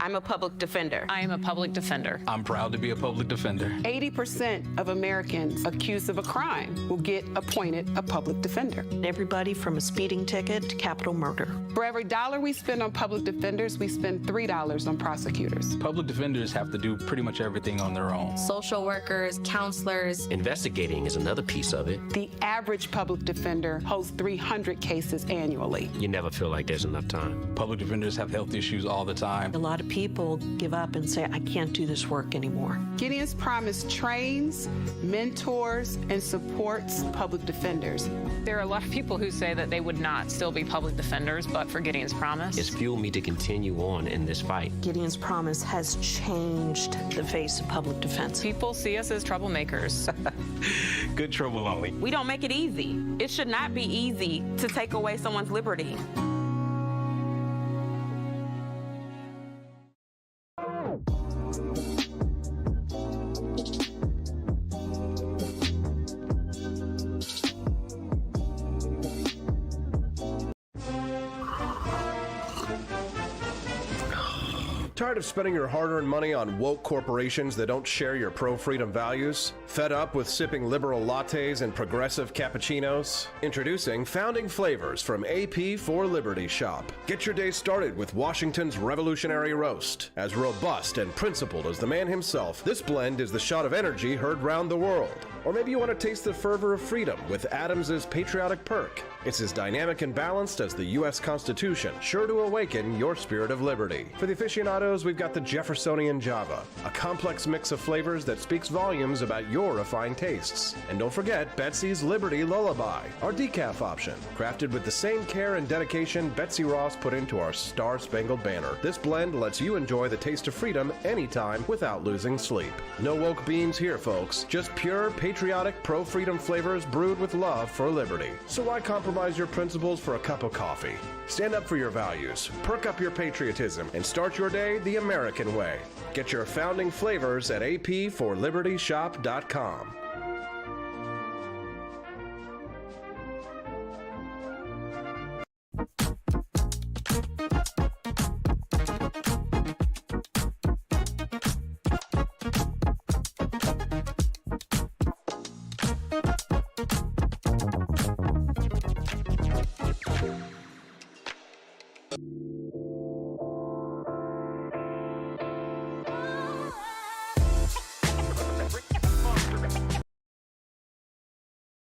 I'm a public defender. I am a public defender. I'm proud to be a public defender. 80% of Americans accused of a crime will get appointed a public defender. Everybody from a speeding ticket to capital murder. For every $1 we spend on public defenders, we spend $3 on prosecutors. Public defenders have to do pretty much everything on their own. Social workers, counselors. Investigating is another piece of it. The average public defender holds 300 cases annually. You never feel like there's enough time. Public defenders have health issues all the time. A lot of people give up and say, I can't do this work anymore. Gideon's Promise trains, mentors, and supports public defenders. There are a lot of people who say that they would not still be public defenders, but for Gideon's Promise. It's fueled me to continue on in this fight. Gideon's Promise has changed the face of public defense. People see us as troublemakers. Good trouble only. We don't make it easy. It should not be easy to take away someone's liberty. Tired of spending your hard-earned money on woke corporations that don't share your pro-freedom values? Fed up with sipping liberal lattes and progressive cappuccinos? Introducing Founding Flavors from AP for Liberty Shop. Get your day started with Washington's Revolutionary Roast. As robust and principled as the man himself, this blend is the shot of energy heard round the world. Or maybe you want to taste the fervor of freedom with Adams's Patriotic Perk. It's as dynamic and balanced as the U.S. Constitution, sure to awaken your spirit of liberty. For the aficionados, we've got the Jeffersonian Java, a complex mix of flavors that speaks volumes about your refined tastes. And don't forget Betsy's Liberty Lullaby, our decaf option, crafted with the same care and dedication Betsy Ross put into our Star-Spangled Banner. This blend lets you enjoy the taste of freedom anytime without losing sleep. No woke beans here, folks. Just pure, patriotic, pro-freedom flavors brewed with love for liberty. So why compromise your principles for a cup of coffee? Stand up for your values, perk up your patriotism, and start your day the American way. Get your Founding Flavors at apforlibertyshop.com.